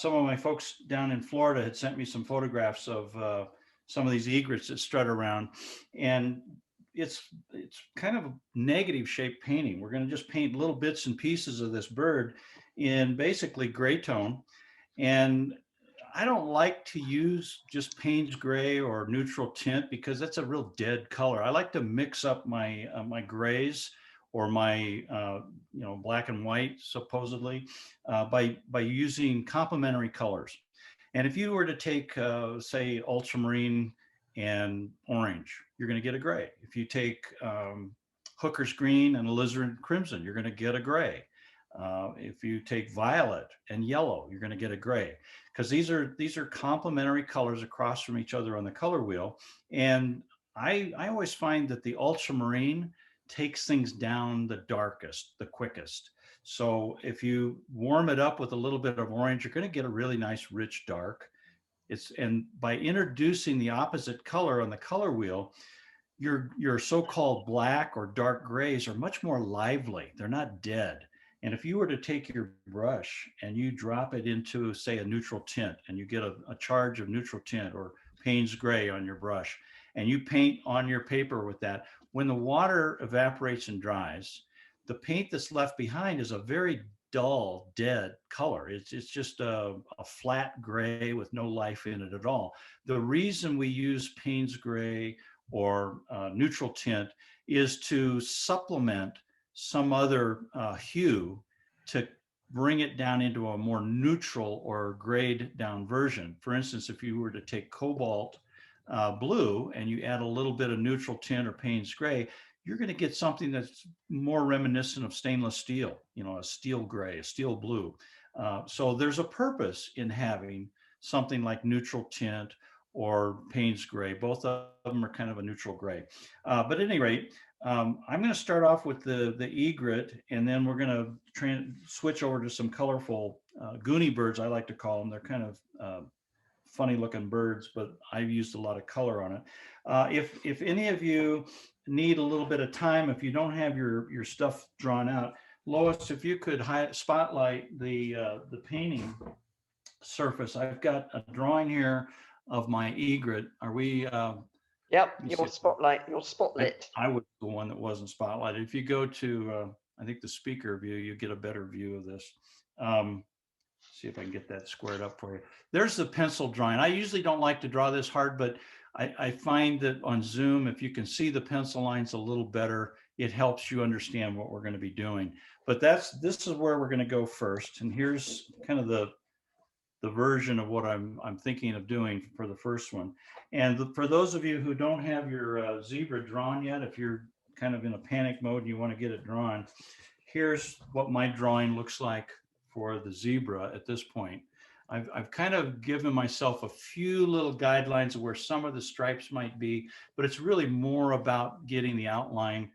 some of my folks down in Florida had sent me some photographs of some of these egrets that strut around, and it's kind of a negative shape painting. We're going to just paint little bits and pieces of this bird in basically gray tone, and I don't like to use just Payne's gray or neutral tint because that's a real dead color. I like to mix up my grays or my black and white supposedly by using complementary colors. And if you were to take say ultramarine and orange, you're going to get a gray. If you take Hooker's green and alizarin crimson, you're going to get a gray. If you take violet and yellow, you're going to get a gray, because these are complementary colors across from each other on the color wheel. And I always find that the ultramarine takes things down the darkest, the quickest. So if you warm it up with a little bit of orange, you're going to get a really nice rich dark. And by introducing the opposite color on the color wheel, your so-called black or dark grays are much more lively. They're not dead. And if you were to take your brush and you drop it into, say, a neutral tint, and you get a charge of neutral tint or Payne's gray on your brush, and you paint on your paper with that, when the water evaporates and dries, the paint that's left behind is a very dull, dead color. It's just a flat gray with no life in it at all. The reason we use Payne's gray or neutral tint is to supplement some other hue to bring it down into a more neutral or grayed down version. For instance, if you were to take cobalt blue and you add a little bit of neutral tint or Payne's gray, you're going to get something that's more reminiscent of stainless steel, a steel gray, a steel blue. So there's a purpose in having something like neutral tint or Payne's gray. Both of them are kind of a neutral gray. But at any rate, I'm going to start off with the egret, and then we're going to switch over to some colorful Goony birds, I like to call them. They're kind of funny looking birds, but I've used a lot of color on it. If any of you need a little bit of time, if you don't have your stuff drawn out, Lois, if you could spotlight the painting surface. I've got a drawing here of my egret. Are we? Yep, your spotlight, your spotlit. I was the one that wasn't spotlighted. If you go to, I think the speaker view, you get a better view of this. See if I can get that squared up for you. There's the pencil drawing. I usually don't like to draw this hard, but I find that on Zoom, if you can see the pencil lines a little better, it helps you understand what we're going to be doing. But this is where we're going to go first. And here's kind of the version of what I'm thinking of doing for the first one. And for those of you who don't have your zebra drawn yet, if you're kind of in a panic mode and you want to get it drawn, here's what my drawing looks like for the zebra at this point. I've kind of given myself a few little guidelines of where some of the stripes might be, but it's really more about getting the outline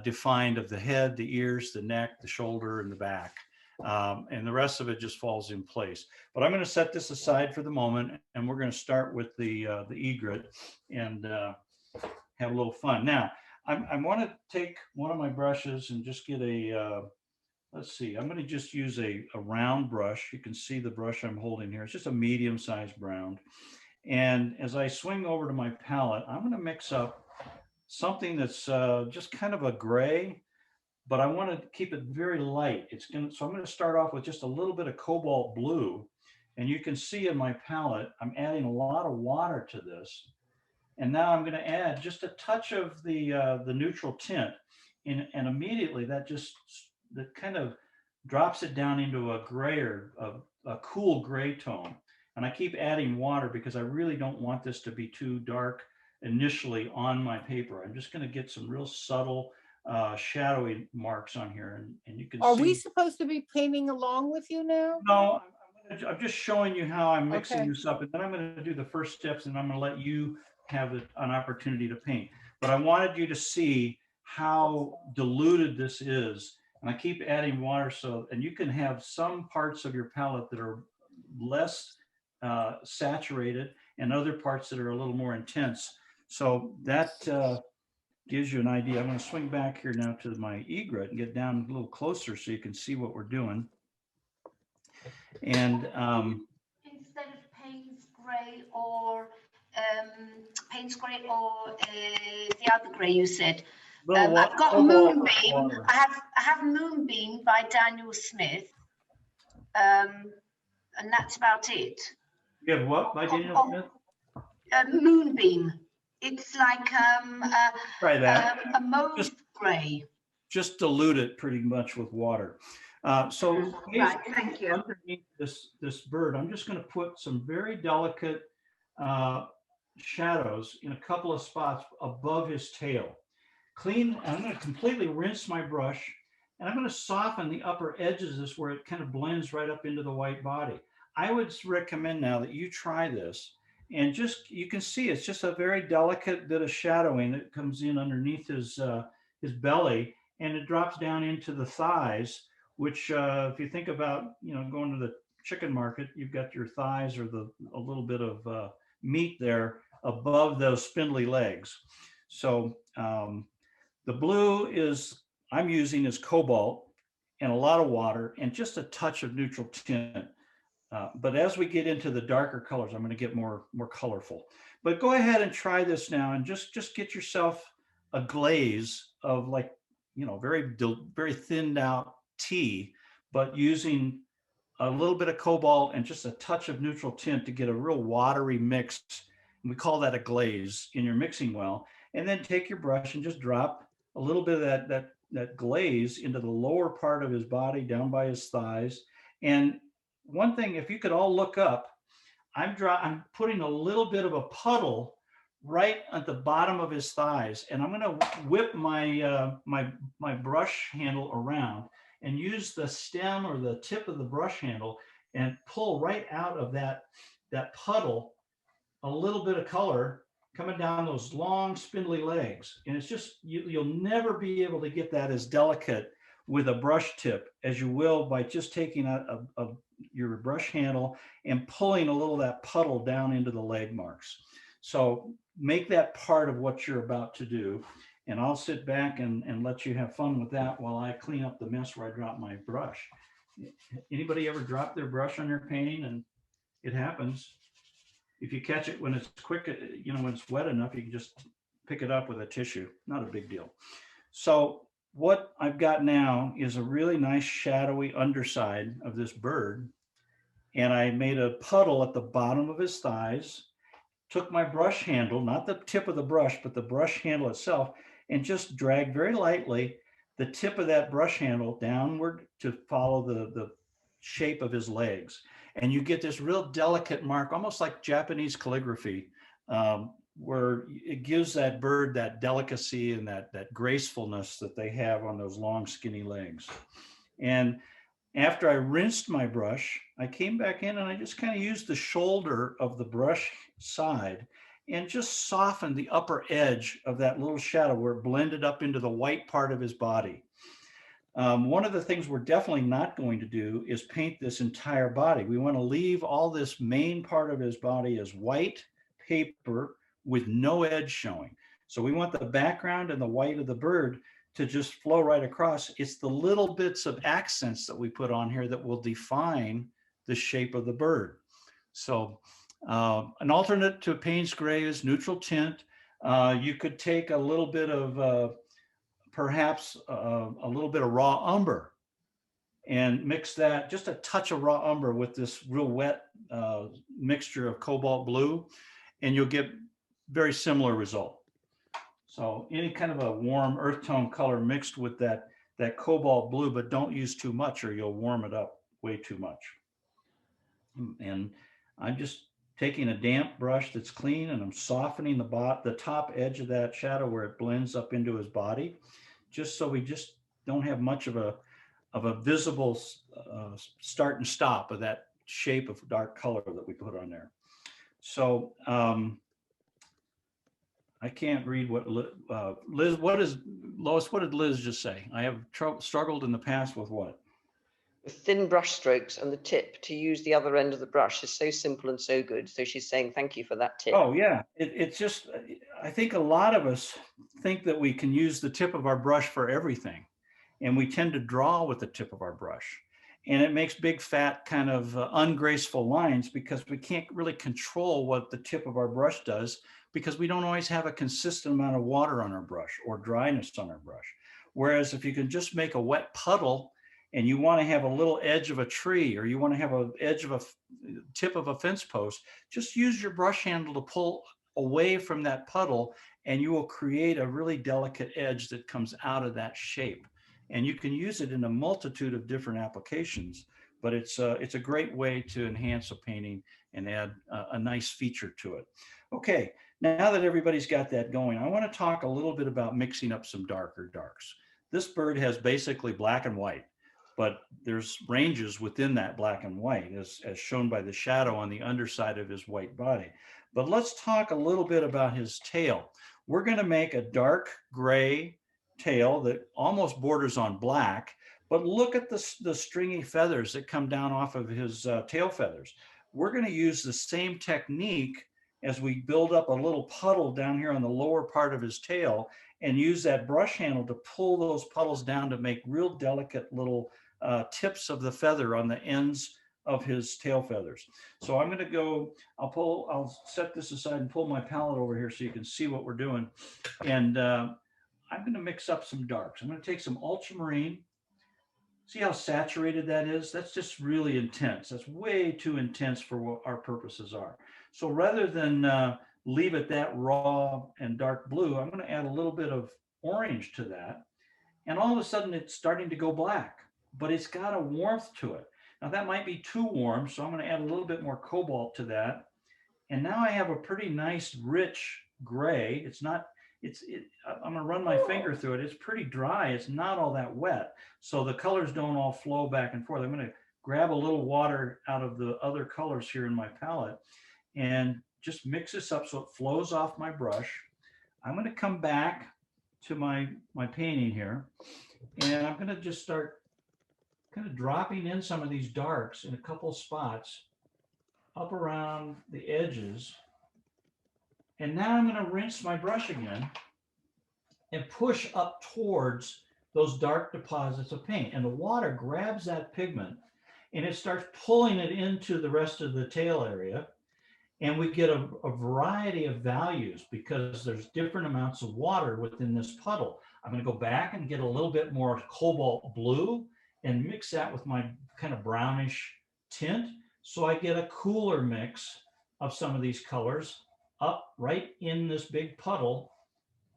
defined of the head, the ears, the neck, the shoulder, and the back. And the rest of it just falls in place. But I'm going to set this aside for the moment, and we're going to start with the egret and have a little fun. Now, I want to take one of my brushes and just get a, let's see, I'm going to just use a round brush. You can see the brush I'm holding here. It's just a medium-sized round. And as I swing over to my palette, I'm going to mix up something that's just kind of a gray, but I want to keep it very light. So I'm going to start off with just a little bit of cobalt blue. And you can see in my palette, I'm adding a lot of water to this. And now I'm going to add just a touch of the neutral tint. And immediately that kind of drops it down into a grayer, a cool gray tone. And I keep adding water because I really don't want this to be too dark initially on my paper. I'm just going to get some real subtle shadowy marks on here, and you can see. Are we supposed to be painting along with you now? No, I'm just showing you how I'm mixing this up, and then I'm going to do the first steps, and I'm going to let you have an opportunity to paint. But I wanted you to see how diluted this is, and I keep adding water, and you can have some parts of your palette that are less saturated and other parts that are a little more intense. So that gives you an idea. I'm going to swing back here now to my egret and get down a little closer so you can see what we're doing. And Payne's grey or the other grey you said? I've got Cobalt Moonbeam. water. I have Moonbeam by Daniel Smith, and that's about it. You have what by Daniel Smith? Moonbeam. It's like Try that. a mauve grey. Just dilute it pretty much with water. So Right, thank you. underneath this bird, I'm just going to put some very delicate shadows in a couple of spots above his tail. I'm going to completely rinse my brush, and I'm going to soften the upper edges of this where it kind of blends right up into the white body. I would recommend now that you try this, and you can see it's just a very delicate bit of shadowing that comes in underneath his belly, and it drops down into the thighs, which if you think about, going to the chicken market, you've got your thighs or a little bit of meat there above those spindly legs. So the blue I'm using is cobalt and a lot of water and just a touch of neutral tint. But as we get into the darker colors, I'm going to get more colorful. But go ahead and try this now and just get yourself a glaze of very thinned out tea, but using a little bit of cobalt and just a touch of neutral tint to get a real watery mix. And we call that a glaze in your mixing well. And then take your brush and just drop a little bit of that glaze into the lower part of his body, down by his thighs. And one thing, if you could all look up, I'm putting a little bit of a puddle right at the bottom of his thighs, and I'm going to whip my brush handle around and use the stem or the tip of the brush handle and pull right out of that puddle a little bit of color coming down those long spindly legs. And it's just you'll never be able to get that as delicate with a brush tip as you will by just taking your brush handle and pulling a little of that puddle down into the leg marks. So make that part of what you're about to do. And I'll sit back and let you have fun with that while I clean up the mess where I drop my brush. Anybody ever drop their brush on their painting? And it happens. If you catch it when it's quick, when it's wet enough, you can just pick it up with a tissue. Not a big deal. So what I've got now is a really nice shadowy underside of this bird. And I made a puddle at the bottom of his thighs, took my brush handle, not the tip of the brush, but the brush handle itself, and just dragged very lightly the tip of that brush handle downward to follow the shape of his legs. And you get this real delicate mark, almost like Japanese calligraphy, where it gives that bird that delicacy and that gracefulness that they have on those long, skinny legs. And after I rinsed my brush, I came back in and I just kind of used the shoulder of the brush side and just softened the upper edge of that little shadow where it blended up into the white part of his body. One of the things we're definitely not going to do is paint this entire body. We want to leave all this main part of his body as white paper with no edge showing. So we want the background and the white of the bird to just flow right across. It's the little bits of accents that we put on here that will define the shape of the bird. So an alternate to Payne's gray is neutral tint. You could take a little bit of perhaps a little bit of raw umber and mix that, just a touch of raw umber with this real wet mixture of cobalt blue, and you'll get very similar result. So any kind of a warm earth tone color mixed with that cobalt blue, but don't use too much or you'll warm it up way too much. And I'm just taking a damp brush that's clean and I'm softening the top edge of that shadow where it blends up into his body, just so we just don't have much of a visible start and stop of that shape of dark color that we put on there. So I can't read what Liz, Lois, what did Liz just say? I have struggled in the past with what? With thin brush strokes and the tip to use the other end of the brush is so simple and so good. So she's saying, thank you for that tip. Oh yeah, it's just, I think a lot of us think that we can use the tip of our brush for everything. And we tend to draw with the tip of our brush. and it makes big fat kind of ungraceful lines because we can't really control what the tip of our brush does because we don't always have a consistent amount of water on our brush or dryness on our brush. Whereas if you can just make a wet puddle and you want to have a little edge of a tree or you want to have an edge of a tip of a fence post, just use your brush handle to pull away from that puddle and you will create a really delicate edge that comes out of that shape. And you can use it in a multitude of different applications, but it's a great way to enhance a painting and add a nice feature to it. Okay, now that everybody's got that going, I want to talk a little bit about mixing up some darker darks. This bird has basically black and white, but there's ranges within that black and white as shown by the shadow on the underside of his white body. But let's talk a little bit about his tail. We're going to make a dark gray tail that almost borders on black, but look at the stringy feathers that come down off of his tail feathers. We're going to use the same technique as we build up a little puddle down here on the lower part of his tail and use that brush handle to pull those puddles down to make real delicate little tips of the feather on the ends of his tail feathers. So I'm going to go, I'll set this aside and pull my palette over here so you can see what we're doing. And I'm going to mix up some darks. I'm going to take some ultramarine. See how saturated that is? That's just really intense. That's way too intense for what our purposes are. So rather than leave it that raw and dark blue, I'm going to add a little bit of orange to that. And all of a sudden it's starting to go black, but it's got a warmth to it. Now that might be too warm, so I'm going to add a little bit more cobalt to that. And now I have a pretty nice rich gray. I'm going to run my finger through it. It's pretty dry. It's not all that wet. So the colors don't all flow back and forth. I'm going to grab a little water out of the other colors here in my palette and just mix this up so it flows off my brush. I'm going to come back to my painting here, and I'm going to just start kind of dropping in some of these darks in a couple spots up around the edges. And now I'm going to rinse my brush again and push up towards those dark deposits of paint. And the water grabs that pigment and it starts pulling it into the rest of the tail area. And we get a variety of values because there's different amounts of water within this puddle. I'm going to go back and get a little bit more cobalt blue and mix that with my kind of brownish tint. So I get a cooler mix of some of these colors up right in this big puddle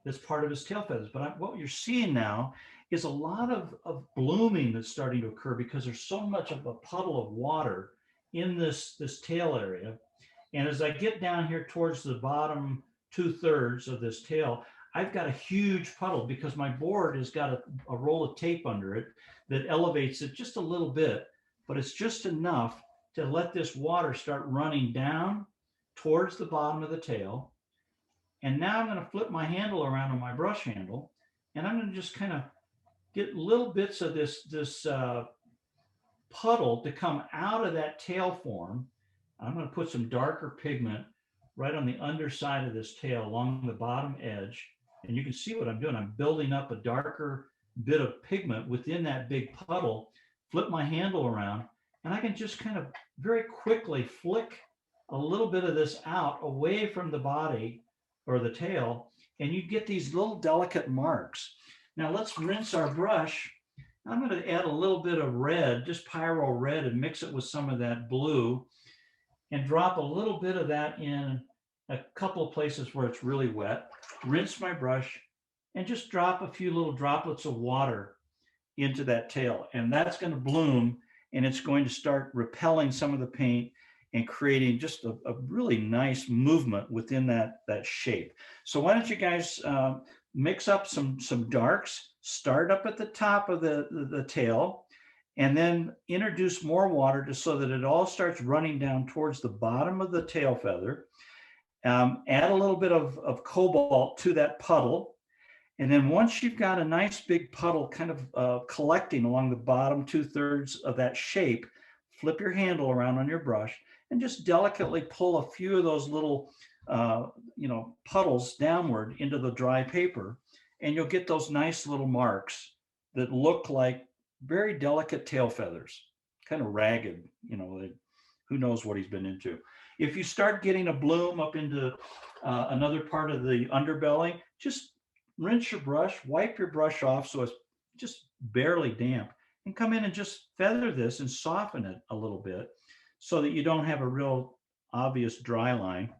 that's part of his tail feathers. But what you're seeing now is a lot of blooming that's starting to occur because there's so much of a puddle of water in this tail area. And as I get down here towards the bottom 2/3 of this tail, I've got a huge puddle because my board has got a roll of tape under it that elevates it just a little bit, but it's just enough to let this water start running down towards the bottom of the tail. And now I'm going to flip my handle around on my brush handle, and I'm going to just kind of get little bits of this puddle to come out of that tail form. I'm going to put some darker pigment right on the underside of this tail along the bottom edge. And you can see what I'm doing. I'm building up a darker bit of pigment within that big puddle, flip my handle around, and I can just kind of very quickly flick a little bit of this out away from the body or the tail, and you get these little delicate marks. Now let's rinse our brush. I'm going to add a little bit of red, just pyro red, and mix it with some of that blue and drop a little bit of that in a couple of places where it's really wet. Rinse my brush and just drop a few little droplets of water into that tail. And that's going to bloom, and it's going to start repelling some of the paint and creating just a really nice movement within that shape. So why don't you guys mix up some darks, start up at the top of the tail, and then introduce more water just so that it all starts running down towards the bottom of the tail feather. Add a little bit of cobalt to that puddle. And then once you've got a nice big puddle kind of collecting along the bottom 2/3 of that shape, flip your handle around on your brush and just delicately pull a few of those little puddles downward into the dry paper. And you'll get those nice little marks that look like very delicate tail feathers. kind of ragged, who knows what he's been into. If you start getting a bloom up into another part of the underbelly, just rinse your brush, wipe your brush off so it's just barely damp, and come in and just feather this and soften it a little bit so that you don't have a real obvious dry line.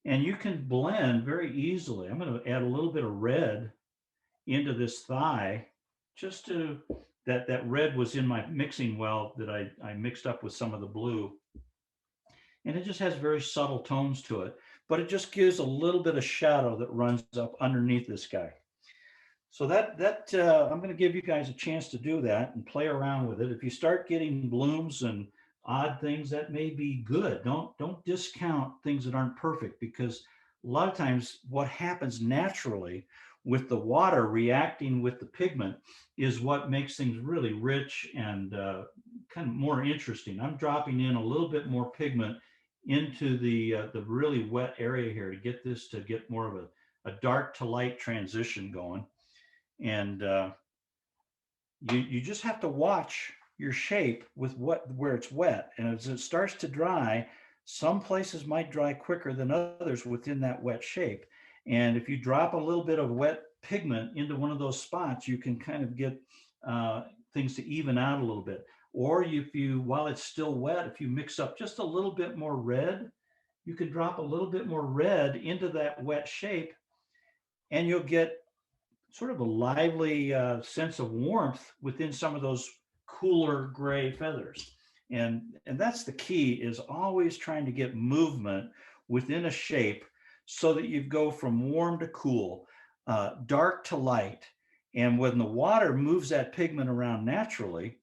And you can blend very easily. I'm going to add a little bit of red into this thigh, just to, that red was in my mixing well that I mixed up with some of the blue. And it just has very subtle tones to it, but it just gives a little bit of shadow that runs up underneath this guy. So I'm going to give you guys a chance to do that and play around with it. If you start getting blooms and odd things, that may be good. Don't discount things that aren't perfect, because a lot of times what happens naturally with the water reacting with the pigment is what makes things really rich and kind of more interesting. I'm dropping in a little bit more pigment into the really wet area here to get this to get more of a dark to light transition going. And you just have to watch your shape with where it's wet. And as it starts to dry, some places might dry quicker than others within that wet shape. And if you drop a little bit of wet pigment into one of those spots, you can kind of get things to even out a little bit. Or if you, while it's still wet, if you mix up just a little bit more red, you can drop a little bit more red into that wet shape, and you'll get sort of a lively sense of warmth within some of those cooler gray feathers. And that's the key, is always trying to get movement within a shape so that you go from warm to cool, dark to light. And when the water moves that pigment around naturally,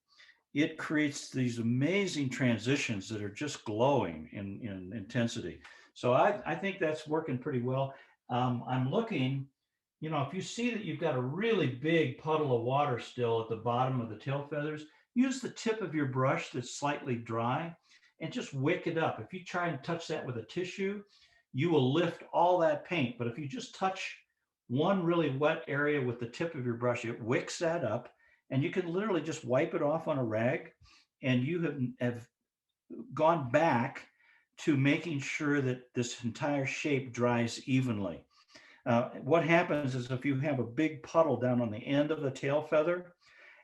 it creates these amazing transitions that are just glowing in intensity. So I think that's working pretty well. I'm looking, if you see that you've got a really big puddle of water still at the bottom of the tail feathers, use the tip of your brush that's slightly dry and just wick it up. If you try and touch that with a tissue, you will lift all that paint. But if you just touch one really wet area with the tip of your brush, it wicks that up, and you can literally just wipe it off on a rag, and you have gone back to making sure that this entire shape dries evenly. What happens is if you have a big puddle down on the end of the tail feather,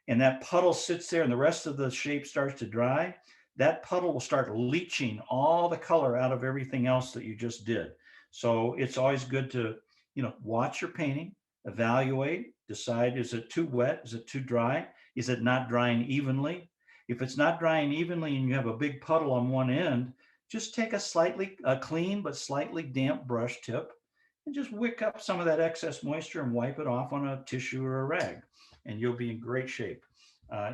and that puddle sits there and the rest of the shape starts to dry, that puddle will start leaching all the color out of everything else that you just did. So it's always good to, watch your painting, evaluate, decide, is it too wet? Is it too dry? Is it not drying evenly? If it's not drying evenly and you have a big puddle on one end, just take a clean but slightly damp brush tip and just wick up some of that excess moisture and wipe it off on a tissue or a rag, and you'll be in great shape.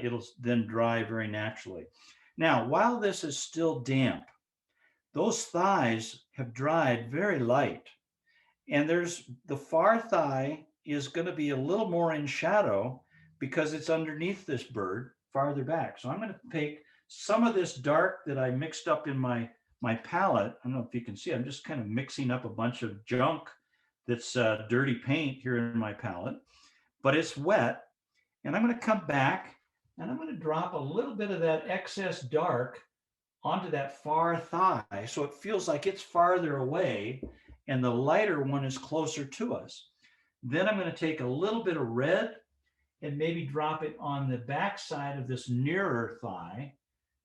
It'll then dry very naturally. Now, while this is still damp, those thighs have dried very light, and the far thigh is going to be a little more in shadow because it's underneath this bird farther back. So I'm going to take some of this dark that I mixed up in my palette. I don't know if you can see, I'm just kind of mixing up a bunch of junk that's dirty paint here in my palette, but it's wet. And I'm going to come back and I'm going to drop a little bit of that excess dark onto that far thigh, so it feels like it's farther away and the lighter one is closer to us. Then I'm going to take a little bit of red and maybe drop it on the back side of this nearer thigh,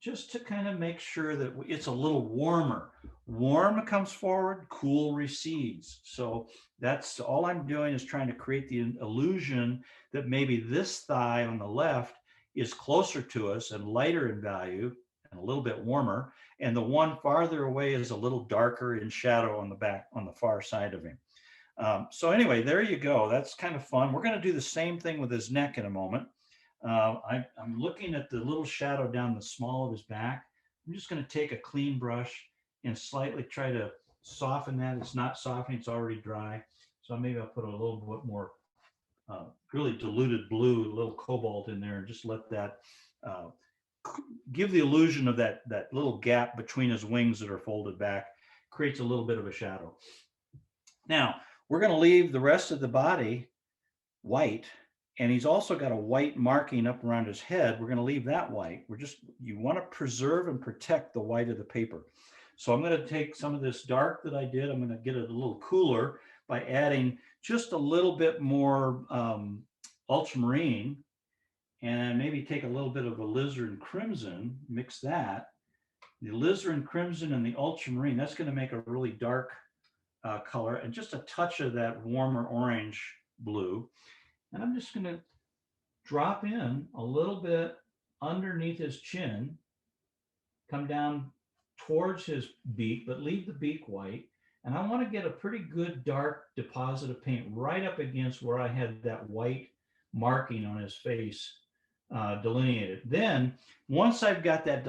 just to kind of make sure that it's a little warmer. Warm comes forward, cool recedes. So that's all I'm doing, is trying to create the illusion that maybe this thigh on the left is closer to us and lighter in value and a little bit warmer, and the one farther away is a little darker in shadow on the back, on the far side of him. So anyway, there you go. That's kind of fun. We're going to do the same thing with his neck in a moment. I'm looking at the little shadow down the small of his back. I'm just going to take a clean brush and slightly try to soften that. It's not softening, it's already dry. So maybe I'll put a little bit more really diluted blue, a little cobalt in there, and just let that give the illusion of that little gap between his wings that are folded back, creates a little bit of a shadow. Now, we're going to leave the rest of the body white And he's also got a white marking up around his head. We're going to leave that white. You want to preserve and protect the white of the paper. So I'm going to take some of this dark that I did. I'm going to get it a little cooler by adding just a little bit more ultramarine, and maybe take a little bit of alizarin crimson, mix that. The alizarin crimson and the ultramarine, that's going to make a really dark color, and just a touch of that warmer orange blue. And I'm just going to drop in a little bit underneath his chin, come down towards his beak, but leave the beak white. And I want to get a pretty good dark deposit of paint right up against where I had that white marking on his face delineated. Then once I've got that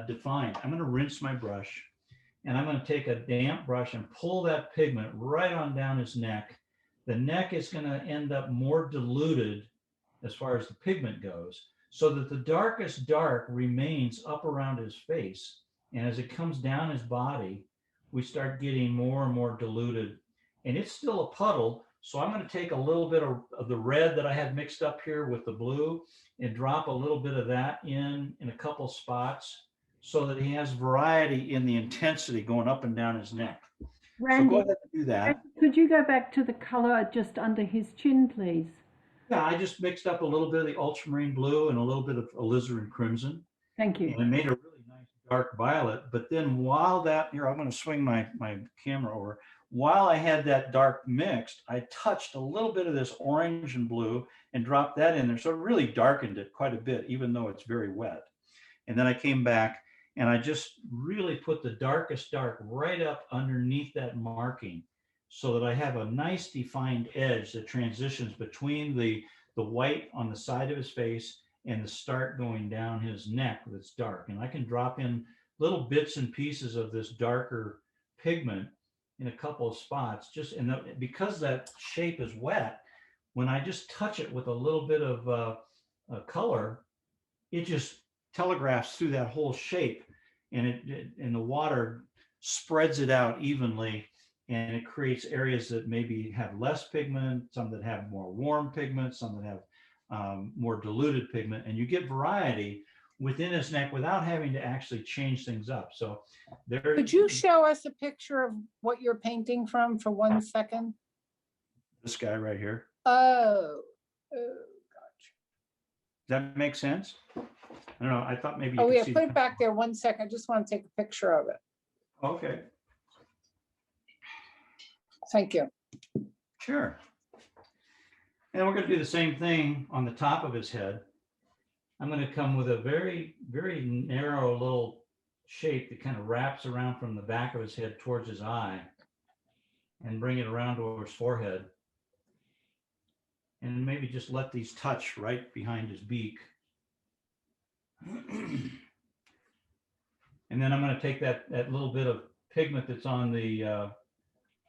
defined, I'm going to rinse my brush, and I'm going to take a damp brush and pull that pigment right on down his neck. The neck is going to end up more diluted as far as the pigment goes, so that the darkest dark remains up around his face. And as it comes down his body, we start getting more and more diluted. And it's still a puddle, so I'm going to take a little bit of the red that I had mixed up here with the blue and drop a little bit of that in a couple spots, so that he has variety in the intensity going up and down his neck. Randy, so go ahead and do that. could you go back to the color just under his chin, please? Yeah, I just mixed up a little bit of the ultramarine blue and a little bit of alizarin crimson. Thank you. And it made a really nice dark violet. But then while that, here, I'm going to swing my camera over. While I had that dark mixed, I touched a little bit of this orange and blue and dropped that in there. So it really darkened it quite a bit, even though it's very wet. And then I came back and I just really put the darkest dark right up underneath that marking, so that I have a nice defined edge that transitions between the white on the side of his face and the start going down his neck that's dark. And I can drop in little bits and pieces of this darker pigment in a couple of spots, because that shape is wet. When I just touch it with a little bit of color, it just telegraphs through that whole shape, and the water spreads it out evenly, and it creates areas that maybe have less pigment, some that have more warm pigment, some that have more diluted pigment, and you get variety within his neck without having to actually change things up. So there. Could you show us a picture of what you're painting from for 1 second? This guy right here. Oh, Does that make sense? I don't know. I thought maybe you oh could yeah, see put it back there 1 second. I just want to take a picture of it. Okay, Thank you. sure. And we're going to do the same thing on the top of his head. I'm going to come with a very, very narrow little shape that kind of wraps around from the back of his head towards his eye, and bring it around to his forehead. And maybe just let these touch right behind his beak. And then I'm going to take that little bit of pigment that's on the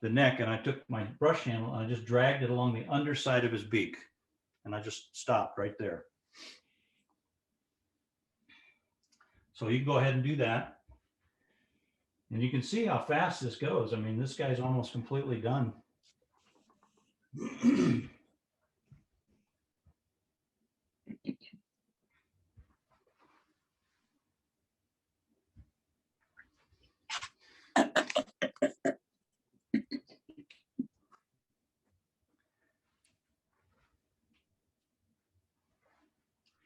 neck, and I took my brush handle and I just dragged it along the underside of his beak, and I just stopped right there. So you can go ahead and do that. And you can see how fast this goes. I mean, this guy's almost completely done.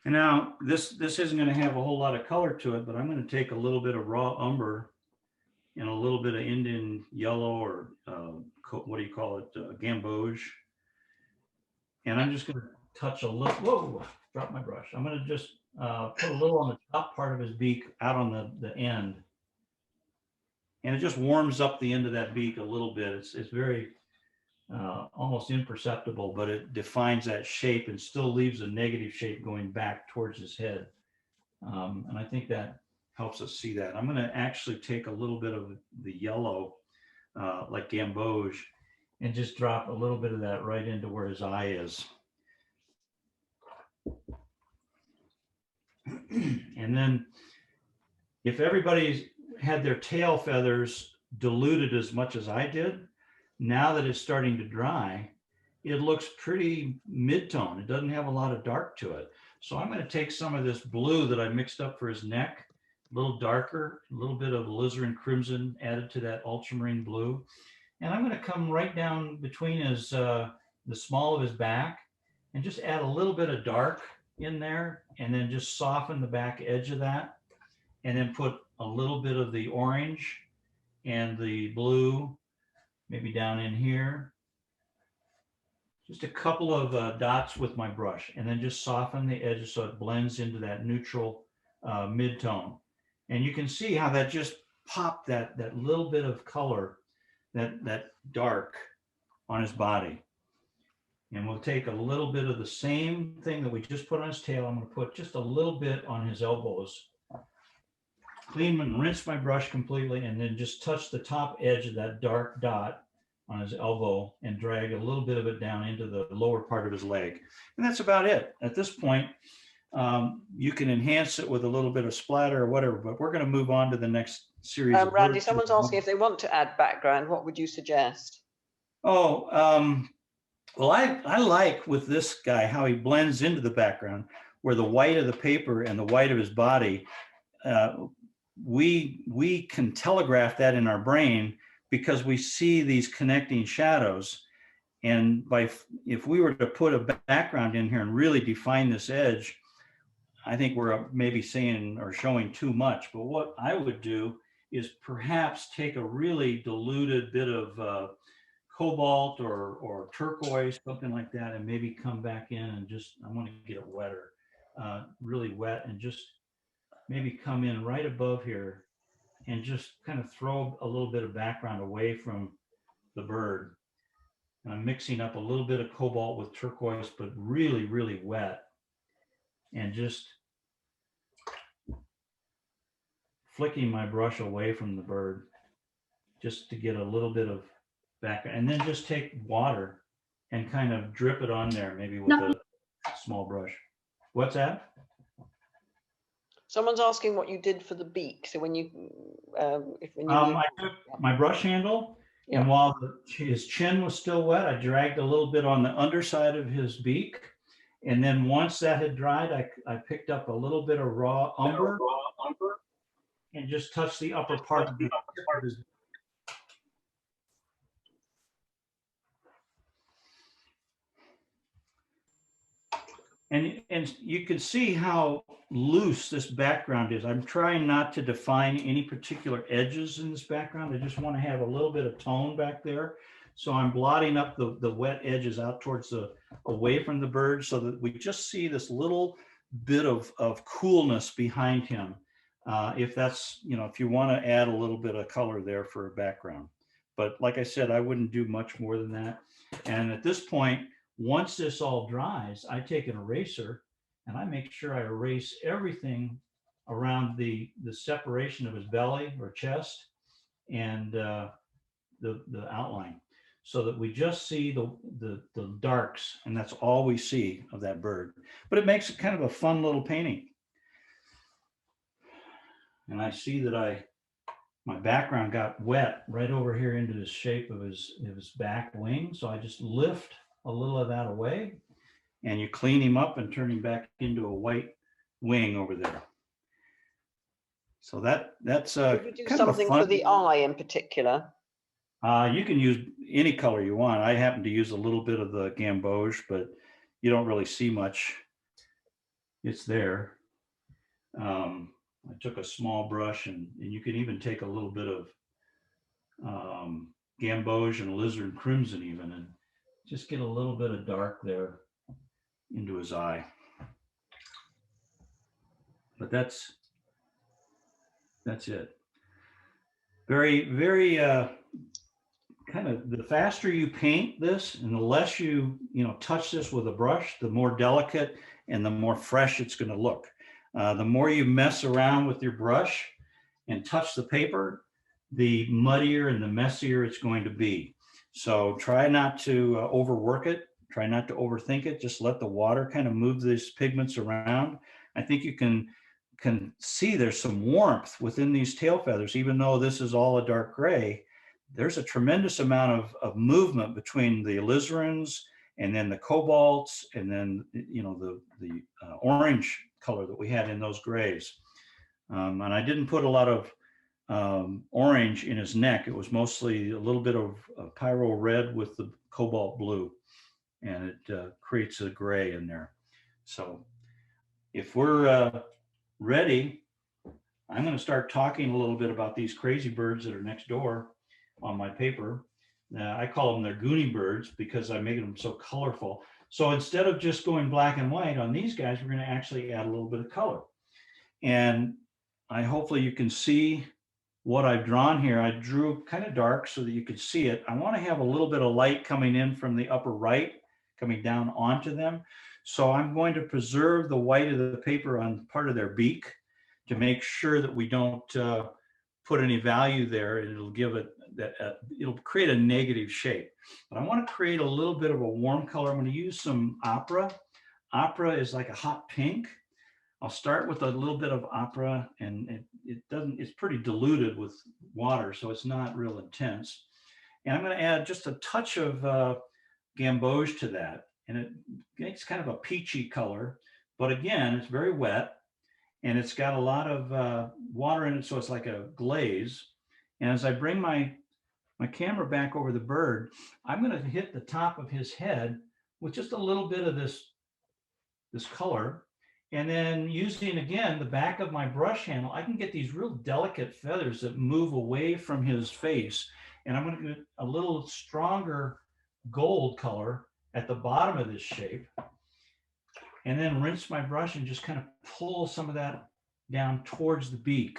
And now this isn't going to have a whole lot of color to it, but I'm going to take a little bit of raw umber and a little bit of Indian yellow, or what do you call it, gamboge. And I'm just going to touch a little, whoa, drop my brush. I'm going to just put a little on the top part of his beak, out on the end. And it just warms up the end of that beak a little bit. It's very almost imperceptible, but it defines that shape and still leaves a negative shape going back towards his head. And I think that helps us see that. I'm going to actually take a little bit of the yellow, like gamboge, and just drop a little bit of that right into where his eye is. And then if everybody's had their tail feathers diluted as much as I did, now that it's starting to dry, it looks pretty mid-tone. It doesn't have a lot of dark to it. So I'm going to take some of this blue that I mixed up for his neck, a little darker, a little bit of alizarin crimson added to that ultramarine blue. And I'm going to come right down between his, the small of his back and just add a little bit of dark in there and then just soften the back edge of that. And then put a little bit of the orange and the blue, maybe down in here. Just a couple of dots with my brush, and then just soften the edges so it blends into that neutral mid-tone. And you can see how that just popped that little bit of color, that dark on his body. And we'll take a little bit of the same thing that we just put on his tail. I'm going to put just a little bit on his elbows. Clean and rinse my brush completely, and then just touch the top edge of that dark dot on his elbow and drag a little bit of it down into the lower part of his leg. And that's about it. At this point, you can enhance it with a little bit of splatter or whatever, but we're going to move on to the next series. Randy, someone's asking if they want to add background. What would you suggest? Oh, well, I like with this guy how he blends into the background, where the white of the paper and the white of his body, we can telegraph that in our brain because we see these connecting shadows. And if we were to put a background in here and really define this edge, I think we're maybe saying or showing too much. But what I would do is perhaps take a really diluted bit of cobalt or turquoise, something like that, and maybe come back in and just, I want to get it wetter, really wet, and just maybe come in right above here and just kind of throw a little bit of background away from the bird. And I'm mixing up a little bit of cobalt with turquoise, but really, really wet. And just flicking my brush away from the bird just to get a little bit of background. And then just take water and kind of drip it on there, maybe with a small brush. What's that? Someone's asking what you did for the beak. So when you, I took my brush handle, and while his chin was still wet, I dragged a little bit on the underside of his beak. And then once that had dried, I picked up a little bit of raw umber and just touched the upper part of his. And you can see how loose this background is. I'm trying not to define any particular edges in this background. I just want to have a little bit of tone back there. So I'm blotting up the wet edges out towards away from the bird so that we just see this little bit of coolness behind him. If that's, if you want to add a little bit of color there for a background. But like I said, I wouldn't do much more than that. And at this point, once this all dries, I take an eraser and I make sure I erase everything around the separation of his belly or chest and the outline, so that we just see the darks, and that's all we see of that bird. But it makes it kind of a fun little painting. And I see that my background got wet right over here into the shape of his back wing. So I just lift a little of that away, and you clean him up and turn him back into a white wing over there. So that's Could we do kind of something for the eye in particular? You can use any color you want. I happen to use a little bit of the gamboge, but you don't really see much. It's there. I took a small brush, and you can even take a little bit of gamboge and alizarin crimson even, and just get a little bit of dark there into his eye. But that's it. Very, very kind of, the faster you paint this and the less you touch this with a brush, the more delicate and the more fresh it's going to look. The more you mess around with your brush and touch the paper, the muddier and the messier it's going to be. So try not to overwork it. Try not to overthink it. Just let the water kind of move these pigments around. I think you can see there's some warmth within these tail feathers, even though this is all a dark gray. There's a tremendous amount of movement between the alizarins and then the cobalts, and then, you know, the orange color that we had in those grays. And I didn't put a lot of orange in his neck. It was mostly a little bit of pyro red with the cobalt blue, and it creates a gray in there. So if we're ready, I'm going to start talking a little bit about these crazy birds that are next door on my paper. I call them their Goony Birds because I make them so colorful. So instead of just going black and white on these guys, we're going to actually add a little bit of color. And hopefully you can see what I've drawn here. I drew kind of dark so that you could see it. I want to have a little bit of light coming in from the upper right, coming down onto them. So I'm going to preserve the white of the paper on part of their beak to make sure that we don't put any value there. It'll give it that it'll create a negative shape. But I want to create a little bit of a warm color. I'm going to use some opera. Opera is like a hot pink. I'll start with a little bit of opera, and it's pretty diluted with water, so it's not real intense. And I'm going to add just a touch of gamboge to that, and it makes kind of a peachy color. But again, it's very wet, and it's got a lot of water in it, so it's like a glaze. And as I bring my camera back over the bird, I'm going to hit the top of his head with just a little bit of this color. And then using, again, the back of my brush handle, I can get these real delicate feathers that move away from his face. And I'm going to get a little stronger gold color at the bottom of this shape. And then rinse my brush and just kind of pull some of that down towards the beak.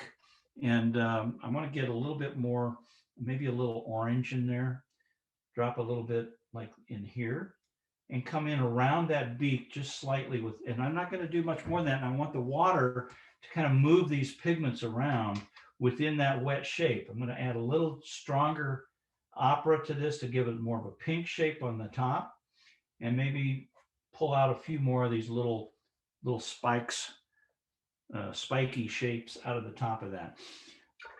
And I want to get a little bit more, maybe a little orange in there, drop a little bit like in here, and come in around that beak just slightly with, and I'm not going to do much more than that. And I want the water to kind of move these pigments around within that wet shape. I'm going to add a little stronger opera to this to give it more of a pink shape on the top, and maybe pull out a few more of these little spikes, spiky shapes out of the top of that.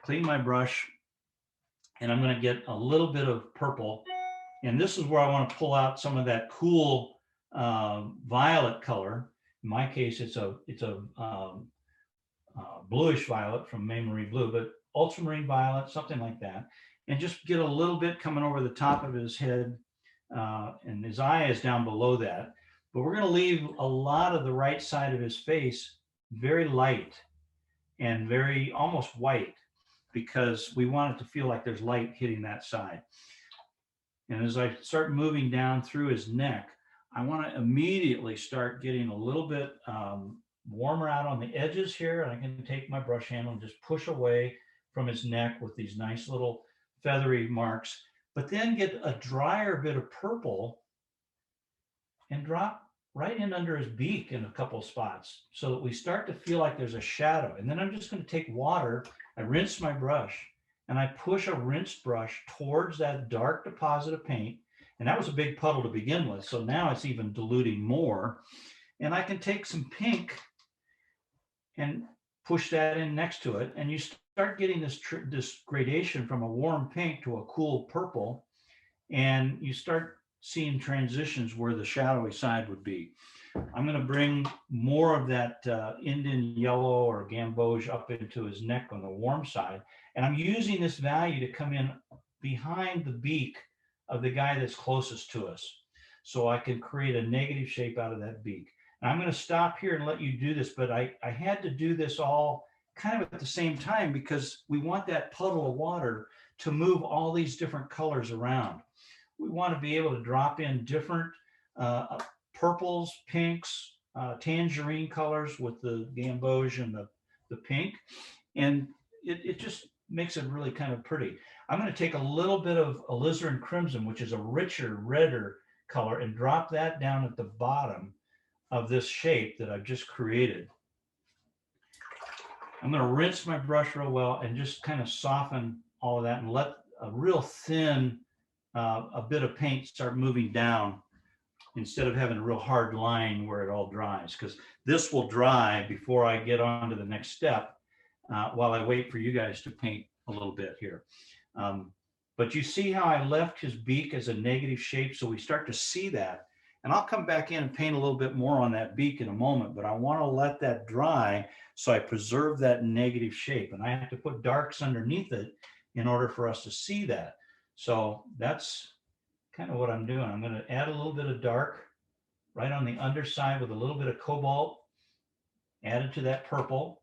Clean my brush, and I'm going to get a little bit of purple. And this is where I want to pull out some of that cool violet color. In my case, it's a bluish violet from May Marie Blue, but ultramarine violet, something like that. And just get a little bit coming over the top of his head, and his eye is down below that. But we're going to leave a lot of the right side of his face very light and very almost white, because we want it to feel like there's light hitting that side. And as I start moving down through his neck, I want to immediately start getting a little bit warmer out on the edges here. And I can take my brush handle and just push away from his neck with these nice little feathery marks, but then get a drier bit of purple and drop right in under his beak in a couple of spots so that we start to feel like there's a shadow. And then I'm just going to take water, I rinse my brush, and I push a rinsed brush towards that dark deposit of paint. And that was a big puddle to begin with, so now it's even diluting more. And I can take some pink and push that in next to it, and you start getting this gradation from a warm pink to a cool purple, and you start seeing transitions where the shadowy side would be. I'm going to bring more of that Indian yellow or gamboge up into his neck on the warm side. And I'm using this value to come in behind the beak of the guy that's closest to us, so I can create a negative shape out of that beak. And I'm going to stop here and let you do this, but I had to do this all kind of at the same time because we want that puddle of water to move all these different colors around. We want to be able to drop in different purples, pinks, tangerine colors with the gamboge and the pink. And it just makes it really kind of pretty. I'm going to take a little bit of alizarin crimson, which is a richer, redder color, and drop that down at the bottom of this shape that I've just created. I'm going to rinse my brush real well and just kind of soften all of that and let a real thin a bit of paint start moving down instead of having a real hard line where it all dries, because this will dry before I get on to the next step while I wait for you guys to paint a little bit here. But you see how I left his beak as a negative shape, so we start to see that. And I'll come back in and paint a little bit more on that beak in a moment, but I want to let that dry so I preserve that negative shape. And I have to put darks underneath it in order for us to see that. So that's kind of what I'm doing. I'm going to add a little bit of dark right on the underside with a little bit of cobalt added to that purple.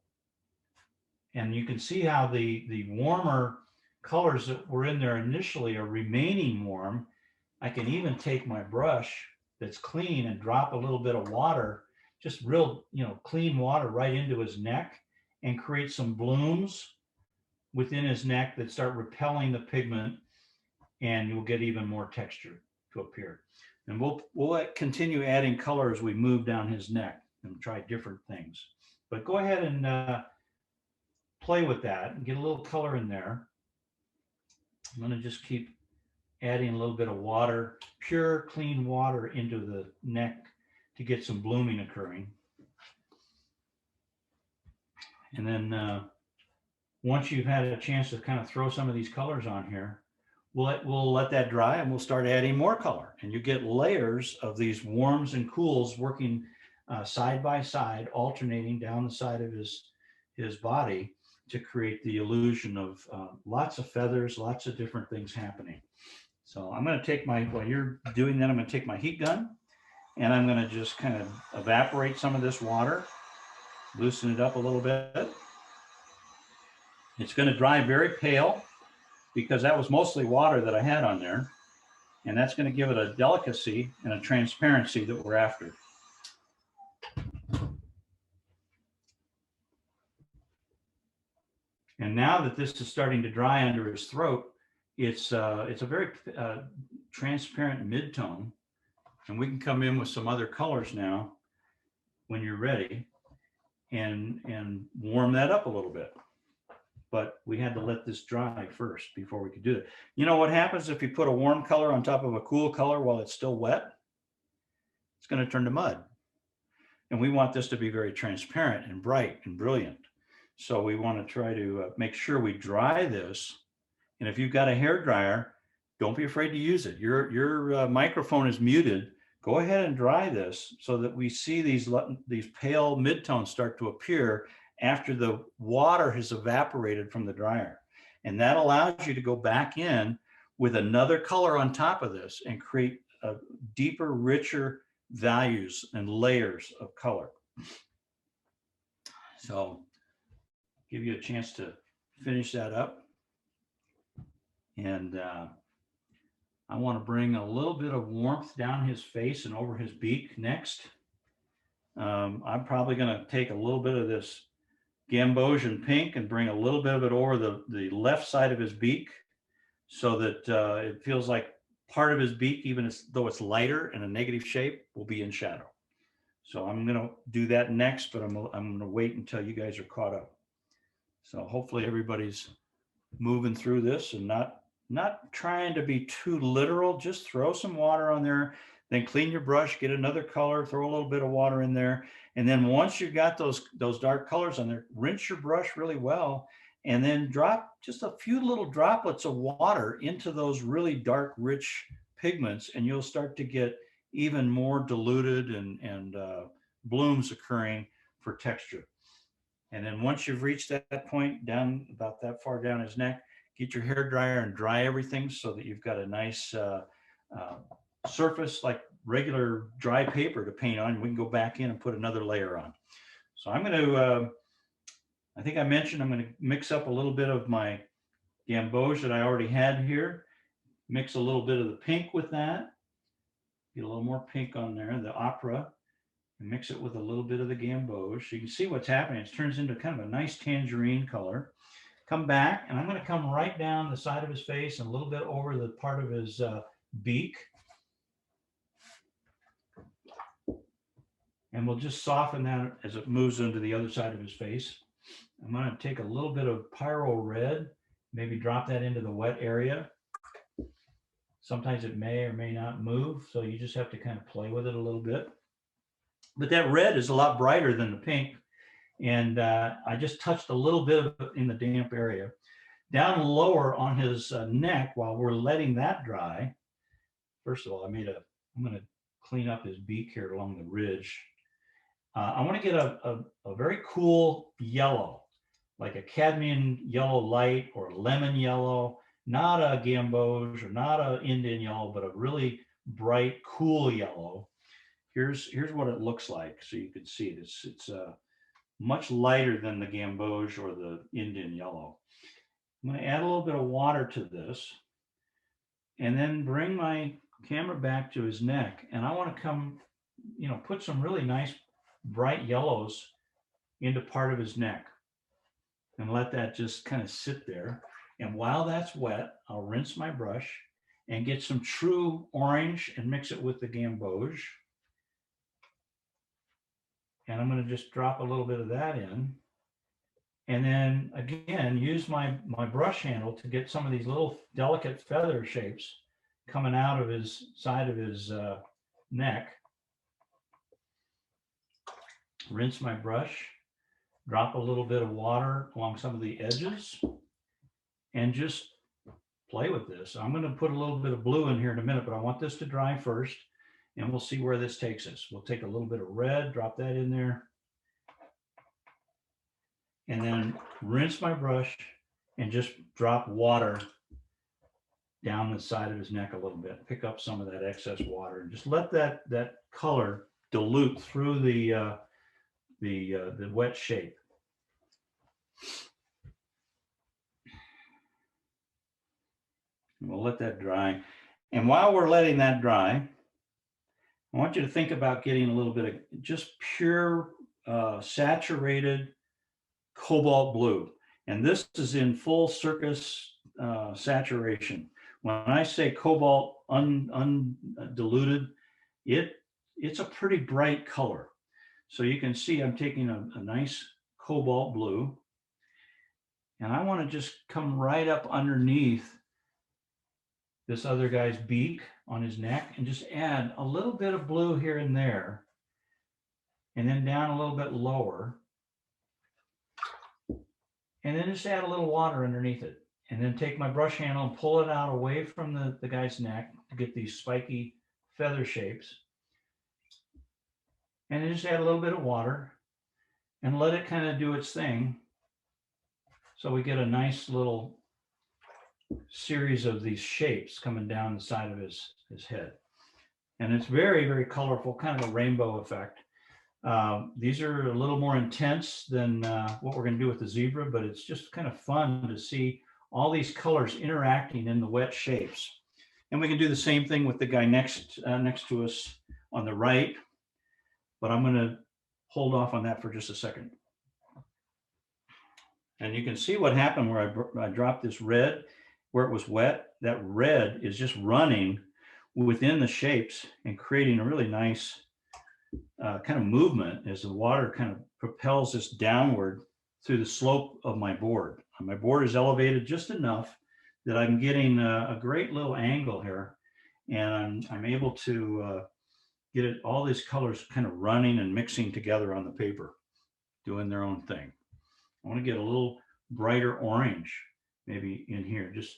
And you can see how the warmer colors that were in there initially are remaining warm. I can even take my brush that's clean and drop a little bit of water, just real, clean water right into his neck and create some blooms within his neck that start repelling the pigment, and you'll get even more texture to appear. And we'll continue adding color as we move down his neck and try different things. But go ahead and play with that and get a little color in there. I'm going to just keep adding a little bit of water, pure clean water into the neck to get some blooming occurring. And then once you've had a chance to kind of throw some of these colors on here, we'll let that dry and we'll start adding more color. And you get layers of these warms and cools working side by side, alternating down the side of his body to create the illusion of lots of feathers, lots of different things happening. So I'm going to take while you're doing that, I'm going to take my heat gun and I'm going to just kind of evaporate some of this water, loosen it up a little bit. It's going to dry very pale because that was mostly water that I had on there. And that's going to give it a delicacy and a transparency that we're after. And now that this is starting to dry under his throat, it's a very transparent mid-tone, and we can come in with some other colors now when you're ready and warm that up a little bit. But we had to let this dry first before we could do it. You know what happens if you put a warm color on top of a cool color while it's still wet? It's going to turn to mud. And we want this to be very transparent and bright and brilliant. So we want to try to make sure we dry this. And if you've got a hair dryer, don't be afraid to use it. Your microphone is muted. Go ahead and dry this so that we see these pale midtones start to appear after the water has evaporated from the dryer. And that allows you to go back in with another color on top of this and create a deeper, richer values and layers of color. So give you a chance to finish that up. And I want to bring a little bit of warmth down his face and over his beak next. I'm probably going to take a little bit of this Gambosian pink and bring a little bit of it over the left side of his beak so that it feels like part of his beak, even though it's lighter and a negative shape, will be in shadow. So I'm going to do that next, but I'm going to wait until you guys are caught up. So hopefully everybody's moving through this and not trying to be too literal. Just throw some water on there, then clean your brush, get another color, throw a little bit of water in there. And then once you've got those dark colors on there, rinse your brush really well, and then drop just a few little droplets of water into those really dark, rich pigments, and you'll start to get even more diluted and blooms occurring for texture. And then once you've reached that point down about that far down his neck, get your hair dryer and dry everything so that you've got a nice surface like regular dry paper to paint on. We can go back in and put another layer on. So I'm going to, I think I mentioned I'm going to mix up a little bit of my gamboge that I already had here. Mix a little bit of the pink with that. Get a little more pink on there, the opera, and mix it with a little bit of the gamboge. So you can see what's happening. It turns into kind of a nice tangerine color. Come back, and I'm going to come right down the side of his face and a little bit over the part of his beak. And we'll just soften that as it moves into the other side of his face. I'm going to take a little bit of pyro red, maybe drop that into the wet area. Sometimes it may or may not move, so you just have to kind of play with it a little bit. But that red is a lot brighter than the pink. And I just touched a little bit of it in the damp area. Down lower on his neck, while we're letting that dry, first of all, I'm going to clean up his beak here along the ridge. I want to get a very cool yellow, like a cadmium yellow light or lemon yellow, not a gamboge or not a Indian yellow, but a really bright, cool yellow. Here's what it looks like, so you can see it. It's much lighter than the gamboge or the Indian yellow. I'm going to add a little bit of water to this, and then bring my camera back to his neck, and I want to come, put some really nice bright yellows into part of his neck and let that just kind of sit there. And while that's wet, I'll rinse my brush and get some true orange and mix it with the gamboge. And I'm going to just drop a little bit of that in. And then again, use my brush handle to get some of these little delicate feather shapes coming out of his side of his neck. Rinse my brush, drop a little bit of water along some of the edges, and just play with this. I'm going to put a little bit of blue in here in a minute, but I want this to dry first, and we'll see where this takes us. We'll take a little bit of red, drop that in there, and then rinse my brush and just drop water down the side of his neck a little bit. Pick up some of that excess water and just let that color dilute through the wet shape. And we'll let that dry. And while we're letting that dry, I want you to think about getting a little bit of just pure saturated cobalt blue. And this is in full circus saturation. When I say cobalt undiluted, it's a pretty bright color. So you can see I'm taking a nice cobalt blue, and I want to just come right up underneath this other guy's beak on his neck and just add a little bit of blue here and there, and then down a little bit lower, and then just add a little water underneath it, and then take my brush handle and pull it out away from the guy's neck to get these spiky feather shapes. And then just add a little bit of water and let it kind of do its thing. So we get a nice little series of these shapes coming down the side of his head. And it's very, very colorful, kind of a rainbow effect. These are a little more intense than what we're going to do with the zebra, but it's just kind of fun to see all these colors interacting in the wet shapes. And we can do the same thing with the guy next to us on the right, but I'm going to hold off on that for just a second. And you can see what happened where I dropped this red where it was wet. That red is just running within the shapes and creating a really nice kind of movement as the water kind of propels this downward through the slope of my board. My board is elevated just enough that I'm getting a great little angle here, and I'm able to get it, all these colors kind of running and mixing together on the paper, doing their own thing. I want to get a little brighter orange maybe in here, just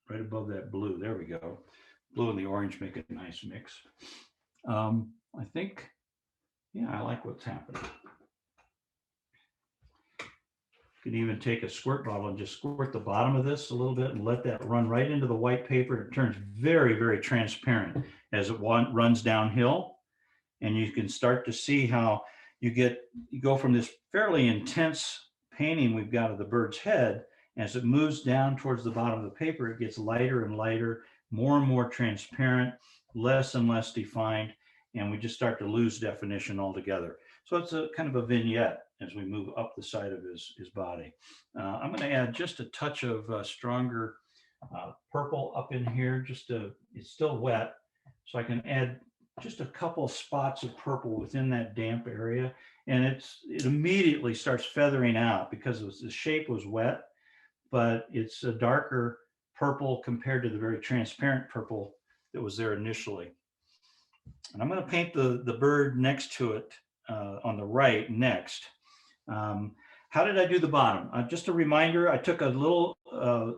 right above that blue. There we go. Blue and the orange make a nice mix. I think, yeah, I like what's happening. You can even take a squirt bottle and just squirt the bottom of this a little bit and let that run right into the white paper. It turns very, very transparent as it runs downhill. And you can start to see how you go from this fairly intense painting we've got of the bird's head. As it moves down towards the bottom of the paper, it gets lighter and lighter, more and more transparent, less and less defined, and we just start to lose definition altogether. So it's a kind of a vignette as we move up the side of his body. I'm going to add just a touch of stronger purple up in here. It's still wet, so I can add just a couple of spots of purple within that damp area, and it immediately starts feathering out because the shape was wet, but it's a darker purple compared to the very transparent purple that was there initially. And I'm going to paint the bird next to it on the right next. How did I do the bottom? Just a reminder, I took a little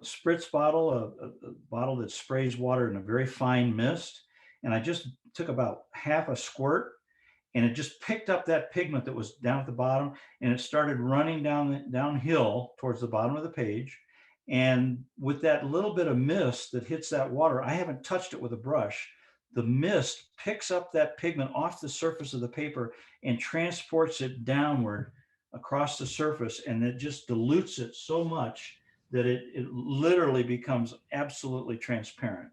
spritz bottle, a bottle that sprays water in a very fine mist, and I just took about half a squirt, and it just picked up that pigment that was down at the bottom, and it started running downhill towards the bottom of the page. And with that little bit of mist that hits that water, I haven't touched it with a brush. The mist picks up that pigment off the surface of the paper and transports it downward across the surface, and it just dilutes it so much that it literally becomes absolutely transparent.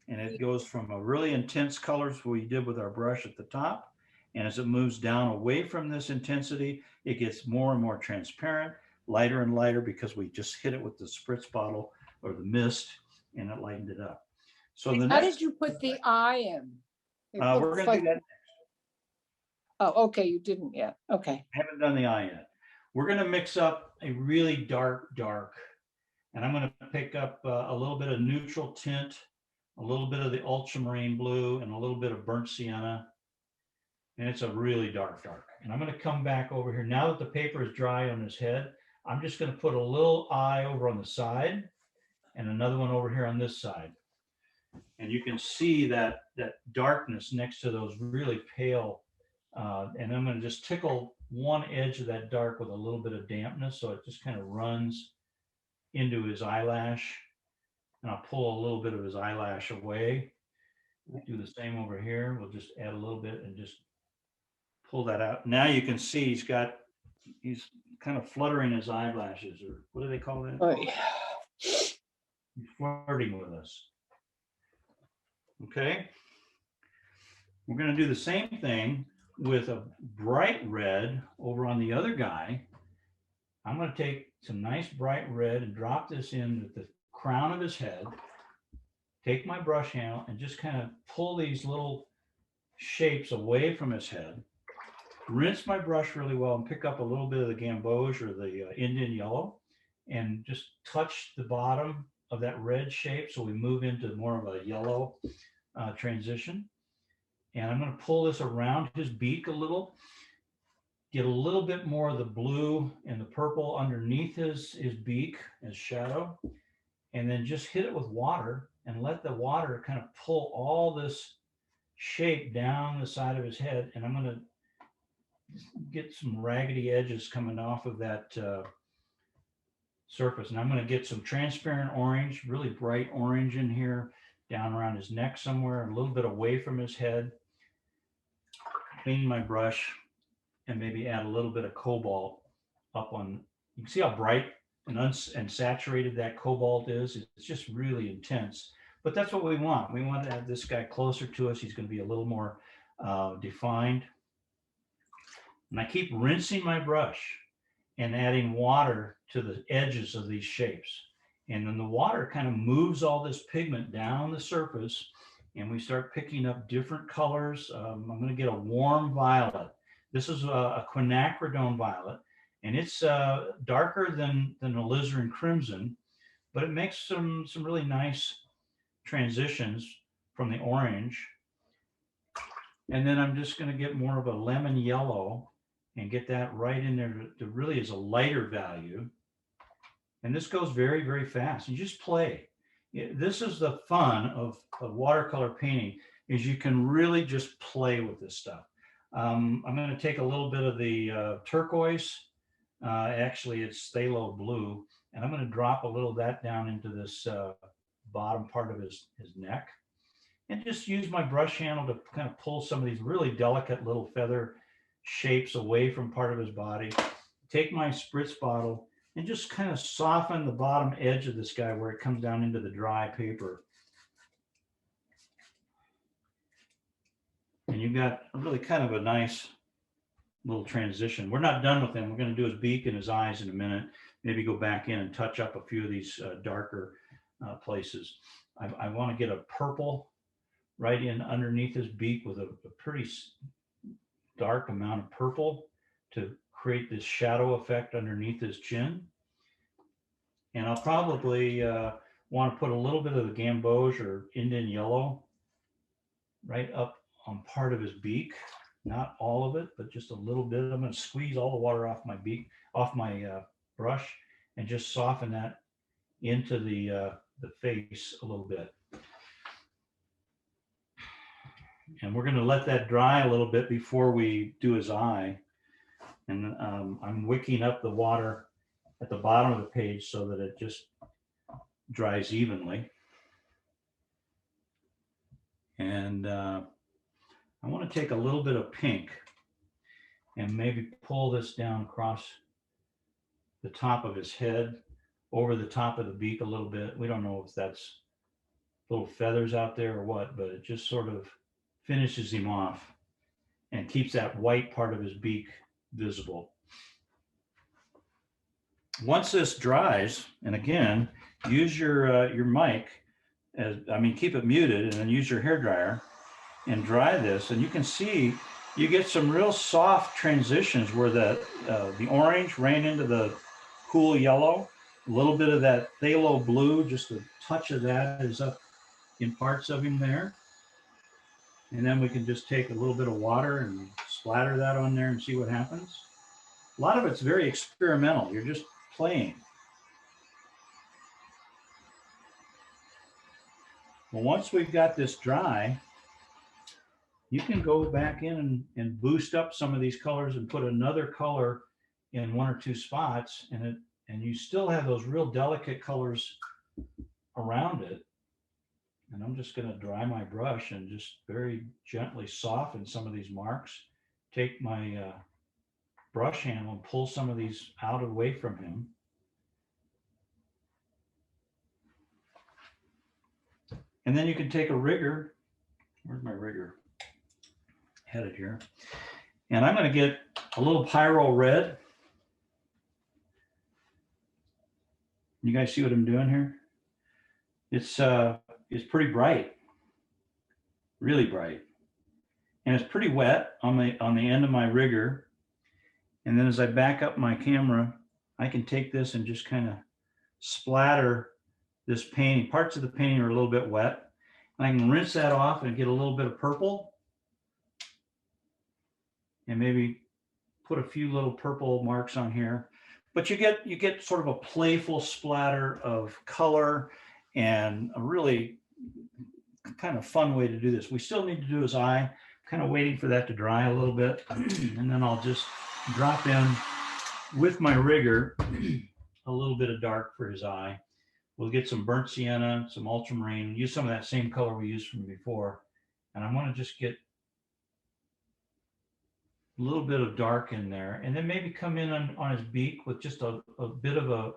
And it goes from a really intense colors we did with our brush at the top, and as it moves down away from this intensity, it gets more and more transparent, lighter and lighter, because we just hit it with the spritz bottle or the mist, and it lightened it up. So the How next, did you put the eye in? It we're looks gonna do that. Oh, okay, you didn't yet. Okay. I haven't done the eye yet. We're gonna mix up a really dark, and I'm gonna pick up a little bit of neutral tint, a little bit of the ultramarine blue, and a little bit of burnt sienna. And it's a really dark. And I'm gonna come back over here. Now that the paper is dry on his head, I'm just gonna put a little eye over on the side and another one over here on this side. And you can see that darkness next to those really pale, and I'm gonna just tickle one edge of that dark with a little bit of dampness, so it just kind of runs into his eyelash. And I'll pull a little bit of his eyelash away. We'll do the same over here. We'll just add a little bit and just pull that out. Now you can see he's kind of fluttering his eyelashes, or what do they call that? Oh, yeah. He's flirting with us. Okay. We're going to do the same thing with a bright red over on the other guy. I'm going to take some nice bright red and drop this in at the crown of his head. Take my brush handle and just kind of pull these little shapes away from his head. Rinse my brush really well and pick up a little bit of the gamboge or the Indian yellow, and just touch the bottom of that red shape so we move into more of a yellow transition. And I'm going to pull this around his beak a little, get a little bit more of the blue and the purple underneath his beak as shadow, and then just hit it with water and let the water kind of pull all this shape down the side of his head. And I'm going to get some raggedy edges coming off of that surface. And I'm going to get some transparent orange, really bright orange in here, down around his neck somewhere, a little bit away from his head. Clean my brush and maybe add a little bit of cobalt up on, you can see how bright and saturated that cobalt is. It's just really intense, but that's what we want. We want to have this guy closer to us. He's going to be a little more defined. And I keep rinsing my brush and adding water to the edges of these shapes. And then the water kind of moves all this pigment down the surface, and we start picking up different colors. I'm going to get a warm violet. This is a quinacridone violet, and it's darker than alizarin crimson, but it makes some really nice transitions from the orange. And then I'm just going to get more of a lemon yellow and get that right in there to really is a lighter value. And this goes very, very fast. You just play. This is the fun of watercolor painting, is you can really just play with this stuff. I'm going to take a little bit of the turquoise. Actually, it's phthalo blue. And I'm going to drop a little of that down into this bottom part of his neck. And just use my brush handle to kind of pull some of these really delicate little feather shapes away from part of his body. Take my spritz bottle and just kind of soften the bottom edge of this guy where it comes down into the dry paper. And you've got really kind of a nice little transition. We're not done with him. We're going to do his beak and his eyes in a minute. Maybe go back in and touch up a few of these darker places. I want to get a purple right in underneath his beak with a pretty dark amount of purple to create this shadow effect underneath his chin. And I'll probably want to put a little bit of the gamboge or Indian yellow right up on part of his beak. Not all of it, but just a little bit. I'm going to squeeze all the water off my beak, off my brush, and just soften that into the face a little bit. And we're going to let that dry a little bit before we do his eye. And I'm wicking up the water at the bottom of the page so that it just dries evenly. And I want to take a little bit of pink and maybe pull this down across the top of his head, over the top of the beak a little bit. We don't know if that's little feathers out there or what, but it just sort of finishes him off and keeps that white part of his beak visible. Once this dries, and again, use your mic, keep it muted, and then use your hairdryer and dry this, and you can see you get some real soft transitions where the orange ran into the cool yellow, a little bit of that phthalo blue, just a touch of that is up in parts of him there. And then we can just take a little bit of water and splatter that on there and see what happens. A lot of it's very experimental. You're just playing. Well, once we've got this dry, you can go back in and boost up some of these colors and put another color in one or two spots, and you still have those real delicate colors around it. And I'm just going to dry my brush and just very gently soften some of these marks. Take my brush handle and pull some of these out away from him. And then you can take a rigger. Where's my rigger? Headed here. And I'm going to get a little pyro red. You guys see what I'm doing here? It's pretty bright, really bright. And it's pretty wet on the end of my rigger. And then as I back up my camera, I can take this and just kind of splatter this painting. Parts of the painting are a little bit wet. And I can rinse that off and get a little bit of purple. And maybe put a few little purple marks on here. But you get sort of a playful splatter of color and a really kind of fun way to do this. We still need to do his eye, kind of waiting for that to dry a little bit. And then I'll just drop in with my rigger a little bit of dark for his eye. We'll get some burnt sienna, some ultramarine, use some of that same color we used from before. And I want to just get a little bit of dark in there, and then maybe come in on his beak with just a bit of a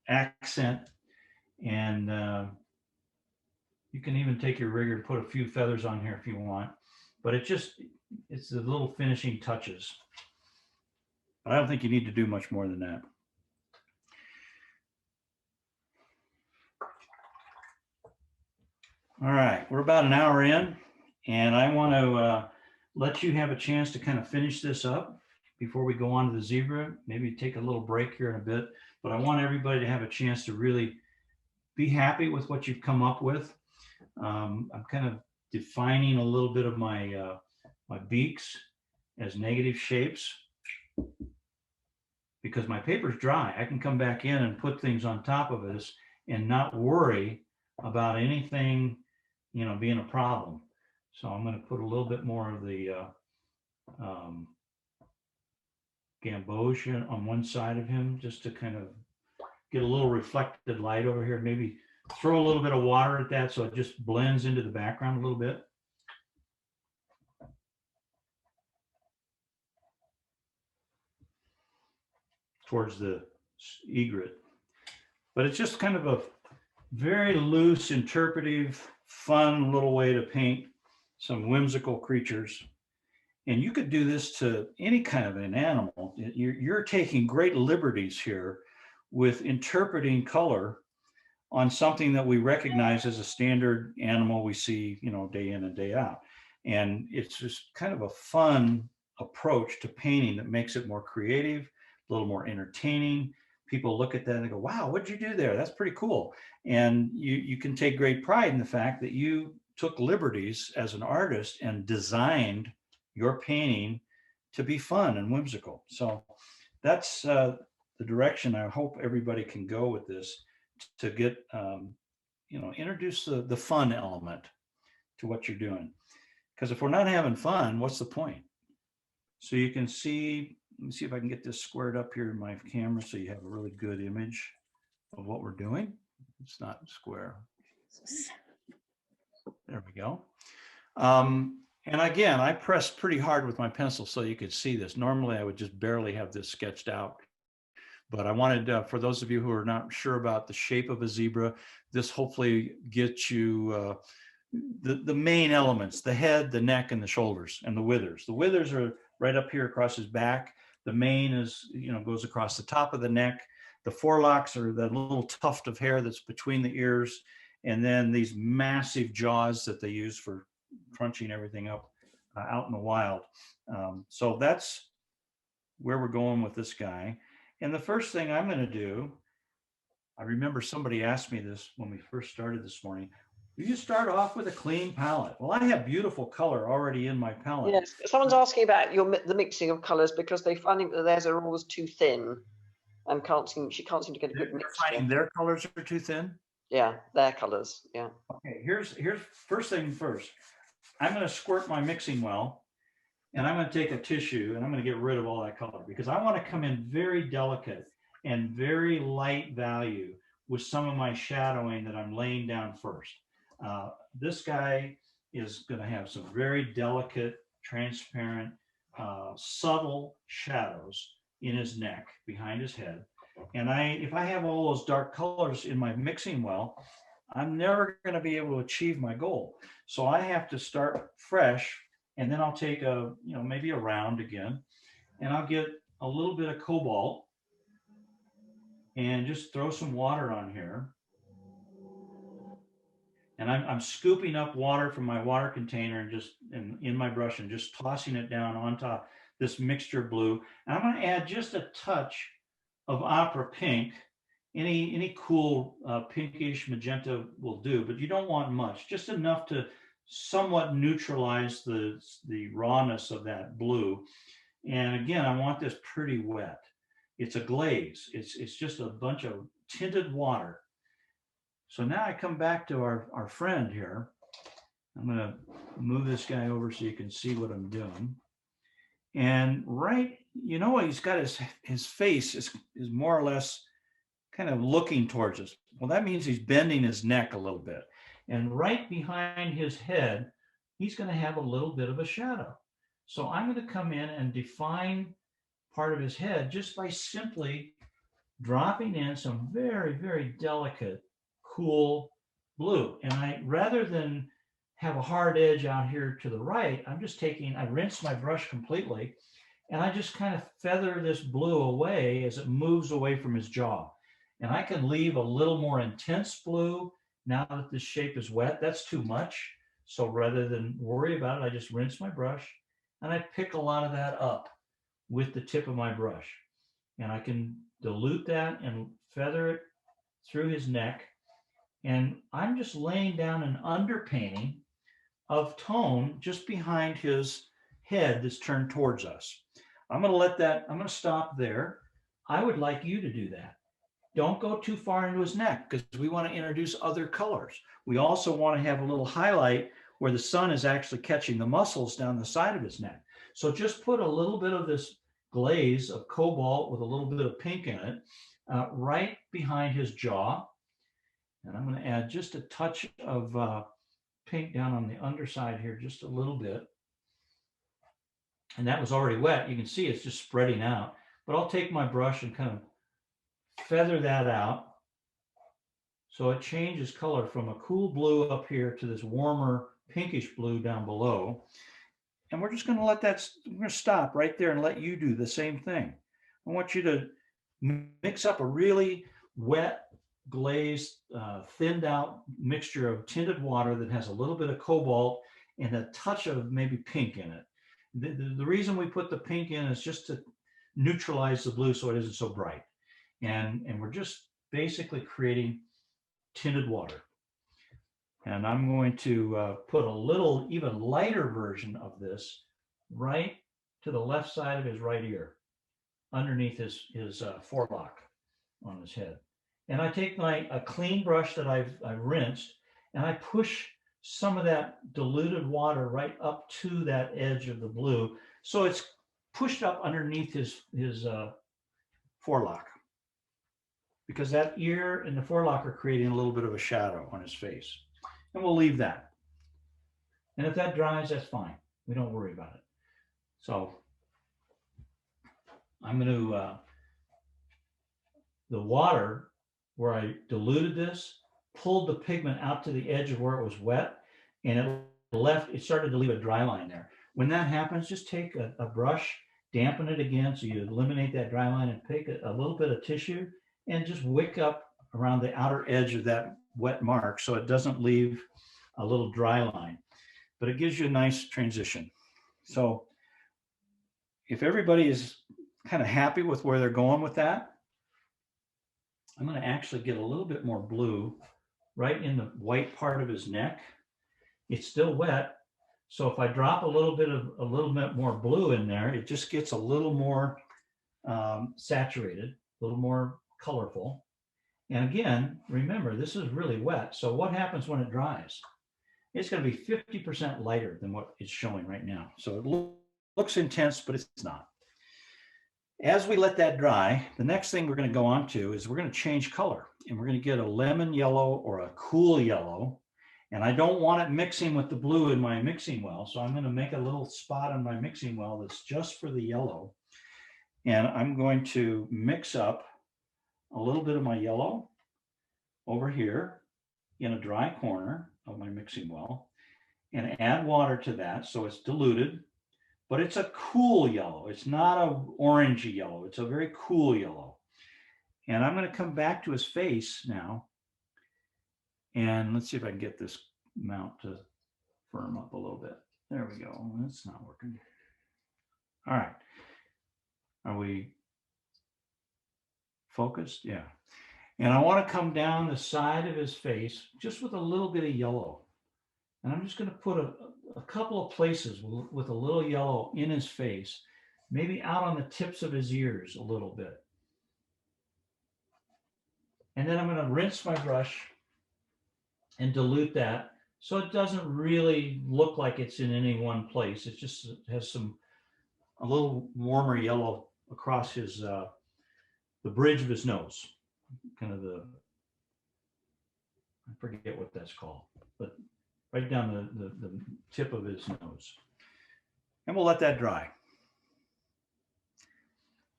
accent. And you can even take your rigger and put a few feathers on here if you want, but it's the little finishing touches. But I don't think you need to do much more than that. All right, we're about an hour in, and I want to let you have a chance to kind of finish this up before we go on to the zebra. Maybe take a little break here in a bit, but I want everybody to have a chance to really be happy with what you've come up with. I'm kind of defining a little bit of my my beaks as negative shapes. Because my paper's dry, I can come back in and put things on top of this and not worry about anything, being a problem. So I'm going to put a little bit more of the gamboge on one side of him, just to kind of get a little reflected light over here. Maybe throw a little bit of water at that so it just blends into the background a little bit. Towards the egret. But it's just kind of a very loose, interpretive, fun little way to paint some whimsical creatures. And you could do this to any kind of an animal. You're taking great liberties here with interpreting color on something that we recognize as a standard animal we see, day in and day out. And it's just kind of a fun approach to painting that makes it more creative, a little more entertaining. People look at that and they go, wow, what'd you do there? That's pretty cool. And you can take great pride in the fact that you took liberties as an artist and designed your painting to be fun and whimsical. So that's the direction I hope everybody can go with this, to get introduce the fun element to what you're doing. Because if we're not having fun, what's the point? So you can see, let me see if I can get this squared up here in my camera so you have a really good image of what we're doing. It's not square. There we go. And again, I pressed pretty hard with my pencil so you could see this. Normally, I would just barely have this sketched out. But I wanted, for those of you who are not sure about the shape of a zebra, this hopefully gets you the main elements: the head, the neck, and the shoulders, and the withers. The withers are right up here across his back. The mane is, goes across the top of the neck. The forelocks are that little tuft of hair that's between the ears, and then these massive jaws that they use for crunching everything up out in the wild. So that's where we're going with this guy. And the first thing I'm going to do, I remember somebody asked me this when we first started this morning. You start off with a clean palette. Well, I have beautiful color already in my palette. Yes, someone's asking about the mixing of colours because they find that theirs are always too thin and she can't seem to get a good They're mixture. finding their colors are too thin? Yeah, their colours, yeah. Okay, here's first thing first. I'm going to squirt my mixing well, and I'm going to take a tissue and I'm going to get rid of all that color because I want to come in very delicate and very light value with some of my shadowing that I'm laying down first. This guy is going to have some very delicate, transparent, subtle shadows in his neck, behind his head. And if I have all those dark colors in my mixing well, I'm never going to be able to achieve my goal. So I have to start fresh, and then I'll take maybe a round again, and I'll get a little bit of cobalt and just throw some water on here. And I'm scooping up water from my water container and just in my brush and just tossing it down on top this mixture of blue. And I'm going to add just a touch of opera pink. Any cool pinkish magenta will do, but you don't want much, just enough to somewhat neutralize the rawness of that blue. And again, I want this pretty wet. It's a glaze. It's just a bunch of tinted water. So now I come back to our friend here. I'm going to move this guy over so you can see what I'm doing. And he's got his face is more or less kind of looking towards us. Well, that means he's bending his neck a little bit. And right behind his head, he's going to have a little bit of a shadow. So I'm going to come in and define part of his head just by simply dropping in some very, very delicate, cool blue. And rather than have a hard edge out here to the right, I rinse my brush completely, and I just kind of feather this blue away as it moves away from his jaw. And I can leave a little more intense blue now that this shape is wet. That's too much. So rather than worry about it, I just rinse my brush and I pick a lot of that up with the tip of my brush. And I can dilute that and feather it through his neck. And I'm just laying down an underpainting of tone just behind his head that's turned towards us. I'm going to stop there. I would like you to do that. Don't go too far into his neck because we want to introduce other colors. We also want to have a little highlight where the sun is actually catching the muscles down the side of his neck. So just put a little bit of this glaze of cobalt with a little bit of pink in it right behind his jaw. And I'm going to add just a touch of pink down on the underside here, just a little bit. And that was already wet. You can see it's just spreading out. But I'll take my brush and kind of feather that out so it changes color from a cool blue up here to this warmer pinkish blue down below. And we're just going to we're going to stop right there and let you do the same thing. I want you to mix up a really wet, glazed, thinned out mixture of tinted water that has a little bit of cobalt and a touch of maybe pink in it. The reason we put the pink in is just to neutralize the blue so it isn't so bright. And we're just basically creating tinted water. And I'm going to put a little even lighter version of this right to the left side of his right ear, underneath his forelock on his head. And I take a clean brush that I've rinsed, and I push some of that diluted water right up to that edge of the blue. So it's pushed up underneath his forelock, because that ear and the forelock are creating a little bit of a shadow on his face. And we'll leave that. And if that dries, that's fine. We don't worry about it. So I'm going to, the water where I diluted this, pulled the pigment out to the edge of where it was wet, and it started to leave a dry line there. When that happens, just take a brush, dampen it again so you eliminate that dry line, and take a little bit of tissue and just wick up around the outer edge of that wet mark so it doesn't leave a little dry line, but it gives you a nice transition. So if everybody is kind of happy with where they're going with that, I'm going to actually get a little bit more blue right in the white part of his neck. It's still wet, so if I drop a little bit more blue in there, it just gets a little more saturated, a little more colorful. And again, remember, this is really wet. So what happens when it dries? It's going to be 50% lighter than what it's showing right now. So it looks intense, but it's not. As we let that dry, the next thing we're going to go on to is we're going to change color, and we're going to get a lemon yellow or a cool yellow. And I don't want it mixing with the blue in my mixing well. So I'm going to make a little spot on my mixing well that's just for the yellow. And I'm going to mix up a little bit of my yellow over here in a dry corner of my mixing well, and add water to that so it's diluted. But it's a cool yellow. It's not an orangey yellow. It's a very cool yellow. And I'm going to come back to his face now. And let's see if I can get this mount to firm up a little bit. There we go. That's not working. All right. Are we focused? Yeah. And I want to come down the side of his face just with a little bit of yellow. And I'm just going to put a couple of places with a little yellow in his face, maybe out on the tips of his ears a little bit. And then I'm going to rinse my brush and dilute that so it doesn't really look like it's in any one place. It just has a little warmer yellow across his the bridge of his nose, kind of I forget what that's called, but right down the tip of his nose. And we'll let that dry.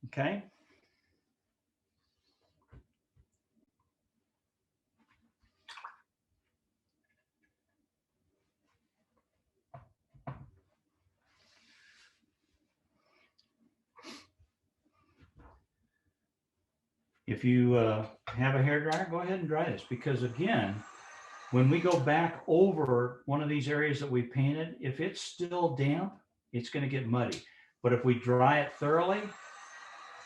Okay. If you have a hairdryer, go ahead and dry this, because again, when we go back over one of these areas that we painted, if it's still damp, it's going to get muddy. But if we dry it thoroughly,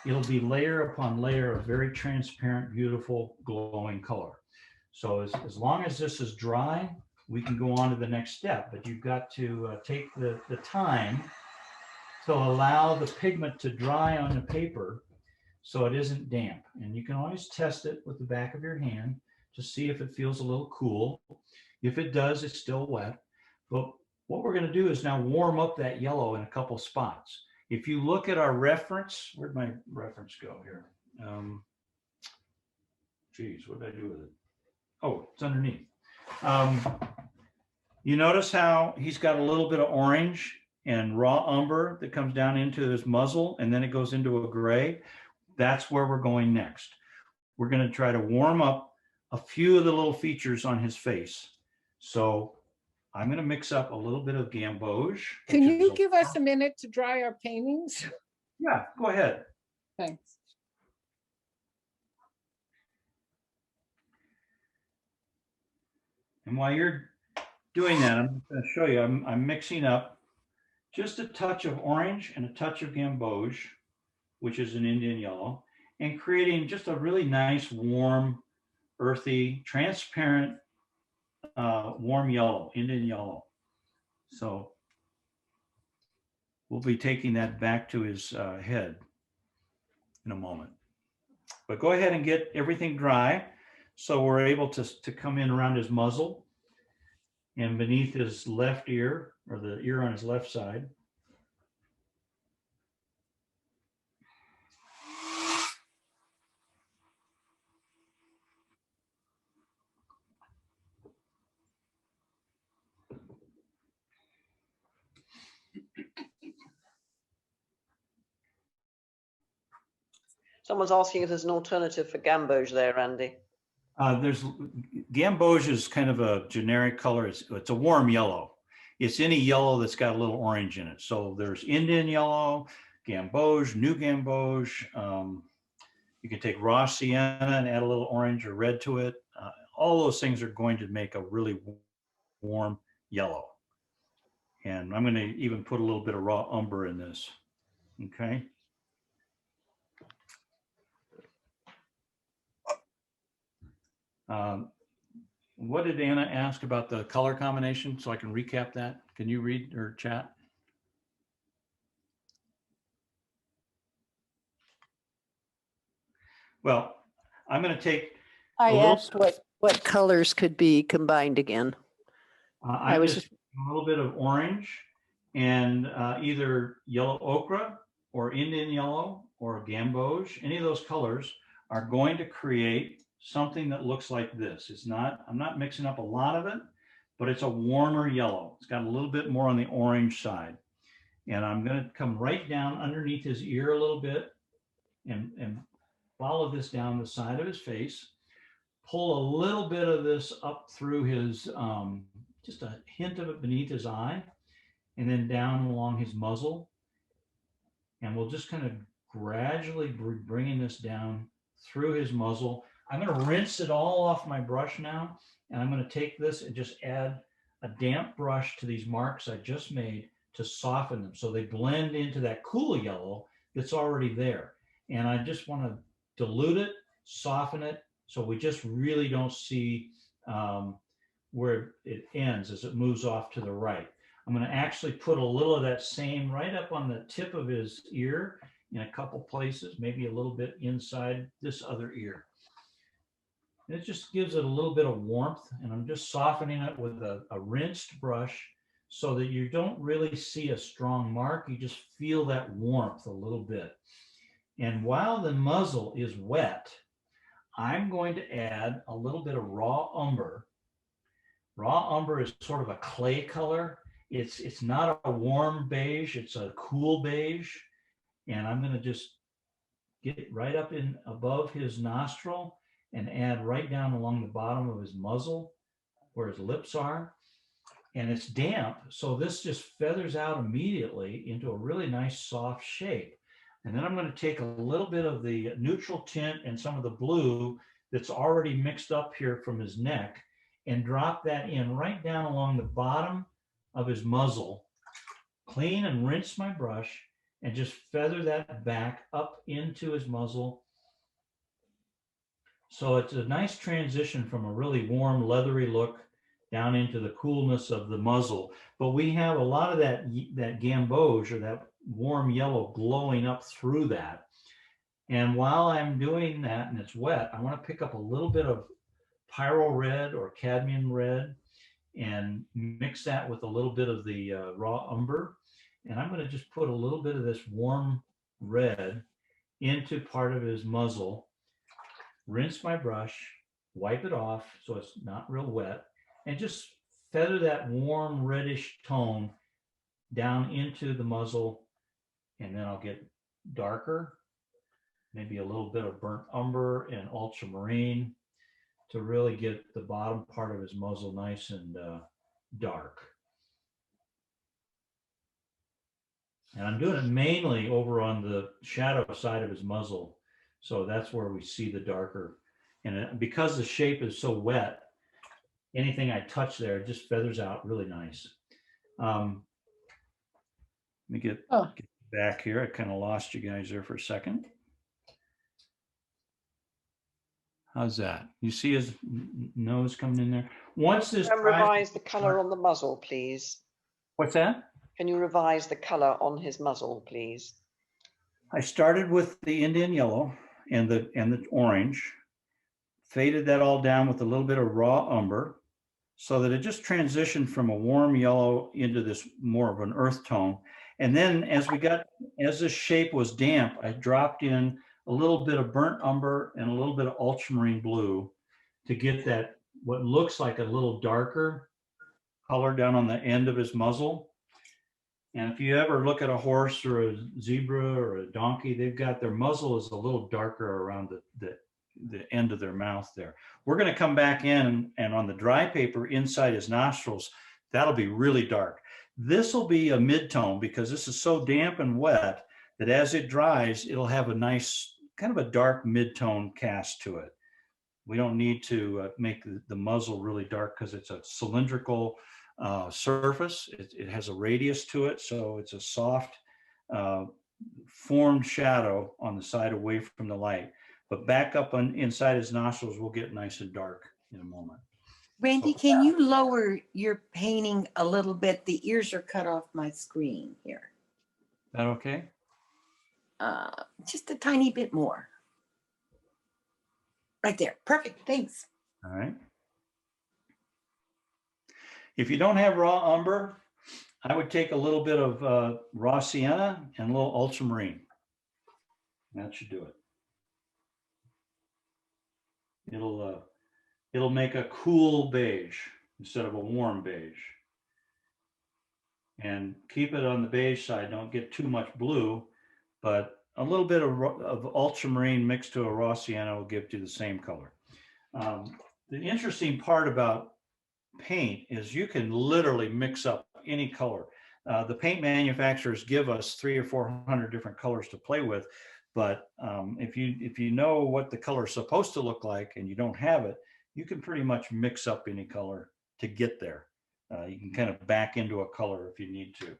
it'll be layer upon layer of very transparent, beautiful, glowing color. So as long as this is dry, we can go on to the next step. But you've got to take the time to allow the pigment to dry on the paper so it isn't damp. And you can always test it with the back of your hand to see if it feels a little cool. If it does, it's still wet. But what we're going to do is now warm up that yellow in a couple spots. If you look at our reference, where'd my reference go here? Geez, what did I do with it? Oh, it's underneath. You notice how he's got a little bit of orange and raw umber that comes down into his muzzle, and then it goes into a gray. That's where we're going next. We're going to try to warm up a few of the little features on his face. So I'm going to mix up a little bit of gamboge. Can you give us a minute to dry our paintings? Yeah, go ahead. Thanks. And while you're doing that, I'm going to show you, I'm mixing up just a touch of orange and a touch of gamboge, which is an Indian yellow, and creating just a really nice, warm, earthy, transparent, warm yellow, Indian yellow. So we'll be taking that back to his head in a moment. But go ahead and get everything dry so we're able to come in around his muzzle and beneath his left ear, or the ear on his left side. Someone's asking if there's an alternative for gamboge there, Andy. There's gamboge is kind of a generic color. It's a warm yellow. It's any yellow that's got a little orange in it. So there's Indian yellow, gamboge, new gamboge. You can take raw sienna and add a little orange or red to it. All those things are going to make a really warm yellow. And I'm going to even put a little bit of raw umber in this. Okay. What did Anna ask about the color combination? So I can recap that. Can you read or chat? Well, I'm going to take. I little- asked what colors could be combined again. I was just a little bit of orange and either yellow ochre or Indian yellow or gamboge. Any of those colors are going to create something that looks like this. It's not, I'm not mixing up a lot of it, but it's a warmer yellow. It's got a little bit more on the orange side. And I'm going to come right down underneath his ear a little bit and follow this down the side of his face. Pull a little bit of this up through his, just a hint of it beneath his eye, and then down along his muzzle. And we'll just kind of gradually bringing this down through his muzzle. I'm going to rinse it all off my brush now, and I'm going to take this and just add a damp brush to these marks I just made to soften them so they blend into that cool yellow that's already there. And I just want to dilute it, soften it, so we just really don't see where it ends as it moves off to the right. I'm going to actually put a little of that same right up on the tip of his ear in a couple places, maybe a little bit inside this other ear. It just gives it a little bit of warmth, and I'm just softening it with a rinsed brush so that you don't really see a strong mark. You just feel that warmth a little bit. And while the muzzle is wet, I'm going to add a little bit of raw umber. Raw umber is sort of a clay color. It's not a warm beige, it's a cool beige. And I'm going to just get it right up in above his nostril and add right down along the bottom of his muzzle where his lips are. And it's damp, so this just feathers out immediately into a really nice soft shape. And then I'm going to take a little bit of the neutral tint and some of the blue that's already mixed up here from his neck and drop that in right down along the bottom of his muzzle. Clean and rinse my brush and just feather that back up into his muzzle. So it's a nice transition from a really warm, leathery look down into the coolness of the muzzle. But we have a lot of that gamboge, or that warm yellow, glowing up through that. And while I'm doing that and it's wet, I want to pick up a little bit of pyro red or cadmium red and mix that with a little bit of the raw umber. And I'm going to just put a little bit of this warm red into part of his muzzle, rinse my brush, wipe it off so it's not real wet, and just feather that warm reddish tone down into the muzzle. And then I'll get darker, maybe a little bit of burnt umber and ultramarine to really get the bottom part of his muzzle nice and dark. And I'm doing it mainly over on the shadow side of his muzzle. So that's where we see the darker. And because the shape is so wet, anything I touch there just feathers out really nice. Let me get back here. I kind of lost you guys there for a second. How's that? You see his nose coming in there? Once this Can revise the color on the muzzle, please? What's that? Can you revise the color on his muzzle, please? I started with the Indian yellow, and the orange, faded that all down with a little bit of raw umber so that it just transitioned from a warm yellow into this more of an earth tone. And then as this shape was damp, I dropped in a little bit of burnt umber and a little bit of ultramarine blue to get that, what looks like a little darker color down on the end of his muzzle. And if you ever look at a horse or a zebra or a donkey, they've got their muzzle is a little darker around the end of their mouth there. We're going to come back in and on the dry paper inside his nostrils, that'll be really dark. This will be a mid-tone because this is so damp and wet that as it dries, it'll have a nice kind of a dark mid-tone cast to it. We don't need to make the muzzle really dark because it's a cylindrical surface. It has a radius to it, so it's a soft formed shadow on the side away from the light. But back up on inside his nostrils will get nice and dark in a moment. Randy, So- can you lower your painting a little bit? The ears are cut off my screen here. Is that okay? Just a tiny bit more. Right there. Perfect. Thanks. All right. If you don't have raw umber, I would take a little bit of raw sienna and a little ultramarine. That should do it. It'll make a cool beige instead of a warm beige. And keep it on the beige side. Don't get too much blue, but a little bit of ultramarine mixed to a raw sienna will give you the same color. The interesting part about paint is you can literally mix up any color. The paint manufacturers give us 300 or 400 different colors to play with, but if you know what the color is supposed to look like and you don't have it, you can pretty much mix up any color to get there. You can kind of back into a color if you need to.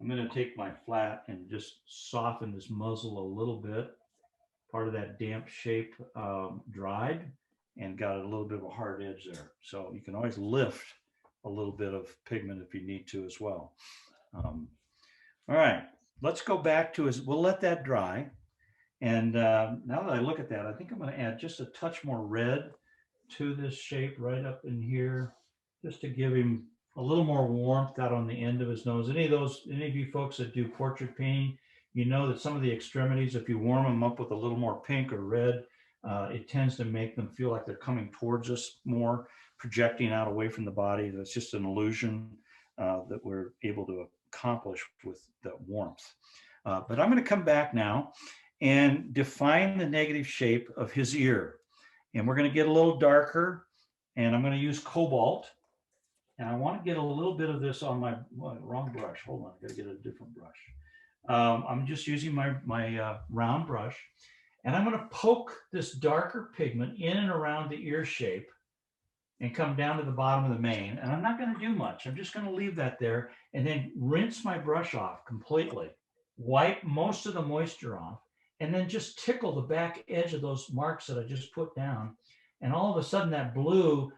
I'm going to take my flat and just soften this muzzle a little bit. Part of that damp shape dried and got a little bit of a hard edge there. So you can always lift a little bit of pigment if you need to as well. All right, let's go back to we'll let that dry. And now that I look at that, I think I'm going to add just a touch more red to this shape right up in here, just to give him a little more warmth out on the end of his nose. Any of you folks that do portrait painting, you know that some of the extremities, if you warm them up with a little more pink or red, it tends to make them feel like they're coming towards us more, projecting out away from the body. That's just an illusion that we're able to accomplish with that warmth. But I'm going to come back now and define the negative shape of his ear. And we're going to get a little darker, and I'm going to use cobalt. And I want to get a little bit of this on my wrong brush. Hold on, I got to get a different brush. I'm just using my round brush, and I'm going to poke this darker pigment in and around the ear shape and come down to the bottom of the mane. And I'm not going to do much. I'm just going to leave that there and then rinse my brush off completely, wipe most of the moisture off, and then just tickle the back edge of those marks that I just put down. And all of a sudden that blue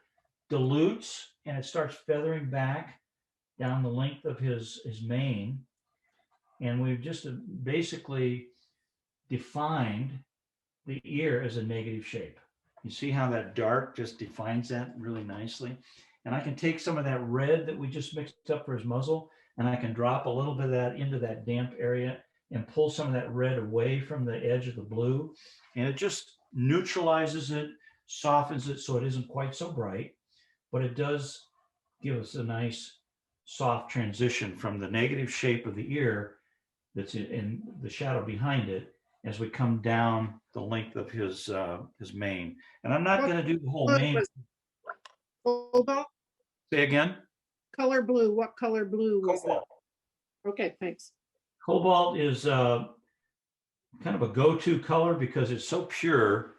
dilutes and it starts feathering back down the length of his mane. And we've just basically defined the ear as a negative shape. You see how that dark just defines that really nicely? And I can take some of that red that we just mixed up for his muzzle, and I can drop a little bit of that into that damp area and pull some of that red away from the edge of the blue. And it just neutralizes it, softens it so it isn't quite so bright, but it does give us a nice soft transition from the negative shape of the ear that's in the shadow behind it as we come down the length of his mane. And I'm not going to do the whole mane. Cobalt, Say again? color blue. What color blue was that? Cobalt. Okay, thanks. Cobalt is kind of a go-to color because it's so pure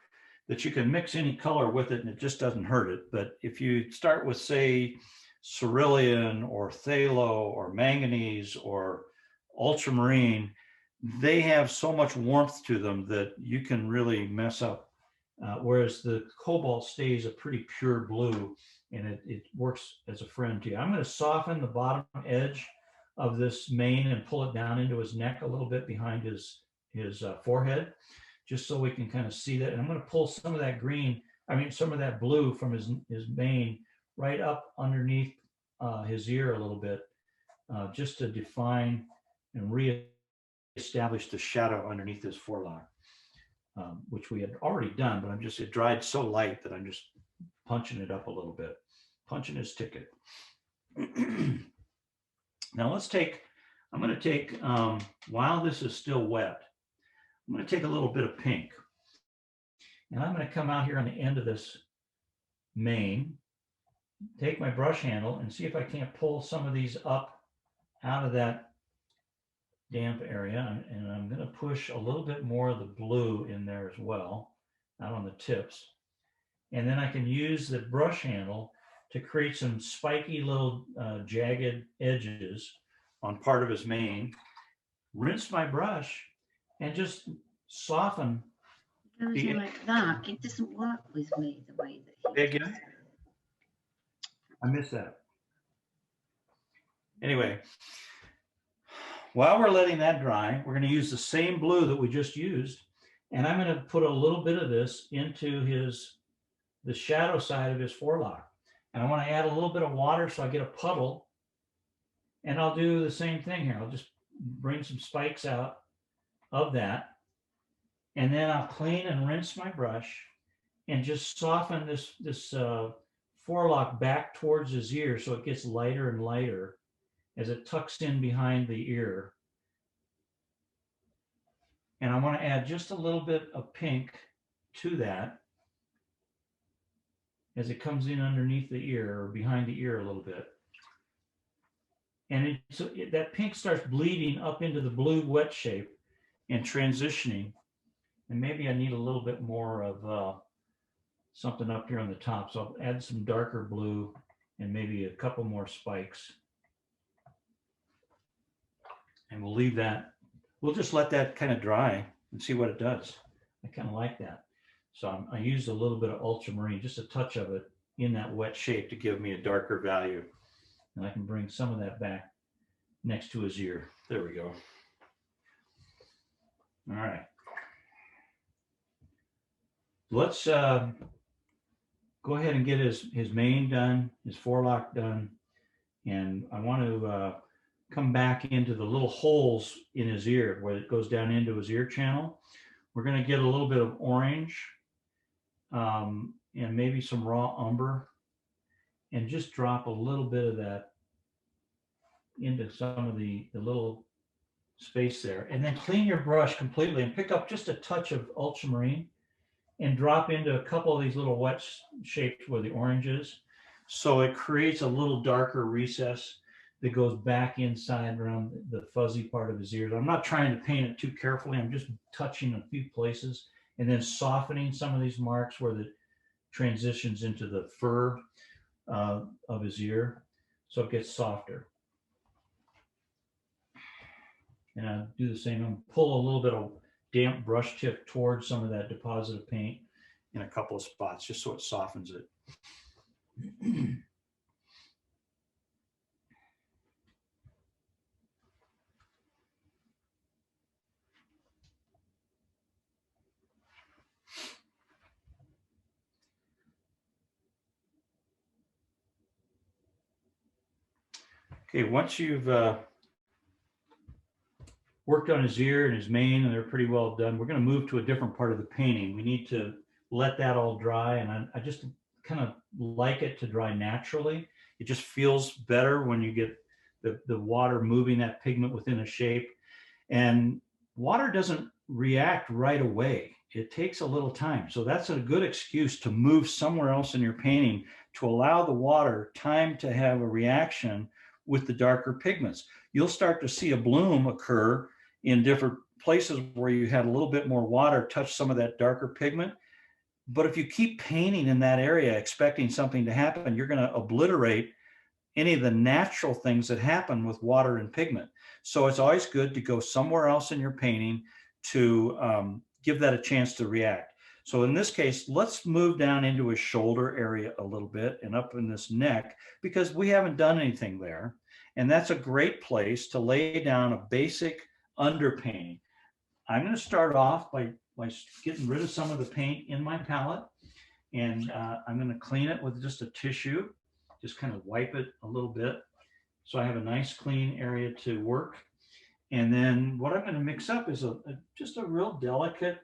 that you can mix any color with it and it just doesn't hurt it. But if you start with, say, cerulean or phthalo or manganese or ultramarine, they have so much warmth to them that you can really mess up. Whereas the cobalt stays a pretty pure blue and it works as a friend to you. I'm going to soften the bottom edge of this mane and pull it down into his neck a little bit behind his forehead. just so we can kind of see that. And I'm going to pull some of that green, some of that blue from his mane right up underneath his ear a little bit, just to define and reestablish the shadow underneath his forelock, which we had already done, but it dried so light that I'm just punching it up a little bit, punching his ticket. Now I'm going to take, while this is still wet, I'm going to take a little bit of pink, and I'm going to come out here on the end of this mane, take my brush handle and see if I can't pull some of these up out of that damp area. And I'm going to push a little bit more of the blue in there as well, out on the tips. And then I can use the brush handle to create some spiky little jagged edges on part of his mane, rinse my brush, and just soften. Goes like that. It doesn't work with me the way that he Again? does it. I missed that. Anyway, while we're letting that dry, we're going to use the same blue that we just used, and I'm going to put a little bit of this into the shadow side of his forelock. And I want to add a little bit of water so I get a puddle. And I'll do the same thing here. I'll just bring some spikes out of that. And then I'll clean and rinse my brush and just soften this forelock back towards his ear so it gets lighter and lighter as it tucks in behind the ear. And I want to add just a little bit of pink to that as it comes in underneath the ear or behind the ear a little bit. And that pink starts bleeding up into the blue wet shape and transitioning. And maybe I need a little bit more of something up here on the top. So I'll add some darker blue and maybe a couple more spikes. And we'll leave that. We'll just let that kind of dry and see what it does. I kind of like that. So I used a little bit of ultramarine, just a touch of it in that wet shape to give me a darker value. And I can bring some of that back next to his ear. There we go. All right. Let's go ahead and get his mane done, his forelock done. And I want to come back into the little holes in his ear where it goes down into his ear channel. We're going to get a little bit of orange and maybe some raw umber, and just drop a little bit of that into some of the little space there. And then clean your brush completely and pick up just a touch of ultramarine and drop into a couple of these little wet shapes where the orange is. So it creates a little darker recess that goes back inside around the fuzzy part of his ears. I'm not trying to paint it too carefully. I'm just touching a few places and then softening some of these marks where it transitions into the fur of his ear, so it gets softer. And I'll do the same. I'm pull a little bit of damp brush tip towards some of that deposit of paint in a couple of spots, just so it softens it. Okay, once you've worked on his ear and his mane and they're pretty well done, we're going to move to a different part of the painting. We need to let that all dry, and I just kind of like it to dry naturally. It just feels better when you get the water moving that pigment within a shape. And water doesn't react right away. It takes a little time. So that's a good excuse to move somewhere else in your painting to allow the water time to have a reaction with the darker pigments. You'll start to see a bloom occur in different places where you had a little bit more water touch some of that darker pigment. But if you keep painting in that area expecting something to happen, you're going to obliterate any of the natural things that happen with water and pigment. So it's always good to go somewhere else in your painting to give that a chance to react. So in this case, let's move down into his shoulder area a little bit and up in this neck, because we haven't done anything there. And that's a great place to lay down a basic underpainting. I'm going to start off by by getting rid of some of the paint in my palette. And I'm going to clean it with just a tissue, just kind of wipe it a little bit. So I have a nice clean area to work. And then what I'm going to mix up is just a real delicate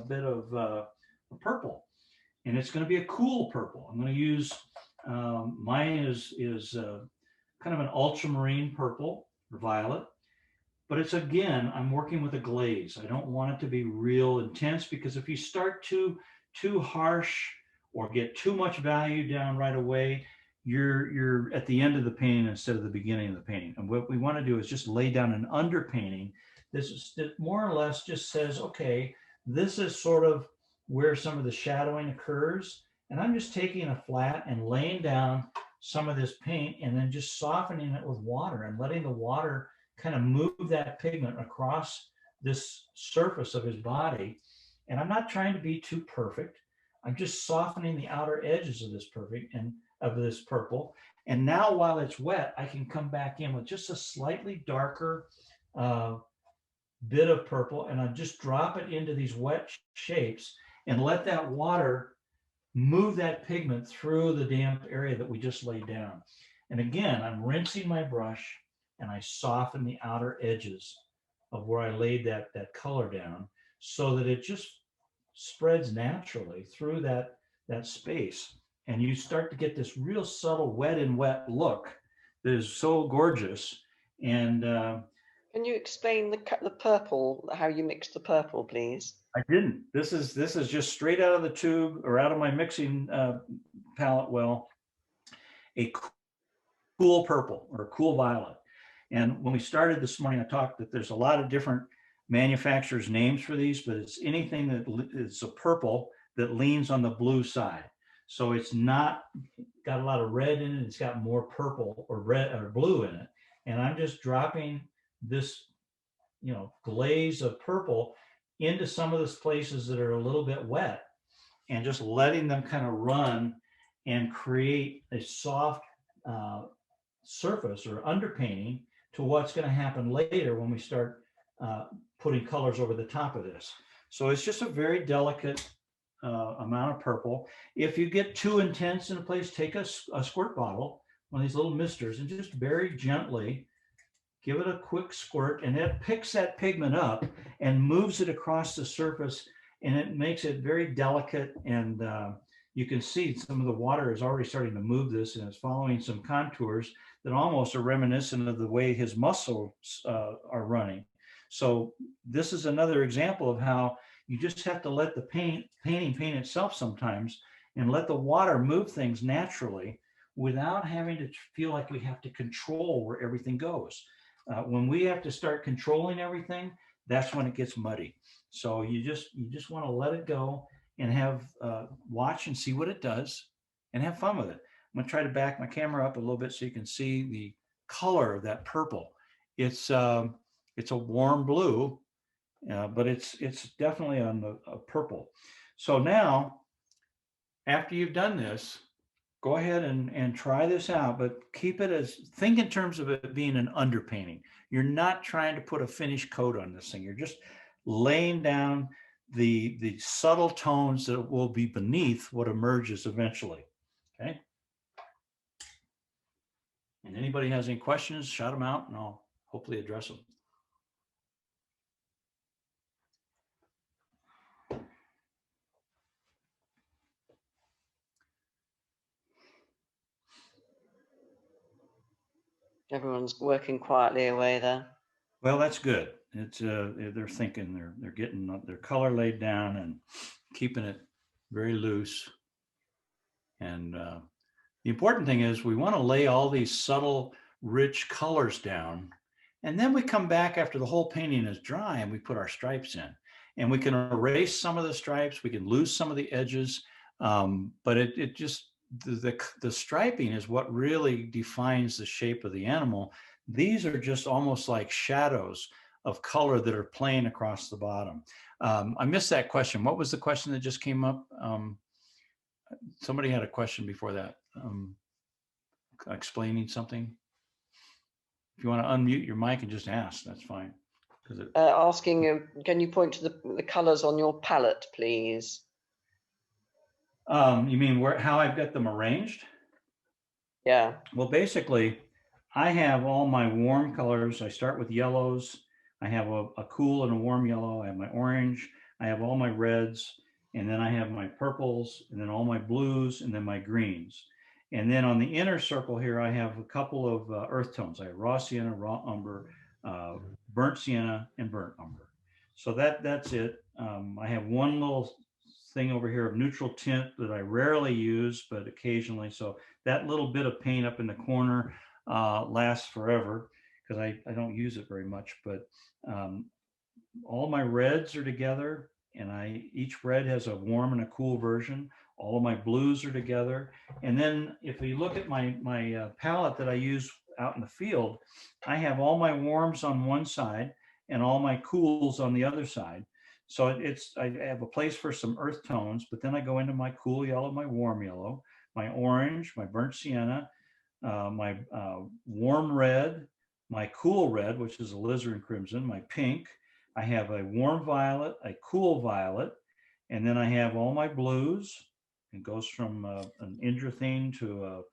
bit of a purple. And it's going to be a cool purple. I'm going to use, mine is kind of an ultramarine purple or violet. But it's, again, I'm working with a glaze. I don't want it to be real intense, because if you start too harsh or get too much value down right away, you're at the end of the painting instead of the beginning of the painting. And what we want to do is just lay down an underpainting. That more or less just says, okay, this is sort of where some of the shadowing occurs. And I'm just taking a flat and laying down some of this paint and then just softening it with water and letting the water kind of move that pigment across this surface of his body. And I'm not trying to be too perfect. I'm just softening the outer edges of this purple. And now while it's wet, I can come back in with just a slightly darker bit of purple, and I just drop it into these wet shapes and let that water move that pigment through the damp area that we just laid down. And again, I'm rinsing my brush and I soften the outer edges of where I laid that color down so that it just spreads naturally through that space. And you start to get this real subtle wet in wet look that is so gorgeous. And Can you explain the purple, how you mixed the purple, please? I didn't. This is just straight out of the tube or out of my mixing palette well, a cool purple or a cool violet. And when we started this morning, I talked that there's a lot of different manufacturers' names for these, but it's anything that is a purple that leans on the blue side. So it's not got a lot of red in it. It's got more purple or red or blue in it. And I'm just dropping this, glaze of purple into some of those places that are a little bit wet and just letting them kind of run and create a soft surface or underpainting to what's going to happen later when we start putting colors over the top of this. So it's just a very delicate amount of purple. If you get too intense in a place, take a squirt bottle, one of these little misters, and just very gently give it a quick squirt, and it picks that pigment up and moves it across the surface, and it makes it very delicate. And you can see some of the water is already starting to move this, and it's following some contours that almost are reminiscent of the way his muscles are running. So this is another example of how you just have to let the painting paint itself sometimes and let the water move things naturally without having to feel like we have to control where everything goes. When we have to start controlling everything, that's when it gets muddy. So you just want to let it go and have watch and see what it does and have fun with it. I'm going to try to back my camera up a little bit so you can see the color of that purple. It's a warm blue, but it's definitely on a purple. So now, after you've done this, go ahead and try this out, but think in terms of it being an underpainting. You're not trying to put a finish coat on this thing. You're just laying down the subtle tones that will be beneath what emerges eventually. Okay. And anybody has any questions, shout them out and I'll hopefully address them. Everyone's working quietly away there. Well, that's good. It's they're thinking, they're getting their color laid down and keeping it very loose. And the important thing is we want to lay all these subtle, rich colors down. And then we come back after the whole painting is dry and we put our stripes in. And we can erase some of the stripes. We can lose some of the edges. But it just, the striping is what really defines the shape of the animal. These are just almost like shadows of color that are playing across the bottom. I missed that question. What was the question that just came up? Somebody had a question before that, explaining something. If you want to unmute your mic and just ask, that's fine. 'Cause it- Asking, can you point to the colors on your palette, please? You mean how I've got them arranged? Yeah. Well, basically, I have all my warm colors. I start with yellows. I have a cool and a warm yellow. I have my orange. I have all my reds. And then I have my purples, and then all my blues, and then my greens. And then on the inner circle here, I have a couple of earth tones. I have raw sienna, raw umber, burnt sienna, and burnt umber. So that's it. I have one little thing over here of neutral tint that I rarely use, but occasionally. So that little bit of paint up in the corner lasts forever because I don't use it very much. But all my reds are together, and each red has a warm and a cool version. All of my blues are together. And then if you look at my palette that I use out in the field, I have all my warms on one side and all my cools on the other side. So I have a place for some earth tones, but then I go into my cool yellow, my warm yellow, my orange, my burnt sienna, my warm red, my cool red, which is a alizarin crimson, my pink. I have a warm violet, a cool violet, and then I have all my blues. It goes from an indrothine to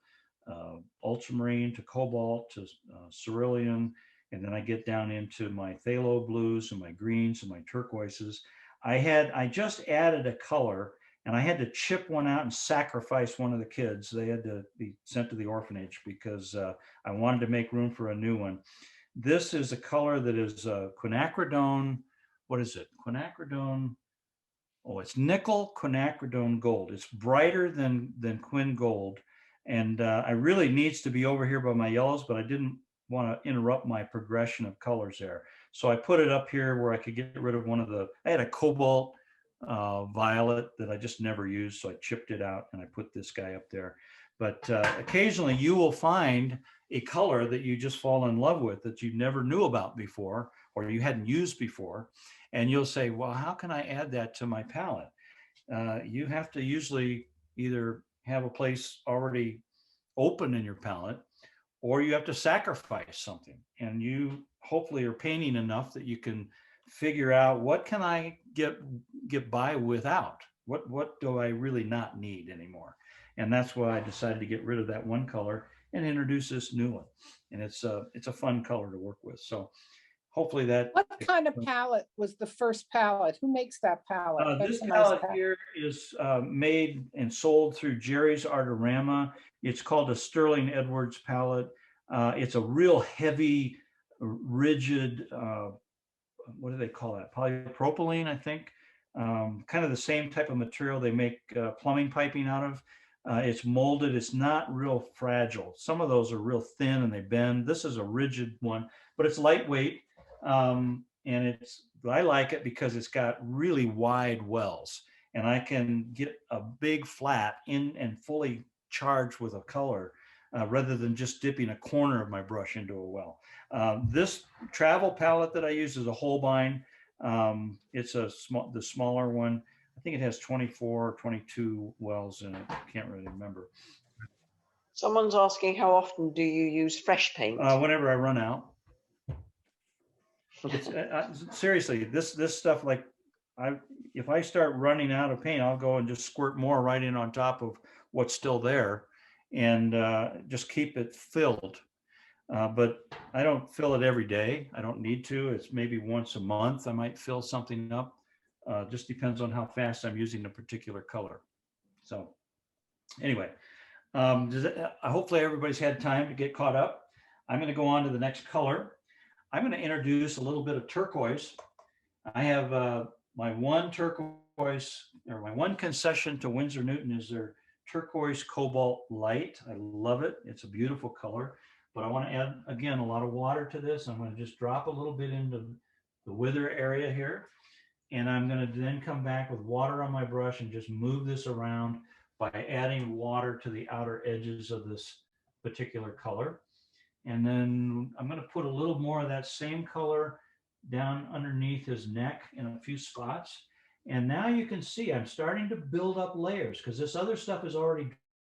ultramarine to cobalt to cerulean, and then I get down into my phthalo blues and my greens and my turquoises. I just added a color, and I had to chip one out and sacrifice one of the kids. They had to be sent to the orphanage because I wanted to make room for a new one. This is a color that is quinacridone. What is it? Quinacridone. Oh, it's nickel quinacridone gold. It's brighter than quin gold. And I really needs to be over here by my yellows, but I didn't want to interrupt my progression of colors there. So I put it up here where I could get rid of I had a cobalt violet that I just never used. So I chipped it out and I put this guy up there. But occasionally you will find a color that you just fall in love with that you never knew about before or you hadn't used before. And you'll say, well, how can I add that to my palette? You have to usually either have a place already open in your palette, or you have to sacrifice something. And you hopefully are painting enough that you can figure out what can I get by without? What do I really not need anymore? And that's why I decided to get rid of that one color and introduce this new one. And it's a fun color to work with. So hopefully that. What kind of palette was the first palette? Who makes that palette? This That's a nice palette palette. here is made and sold through Jerry's Artorama. It's called a Sterling Edwards palette. It's a real heavy, rigid, what do they call that? Polypropylene, I think. Kind of the same type of material they make plumbing piping out of. It's molded. It's not real fragile. Some of those are real thin and they bend. This is a rigid one, but it's lightweight. And I like it because it's got really wide wells and I can get a big flat in and fully charged with a color rather than just dipping a corner of my brush into a well. This travel palette that I use is a Holbein. It's the smaller one. I think it has 24 or 22 wells in it. I can't really remember. Someone's asking, how often do you use fresh paint? Whenever I run out. It's, seriously, this stuff, like if I start running out of paint, I'll go and just squirt more right in on top of what's still there and just keep it filled. But I don't fill it every day. I don't need to. It's maybe once a month I might fill something up. Just depends on how fast I'm using a particular color. So anyway, hopefully everybody's had time to get caught up. I'm going to go on to the next color. I'm going to introduce a little bit of turquoise. I have my one turquoise, or my one concession to Winsor Newton is their turquoise cobalt light. I love it. It's a beautiful color, but I want to add, again, a lot of water to this. I'm going to just drop a little bit into the wither area here. And I'm going to then come back with water on my brush and just move this around by adding water to the outer edges of this particular color. And then I'm going to put a little more of that same color down underneath his neck in a few spots. And now you can see I'm starting to build up layers because this other stuff is already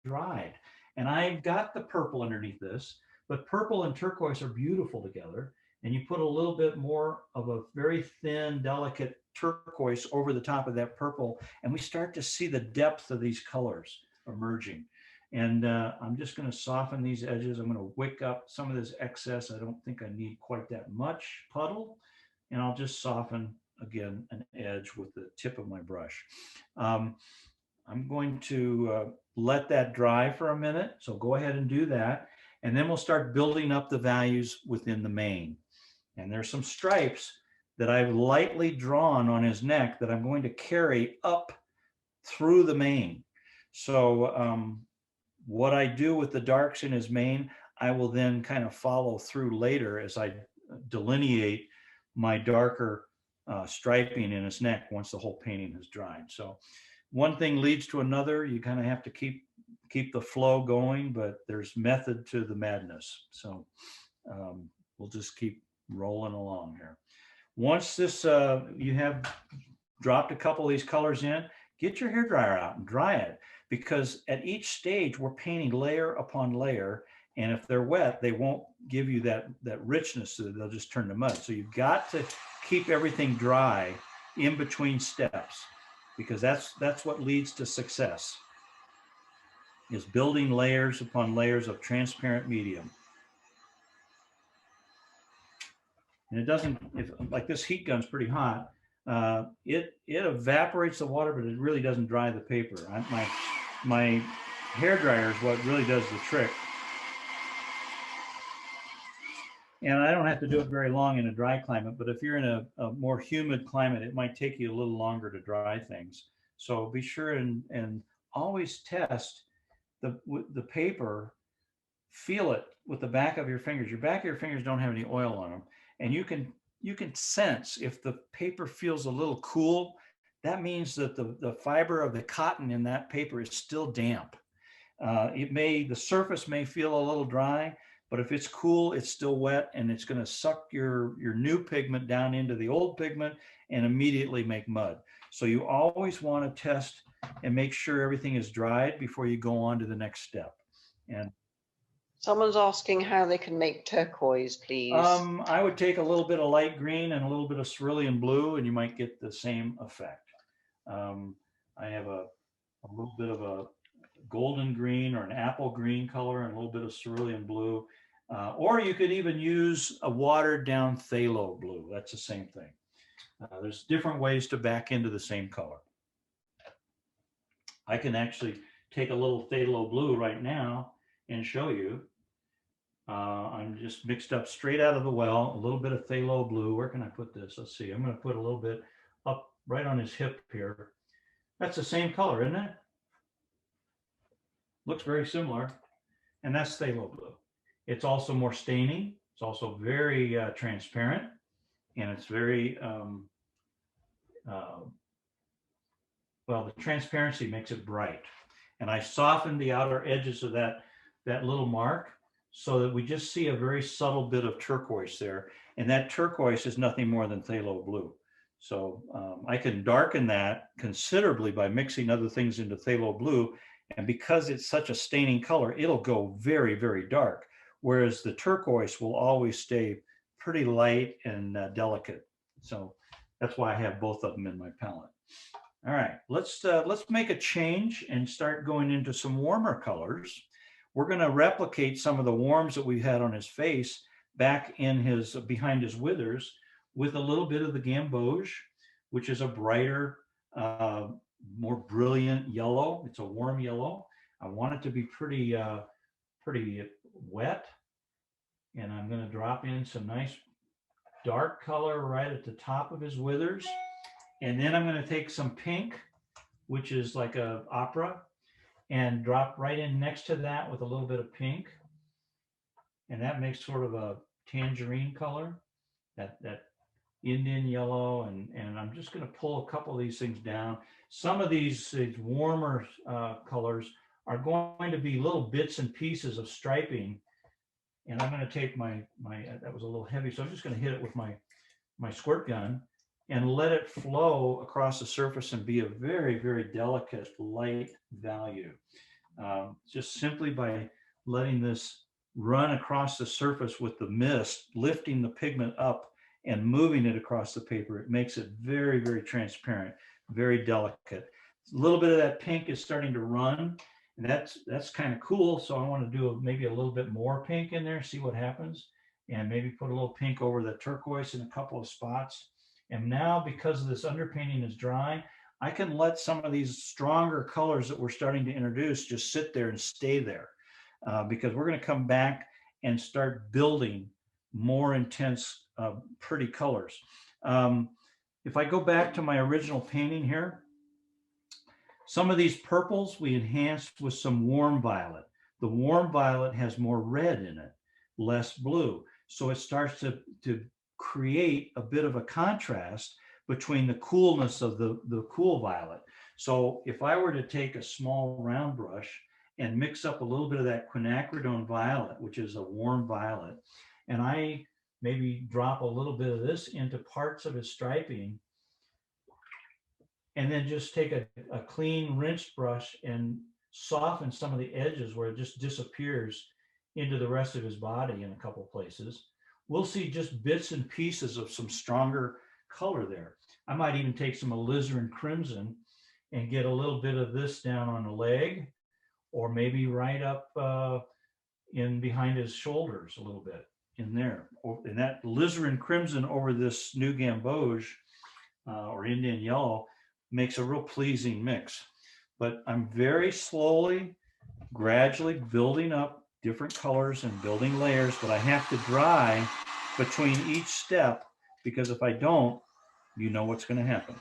dried. And I've got the purple underneath this, but purple and turquoise are beautiful together. and you put a little bit more of a very thin, delicate turquoise over the top of that purple, and we start to see the depth of these colors emerging. And I'm just going to soften these edges. I'm going to wick up some of this excess. I don't think I need quite that much puddle, and I'll just soften again an edge with the tip of my brush. I'm going to let that dry for a minute. So go ahead and do that. And then we'll start building up the values within the mane. And there's some stripes that I've lightly drawn on his neck that I'm going to carry up through the mane. So what I do with the darks in his mane, I will then kind of follow through later as I delineate my darker striping in his neck once the whole painting has dried. So one thing leads to another. You kind of have to keep the flow going, but there's method to the madness. So we'll just keep rolling along here. Once this, you have dropped a couple of these colors in, get your hairdryer out and dry it, because at each stage we're painting layer upon layer. And if they're wet, they won't give you that richness, so they'll just turn to mud. So you've got to keep everything dry in between steps, because that's what leads to success, is building layers upon layers of transparent medium. And it doesn't, if like this heat gun's pretty hot, it evaporates the water, but it really doesn't dry the paper. My hair dryer is what really does the trick. And I don't have to do it very long in a dry climate, but if you're in a more humid climate, it might take you a little longer to dry things. So be sure and always test the paper, feel it with the back of your fingers. Your back of your fingers don't have any oil on them. And you can sense if the paper feels a little cool, that means that the fiber of the cotton in that paper is still damp. The surface may feel a little dry, but if it's cool, it's still wet, and it's going to suck your new pigment down into the old pigment and immediately make mud. So you always want to test and make sure everything is dried before you go on to the next step. And Someone's asking how they can make turquoise, please. I would take a little bit of light green and a little bit of cerulean blue, and you might get the same effect. I have a little bit of a golden green or an apple green color and a little bit of cerulean blue. Or you could even use a watered down phthalo blue. That's the same thing. There's different ways to back into the same color. I can actually take a little phthalo blue right now and show you. I'm just mixed up straight out of the well, a little bit of phthalo blue. Where can I put this? Let's see. I'm going to put a little bit up right on his hip here. That's the same color, isn't it? Looks very similar. And that's phthalo blue. It's also more staining. It's also very transparent, and it's very, well, the transparency makes it bright. And I softened the outer edges of that little mark so that we just see a very subtle bit of turquoise there. And that turquoise is nothing more than phthalo blue. So I can darken that considerably by mixing other things into phthalo blue. And because it's such a staining color, it'll go very, very dark. Whereas the turquoise will always stay pretty light and delicate. So that's why I have both of them in my palette. All right, let's make a change and start going into some warmer colors. We're going to replicate some of the warms that we had on his face back in his behind his withers with a little bit of the gamboge, which is a brighter, more brilliant yellow. It's a warm yellow. I want it to be pretty wet, and I'm going to drop in some nice dark color right at the top of his withers. And then I'm going to take some pink, which is like a opera, and drop right in next to that with a little bit of pink. And that makes sort of a tangerine color, that Indian yellow. And I'm just going to pull a couple of these things down. Some of these warmer colors are going to be little bits and pieces of striping. And I'm going to take my that was a little heavy, so I'm just going to hit it with my squirt gun and let it flow across the surface and be a very, very delicate light value. Just simply by letting this run across the surface with the mist, lifting the pigment up and moving it across the paper. It makes it very, very transparent, very delicate. A little bit of that pink is starting to run, and that's kind of cool. So I want to do maybe a little bit more pink in there, see what happens, and maybe put a little pink over the turquoise in a couple of spots. And now, because this underpainting is dry, I can let some of these stronger colors that we're starting to introduce just sit there and stay there, because we're going to come back and start building more intense, pretty colors. If I go back to my original painting here, some of these purples we enhanced with some warm violet. The warm violet has more red in it, less blue. So it starts to create a bit of a contrast between the coolness of the cool violet. So if I were to take a small round brush and mix up a little bit of that quinacridone violet, which is a warm violet, and I maybe drop a little bit of this into parts of his striping, and then just take a clean rinsed brush and soften some of the edges where it just disappears into the rest of his body in a couple places, we'll see just bits and pieces of some stronger color there. I might even take some alizarin crimson and get a little bit of this down on the leg, or maybe right up in behind his shoulders a little bit in there. And that alizarin crimson over this new gamboge or Indian yellow makes a real pleasing mix. But I'm very slowly, gradually building up different colors and building layers, but I have to dry between each step, because if I don't, you know what's going to happen.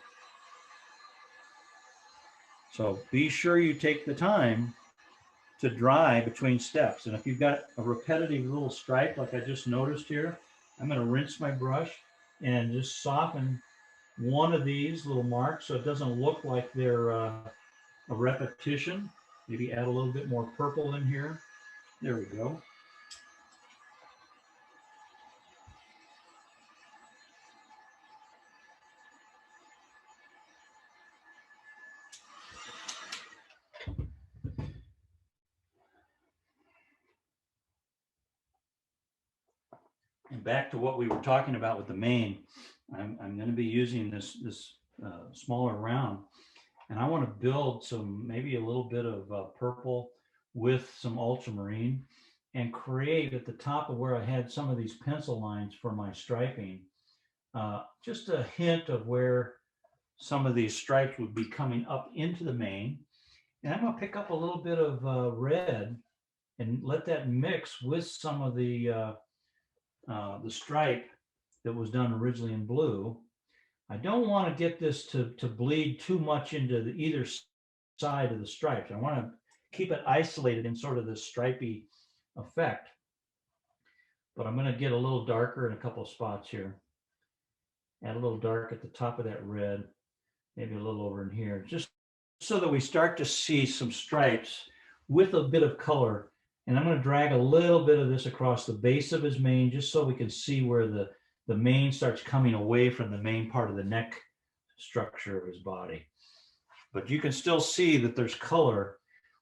So be sure you take the time to dry between steps. And if you've got a repetitive little stripe like I just noticed here, I'm going to rinse my brush and just soften one of these little marks so it doesn't look like they're a repetition. Maybe add a little bit more purple in here. There we go. And back to what we were talking about with the mane, I'm going to be using this smaller round, and I want to build some, maybe a little bit of purple with some ultramarine, and create at the top of where I had some of these pencil lines for my striping, just a hint of where some of these stripes would be coming up into the mane. And I'm going to pick up a little bit of red and let that mix with some of the stripe that was done originally in blue. I don't want to get this to bleed too much into either side of the stripes. I want to keep it isolated in sort of this stripy effect. But I'm going to get a little darker in a couple of spots here. Add a little dark at the top of that red, maybe a little over in here, just so that we start to see some stripes with a bit of color. And I'm going to drag a little bit of this across the base of his mane, just so we can see where the mane starts coming away from the main part of the neck structure of his body. But you can still see that there's color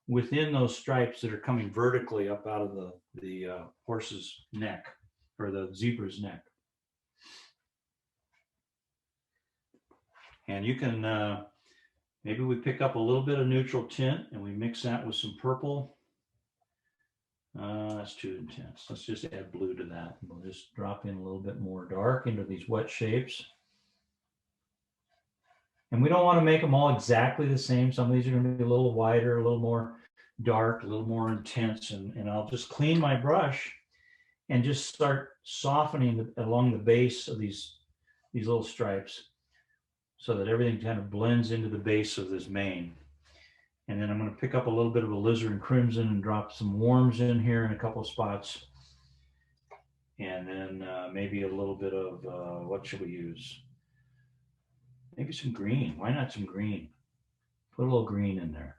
within those stripes that are coming vertically up out of the horse's neck, or the zebra's neck. And you can, maybe we pick up a little bit of neutral tint and we mix that with some purple. That's too intense. Let's just add blue to that. We'll just drop in a little bit more dark into these wet shapes. And we don't want to make them all exactly the same. Some of these are going to be a little wider, a little more dark, a little more intense. And I'll just clean my brush and just start softening along the base of these little stripes, so that everything kind of blends into the base of this mane. And then I'm going to pick up a little bit of alizarin crimson and drop some warms in here in a couple of spots. And then maybe a little bit of, what should we use? Maybe some green. Why not some green? Put a little green in there.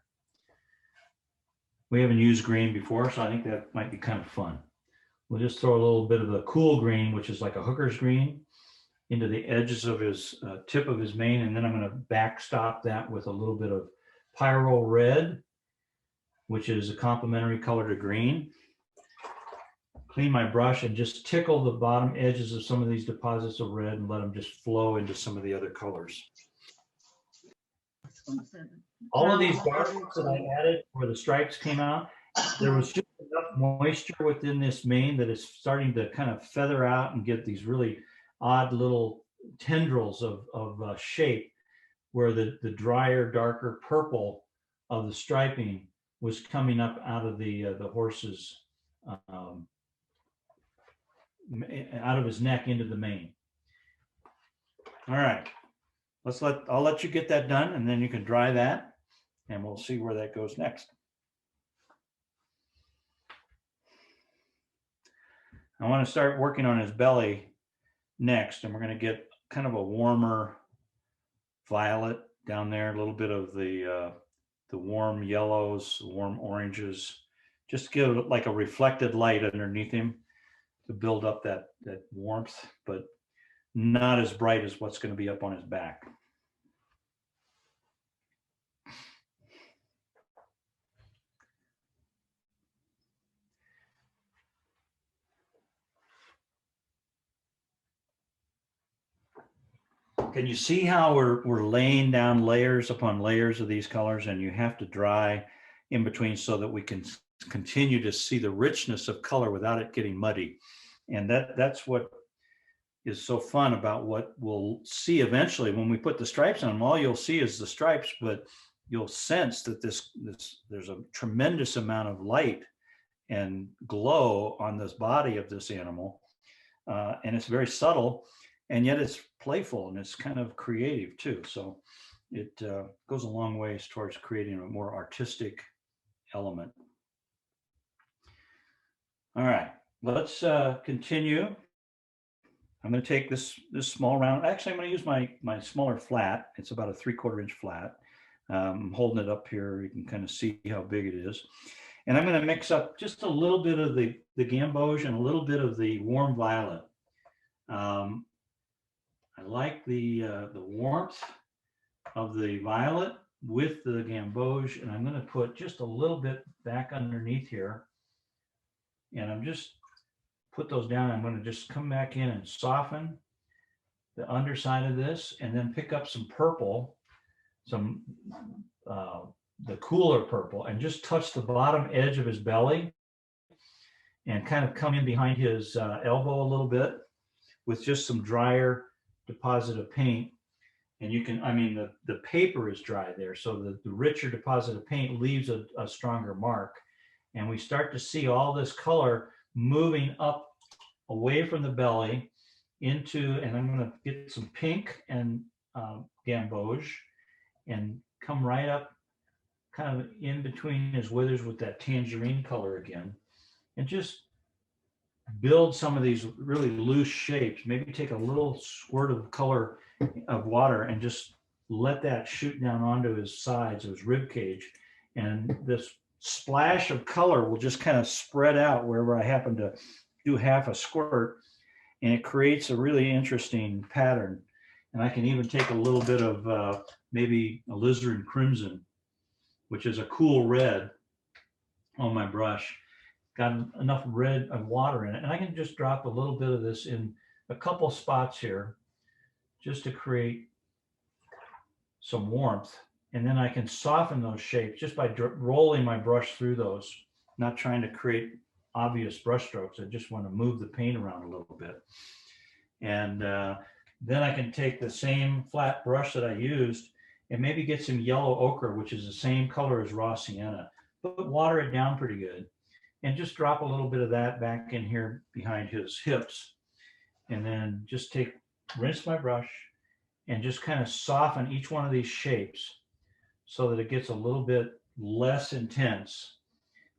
We haven't used green before, so I think that might be kind of fun. We'll just throw a little bit of the cool green, which is like a hooker's green, into the edges of his tip of his mane. And then I'm going to backstop that with a little bit of pyro red, which is a complementary color to green. clean my brush and just tickle the bottom edges of some of these deposits of red and let them just flow into some of the other colors. All of these darks that I added where the stripes came out, there was just enough moisture within this mane that it's starting to kind of feather out and get these really odd little tendrils of shape, where the drier, darker purple of the striping was coming up out of the horse's, out of his neck into the mane. All right, I'll let you get that done, and then you can dry that, and we'll see where that goes next. I want to start working on his belly next, and we're going to get kind of a warmer violet down there, a little bit of the warm yellows, warm oranges, just to give it like a reflected light underneath him to build up that warmth, but not as bright as what's going to be up on his back. Can you see how we're laying down layers upon layers of these colors, and you have to dry in between so that we can continue to see the richness of color without it getting muddy. And that's what is so fun about what we'll see eventually when we put the stripes on them. All you'll see is the stripes, but you'll sense that there's a tremendous amount of light and glow on this body of this animal. And it's very subtle, and yet it's playful and it's kind of creative too. So it goes a long ways towards creating a more artistic element. All right, let's continue. I'm going to take this small round. Actually, I'm going to use my smaller flat. It's about a 3/4 inch flat. I'm holding it up here. You can kind of see how big it is. And I'm going to mix up just a little bit of the gamboge and a little bit of the warm violet. I like the warmth of the violet with the gamboge, and I'm going to put just a little bit back underneath here. And I'm just put those down. I'm going to just come back in and soften the underside of this, and then pick up some purple, the cooler purple, and just touch the bottom edge of his belly and kind of come in behind his elbow a little bit with just some drier deposit of paint. And you can, I mean, the paper is dry there, so the richer deposit of paint leaves a stronger mark. And we start to see all this color moving up away from the belly into, and I'm going to get some pink and gamboge and come right up kind of in between his withers with that tangerine color again, and just build some of these really loose shapes. Maybe take a little squirt of color of water and just let that shoot down onto his sides of his rib cage, and this splash of color will just kind of spread out wherever I happen to do half a squirt, and it creates a really interesting pattern. And I can even take a little bit of maybe alizarin crimson, which is a cool red, on my brush. Got enough red of water in it, and I can just drop a little bit of this in a couple spots here just to create some warmth. And then I can soften those shapes just by rolling my brush through those, not trying to create obvious brush strokes. I just want to move the paint around a little bit. And then I can take the same flat brush that I used and maybe get some yellow ochre, which is the same color as raw sienna, but water it down pretty good. And just drop a little bit of that back in here behind his hips. And then just rinse my brush and just kind of soften each one of these shapes so that it gets a little bit less intense.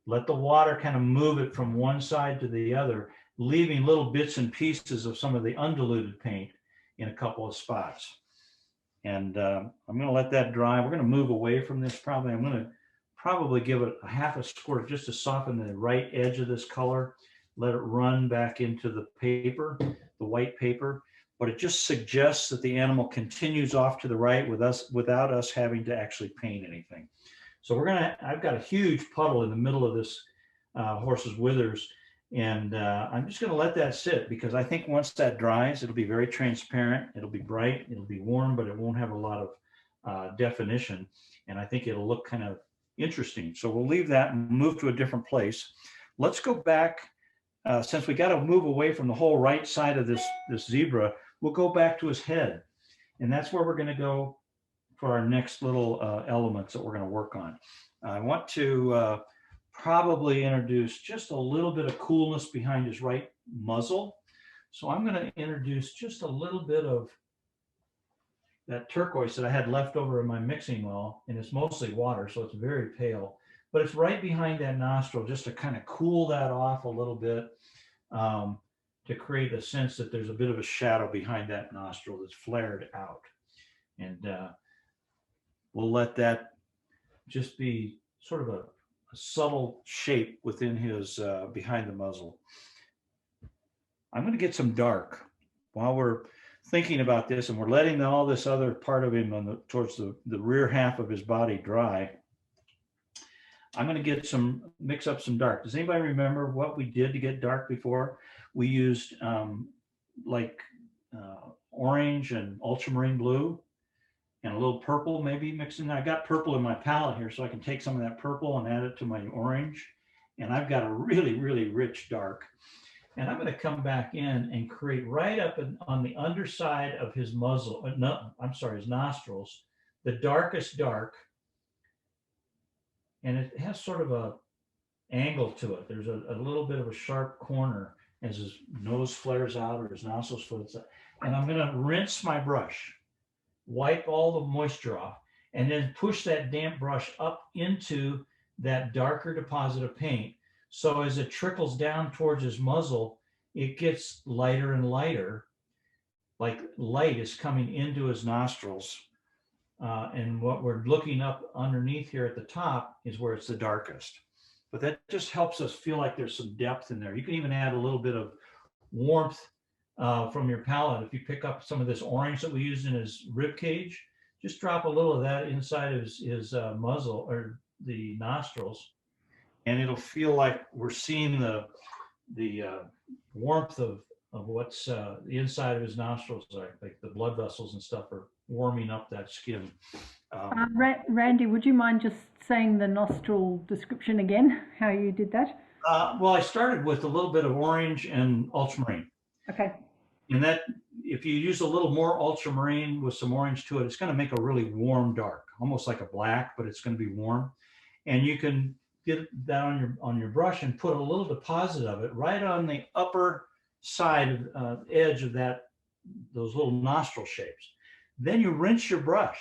Let the water kind of move it from one side to the other, leaving little bits and pieces of some of the undiluted paint in a couple of spots. And I'm going to let that dry. We're going to move away from this probably. I'm going to probably give it a half a squirt just to soften the right edge of this color. Let it run back into the paper, the white paper. But it just suggests that the animal continues off to the right without us having to actually paint anything. So I've got a huge puddle in the middle of this horse's withers, And I'm just going to let that sit because I think once that dries, it'll be very transparent. It'll be bright. It'll be warm, but it won't have a lot of definition. And I think it'll look kind of interesting. So we'll leave that and move to a different place. Let's go back. Since we got to move away from the whole right side of this zebra, we'll go back to his head. And that's where we're going to go for our next little elements that we're going to work on. I want to probably introduce just a little bit of coolness behind his right muzzle. So I'm going to introduce just a little bit of that turquoise that I had left over in my mixing well, and it's mostly water, so it's very pale, but it's right behind that nostril just to kind of cool that off a little bit, to create a sense that there's a bit of a shadow behind that nostril that's flared out. And we'll let that just be sort of a subtle shape within his behind the muzzle. I'm going to get some dark while we're thinking about this, and we're letting all this other part of him on towards the rear half of his body dry. I'm going to get mix up some dark. Does anybody remember what we did to get dark before? We used orange and ultramarine blue and a little purple maybe mixed in. I got purple in my palette here, so I can take some of that purple and add it to my orange. And I've got a really, really rich dark. And I'm going to come back in and create right up on the underside of his muzzle, his nostrils, the darkest dark. And it has sort of a angle to it. There's a little bit of a sharp corner as his nose flares out or his nostrils flares out. And I'm going to rinse my brush, wipe all the moisture off, and then push that damp brush up into that darker deposit of paint. So as it trickles down towards his muzzle, it gets lighter and lighter, like light is coming into his nostrils. And what we're looking up underneath here at the top is where it's the darkest. But that just helps us feel like there's some depth in there. You can even add a little bit of warmth from your palette. If you pick up some of this orange that we used in his rib cage, just drop a little of that inside of his muzzle or the nostrils, and it'll feel like we're seeing the warmth of what's the inside of his nostrils, like the blood vessels and stuff are warming up that skin. Randy, would you mind just saying the nostril description again, how you did that? Well, I started with a little bit of orange and ultramarine. Okay. And that, if you use a little more ultramarine with some orange to it, it's going to make a really warm dark, almost like a black, but it's going to be warm. And you can get that on your brush and put a little deposit of it right on the upper side edge of those little nostril shapes. Then you rinse your brush,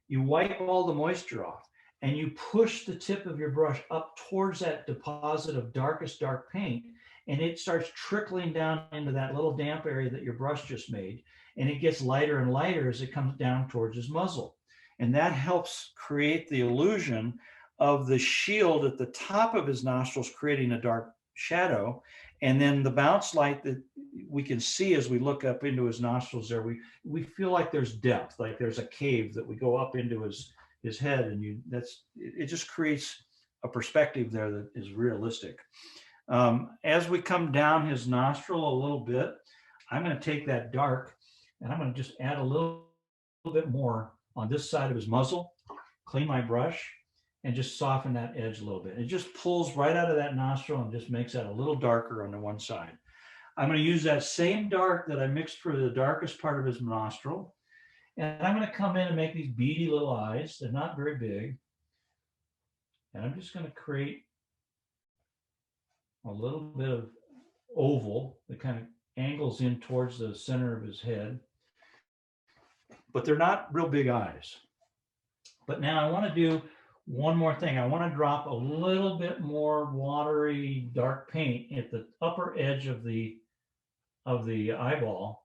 you wipe all the moisture off, and you push the tip of your brush up towards that deposit of darkest dark paint, and it starts trickling down into that little damp area that your brush just made, and it gets lighter and lighter as it comes down towards his muzzle. And that helps create the illusion of the shield at the top of his nostrils creating a dark shadow, and then the bounce light that we can see as we look up into his nostrils there, we feel like there's depth, like there's a cave that we go up into his head, and it just creates a perspective there that is realistic. As we come down his nostril a little bit, I'm going to take that dark and I'm going to just add a little bit more on this side of his muzzle, clean my brush, and just soften that edge a little bit. It just pulls right out of that nostril and just makes that a little darker on the one side. I'm going to use that same dark that I mixed for the darkest part of his nostril, and I'm going to come in and make these beady little eyes. They're not very big. And I'm just going to create a little bit of oval that kind of angles in towards the center of his head. But they're not real big eyes. But now I want to do one more thing. I want to drop a little bit more watery dark paint at the upper edge of the eyeball,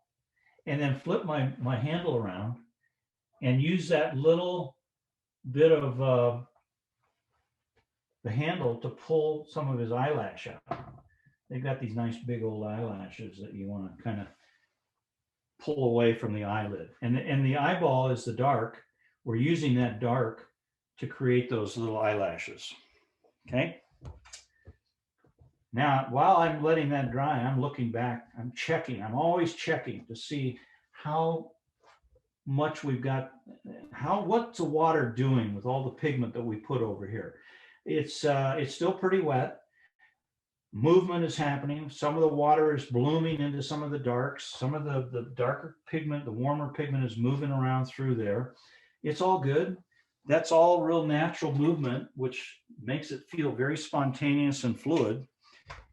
and then flip my handle around and use that little bit of the handle to pull some of his eyelash out. They've got these nice big old eyelashes that you want to kind of pull away from the eyelid. And the eyeball is the dark. We're using that dark to create those little eyelashes. Okay. Now, while I'm letting that dry, I'm looking back, I'm checking, I'm always checking to see how much we've got, what's the water doing with all the pigment that we put over here. It's still pretty wet. Movement is happening. Some of the water is blooming into some of the darks. Some of the darker pigment, the warmer pigment is moving around through there. It's all good. That's all real natural movement, which makes it feel very spontaneous and fluid.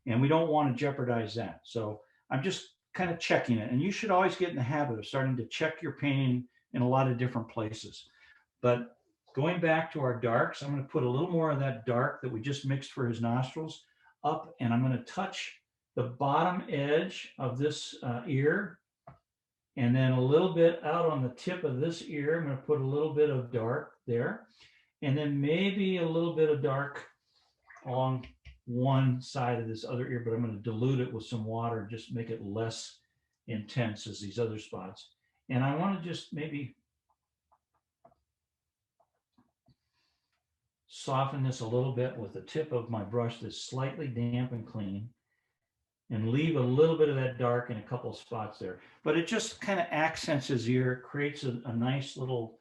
And we don't want to jeopardize that. So I'm just kind of checking it. And you should always get in the habit of starting to check your painting in a lot of different places. But going back to our darks, I'm going to put a little more of that dark that we just mixed for his nostrils up, and I'm going to touch the bottom edge of this ear, and then a little bit out on the tip of this ear. I'm going to put a little bit of dark there, and then maybe a little bit of dark along one side of this other ear, but I'm going to dilute it with some water, just make it less intense as these other spots. And I want to just maybe soften this a little bit with the tip of my brush that's slightly damp and clean, and leave a little bit of that dark in a couple of spots there. But it just kind of accents his ear, creates a nice little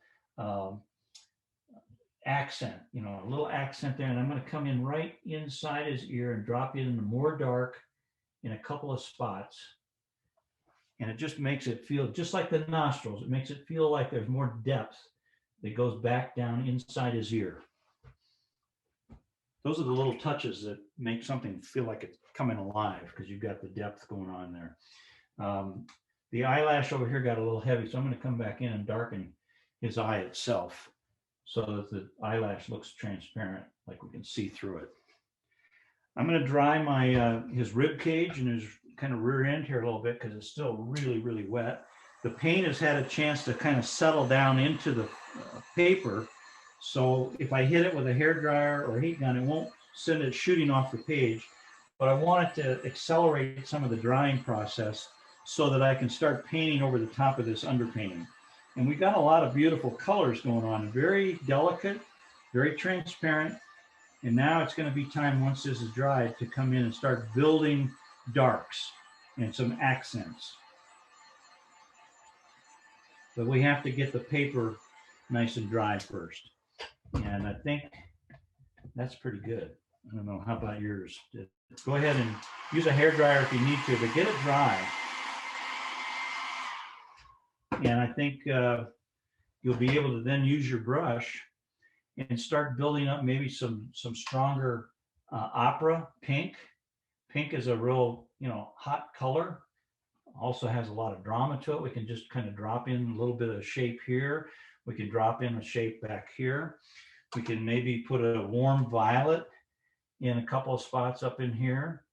accent, you know, a little accent there. And I'm going to come in right inside his ear and drop in more dark in a couple of spots. And it just makes it feel just like the nostrils. It makes it feel like there's more depth that goes back down inside his ear. Those are the little touches that make something feel like it's coming alive, because you've got the depth going on there. The eyelash over here got a little heavy, so I'm going to come back in and darken his eye itself so that the eyelash looks transparent, like we can see through it. I'm going to dry my his rib cage and his kind of rear end here a little bit, because it's still really, really wet. The paint has had a chance to kind of settle down into the paper. So if I hit it with a hairdryer or heat gun, it won't send it shooting off the page. But I want it to accelerate some of the drying process so that I can start painting over the top of this underpainting. And we've got a lot of beautiful colors going on, very delicate, very transparent. And now it's going to be time, once this is dried, to come in and start building darks and some accents. But we have to get the paper nice and dry first. And I think that's pretty good. I don't know, how about yours? Go ahead and use a hairdryer if you need to, but get it dry. And I think you'll be able to then use your brush and start building up maybe some stronger opera pink. Pink is a real, you know, hot color. Also has a lot of drama to it. We can just kind of drop in a little bit of shape here. We can drop in a shape back here. We can maybe put a warm violet in a couple of spots up in here.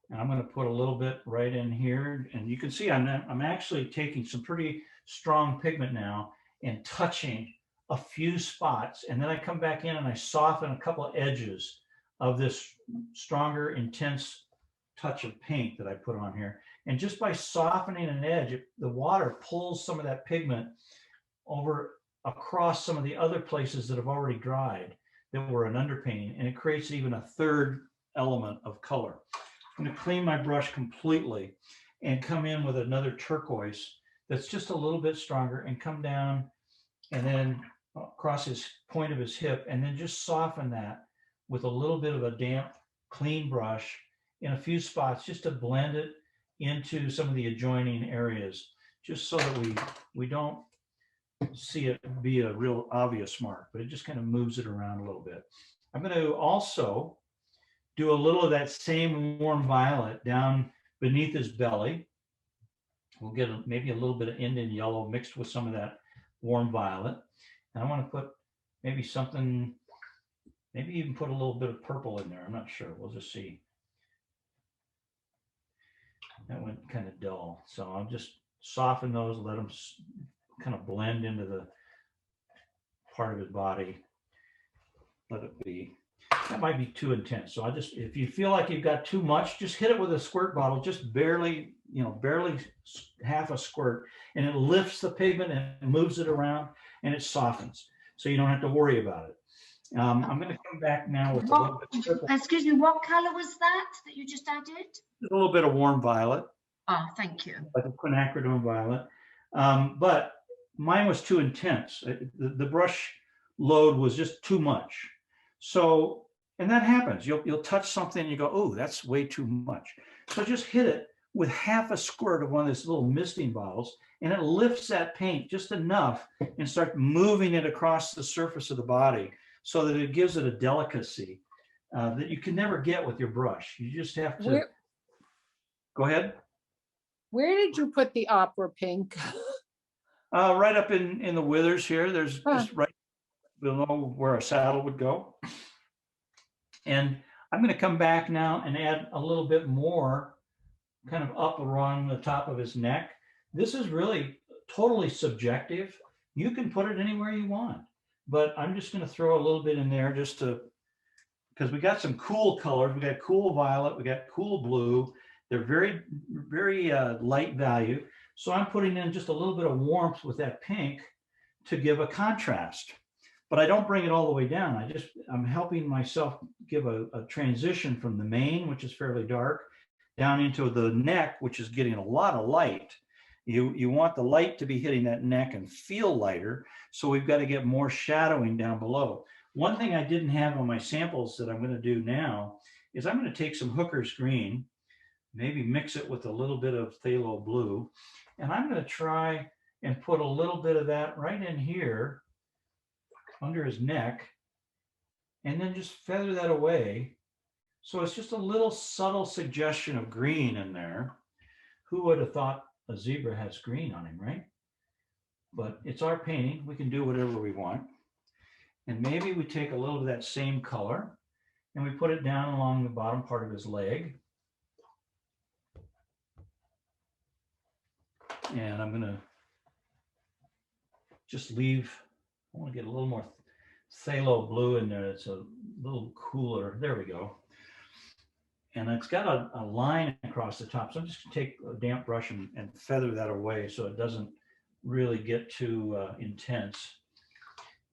And I'm going to put a little bit right in here. And you can see I'm actually taking some pretty strong pigment now and touching a few spots. And then I come back in and I soften a couple of edges of this stronger, intense touch of paint that I put on here. And just by softening an edge, the water pulls some of that pigment over across some of the other places that have already dried that were an underpainting, and it creates even a third element of color. I'm going to clean my brush completely and come in with another turquoise that's just a little bit stronger, and come down and then across his point of his hip, and then just soften that with a little bit of a damp, clean brush in a few spots, just to blend it into some of the adjoining areas, just so that we don't see it be a real obvious mark, but it just kind of moves it around a little bit. I'm going to also do a little of that same warm violet down beneath his belly. We'll get maybe a little bit of Indian yellow mixed with some of that warm violet. And I want to put maybe something, maybe even put a little bit of purple in there. I'm not sure. We'll just see. That went kind of dull. So I'll just soften those, let them kind of blend into the part of his body. Let it be. That might be too intense. So I just, if you feel like you've got too much, just hit it with a squirt bottle, just barely, you know, barely half a squirt, and it lifts the pigment and moves it around and it softens. So you don't have to worry about it. I'm going to come back now with a little bit, Excuse me, what colour was that you just added? a little bit of warm violet, Oh, thank you. like a quinacridone violet. But mine was too intense. The brush load was just too much. So, and that happens. You'll touch something and you go, oh, that's way too much. So just hit it with half a squirt of one of these little misting bottles, and it lifts that paint just enough and start moving it across the surface of the body so that it gives it a delicacy that you can never get with your brush. You just have to, go ahead. Where did you put the opera pink? Right up in the withers here. There's just right below where a saddle would go. And I'm going to come back now and add a little bit more kind of up around the top of his neck. This is really totally subjective. You can put it anywhere you want, but I'm just going to throw a little bit in there just to, because we got some cool colors. We got cool violet, we got cool blue. They're very, very light value. So I'm putting in just a little bit of warmth with that pink to give a contrast. But I don't bring it all the way down. I'm helping myself give a transition from the mane, which is fairly dark, down into the neck, which is getting a lot of light. You want the light to be hitting that neck and feel lighter. So we've got to get more shadowing down below. One thing I didn't have on my samples that I'm going to do now is I'm going to take some Hooker's green, maybe mix it with a little bit of phthalo blue, and I'm going to try and put a little bit of that right in here under his neck, and then just feather that away. So it's just a little subtle suggestion of green in there. Who would have thought a zebra has green on him, right? But it's our painting. We can do whatever we want. And maybe we take a little of that same color and we put it down along the bottom part of his leg. And I'm going to just leave, I want to get a little more phthalo blue in there. It's a little cooler. There we go. And it's got a line across the top. So I'm just going to take a damp brush and feather that away so it doesn't really get too intense.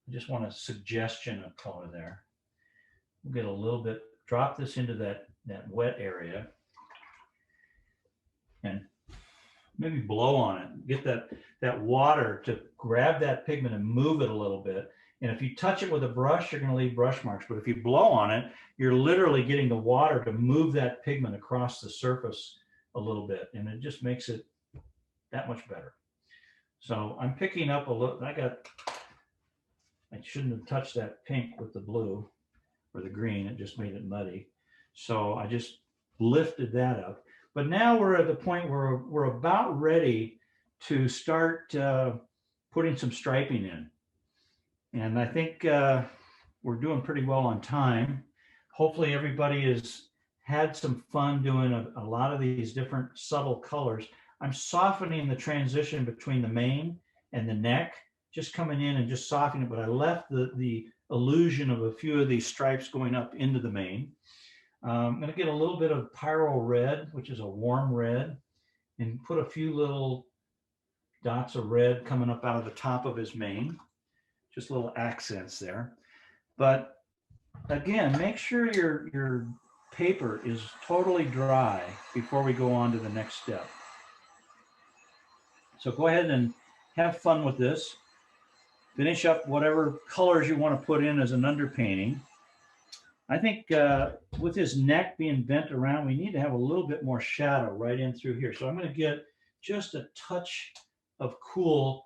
I just want a suggestion of color there. We'll get a little bit, drop this into that wet area and maybe blow on it. Get that water to grab that pigment and move it a little bit. And if you touch it with a brush, you're going to leave brush marks. But if you blow on it, you're literally getting the water to move that pigment across the surface a little bit. And it just makes it that much better. So I'm picking up a little, I shouldn't have touched that pink with the blue or the green. It just made it muddy. So I just lifted that up. But now we're at the point where we're about ready to start putting some striping in. And I think we're doing pretty well on time. Hopefully everybody has had some fun doing a lot of these different subtle colors. I'm softening the transition between the mane and the neck, just coming in and just softening it, but I left the illusion of a few of these stripes going up into the mane. I'm going to get a little bit of pyro red, which is a warm red, and put a few little dots of red coming up out of the top of his mane. Just little accents there. But again, make sure your paper is totally dry before we go on to the next step. So go ahead and have fun with this. Finish up whatever colors you want to put in as an underpainting. I think with his neck being bent around, we need to have a little bit more shadow right in through here. So I'm going to get just a touch of cool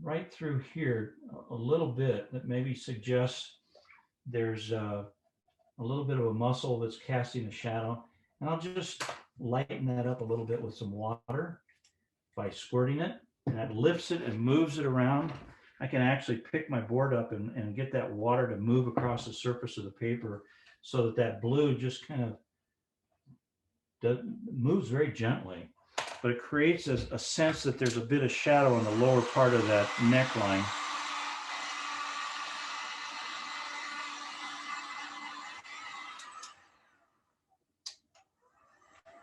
right through here, a little bit that maybe suggests there's a little bit of a muscle that's casting a shadow. And I'll just lighten that up a little bit with some water by squirting it, and that lifts it and moves it around. I can actually pick my board up and get that water to move across the surface of the paper so that that blue just kind of moves very gently. But it creates a sense that there's a bit of shadow in the lower part of that neckline.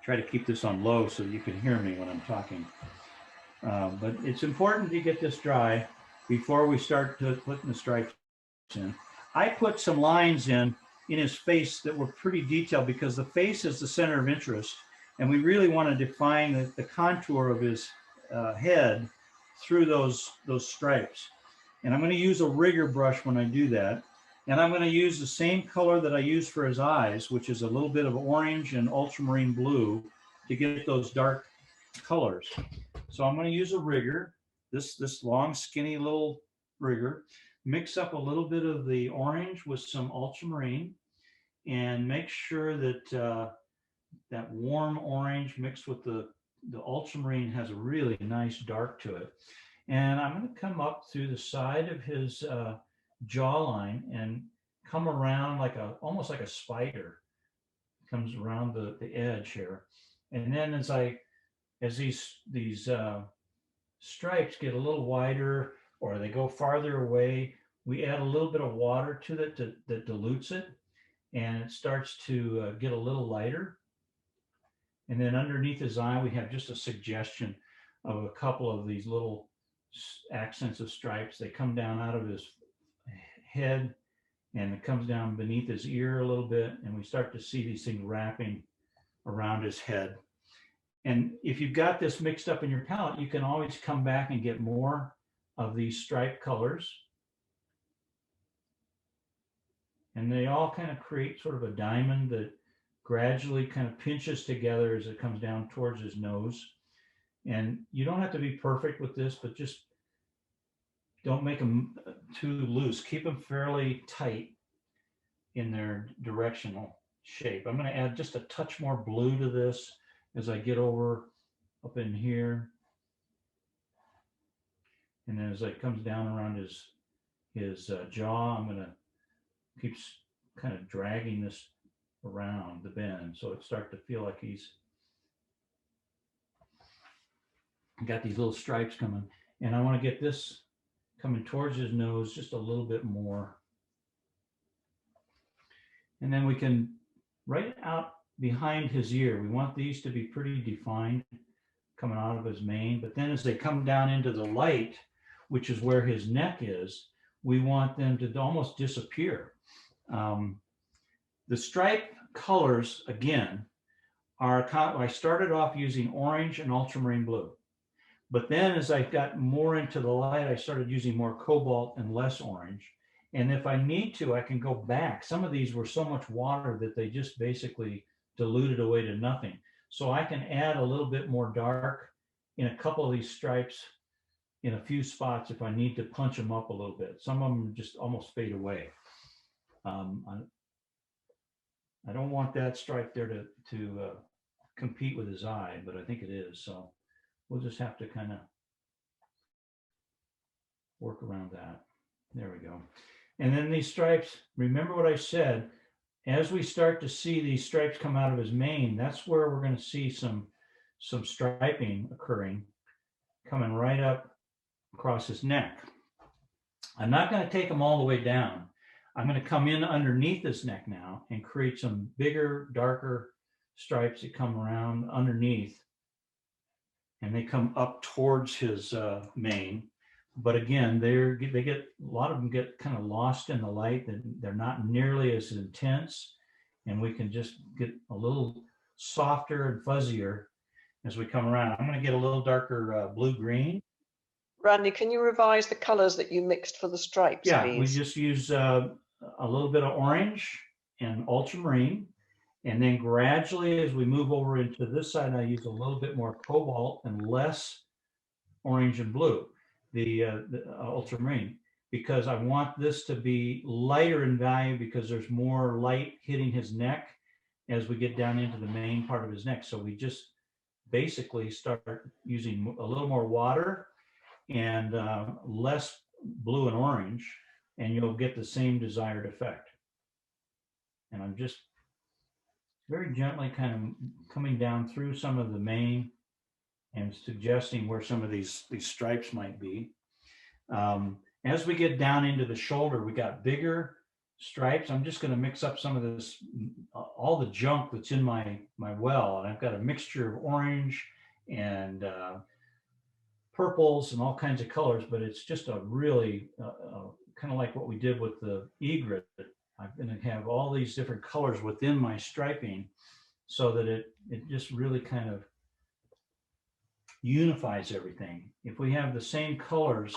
Try to keep this on low so you can hear me when I'm talking. But it's important to get this dry before we start putting the stripes in. I put some lines in his face that were pretty detailed because the face is the center of interest. And we really want to define the contour of his head through those stripes. And I'm going to use a rigger brush when I do that. And I'm going to use the same color that I used for his eyes, which is a little bit of orange and ultramarine blue to get those dark colors. So I'm going to use a rigger, this long, skinny little rigger, mix up a little bit of the orange with some ultramarine, and make sure that that warm orange mixed with the ultramarine has a really nice dark to it. And I'm going to come up through the side of his jawline and come around almost like a spider, comes around the edge here. And then as these stripes get a little wider or they go farther away, we add a little bit of water to it that dilutes it, and it starts to get a little lighter. And then underneath his eye, we have just a suggestion of a couple of these little accents of stripes. They come down out of his head and it comes down beneath his ear a little bit, and we start to see these things wrapping around his head. And if you've got this mixed up in your palette, you can always come back and get more of these stripe colors. And they all kind of create sort of a diamond that gradually kind of pinches together as it comes down towards his nose. And you don't have to be perfect with this, but just don't make them too loose. Keep them fairly tight in their directional shape. I'm going to add just a touch more blue to this as I get over up in here. And then as it comes down around his jaw, I'm going to keep kind of dragging this around the bend so it starts to feel like he's got these little stripes coming. And I want to get this coming towards his nose just a little bit more. And then we can, right out behind his ear, we want these to be pretty defined coming out of his mane. But then as they come down into the light, which is where his neck is, we want them to almost disappear. The stripe colors, again, I started off using orange and ultramarine blue. But then as I got more into the light, I started using more cobalt and less orange. And if I need to, I can go back. Some of these were so much water that they just basically diluted away to nothing. So I can add a little bit more dark in a couple of these stripes in a few spots if I need to punch them up a little bit. Some of them just almost fade away. I don't want that stripe there to compete with his eye, but I think it is. So we'll just have to kind of work around that. There we go. And then these stripes, remember what I said, as we start to see these stripes come out of his mane, that's where we're going to see some striping occurring, coming right up across his neck. I'm not going to take them all the way down. I'm going to come in underneath his neck now and create some bigger, darker stripes that come around underneath, and they come up towards his mane. But again, they get, a lot of them get kind of lost in the light, and they're not nearly as intense, and we can just get a little softer and fuzzier as we come around. I'm going to get a little darker blue-green. Randy, can you revise the colors that you mixed for the stripes, Yeah, please? we just use a little bit of orange and ultramarine. And then gradually, as we move over into this side, I use a little bit more cobalt and less orange and blue, the ultramarine, because I want this to be lighter in value because there's more light hitting his neck as we get down into the main part of his neck. So we just basically start using a little more water and less blue and orange, and you'll get the same desired effect. And I'm just very gently kind of coming down through some of the mane and suggesting where some of these stripes might be. As we get down into the shoulder, we got bigger stripes. I'm just going to mix up some of this, all the junk that's in my well. And I've got a mixture of orange and purples and all kinds of colors, but it's just a really kind of like what we did with the egret. I'm going to have all these different colors within my striping so that it just really kind of unifies everything. If we have the same colors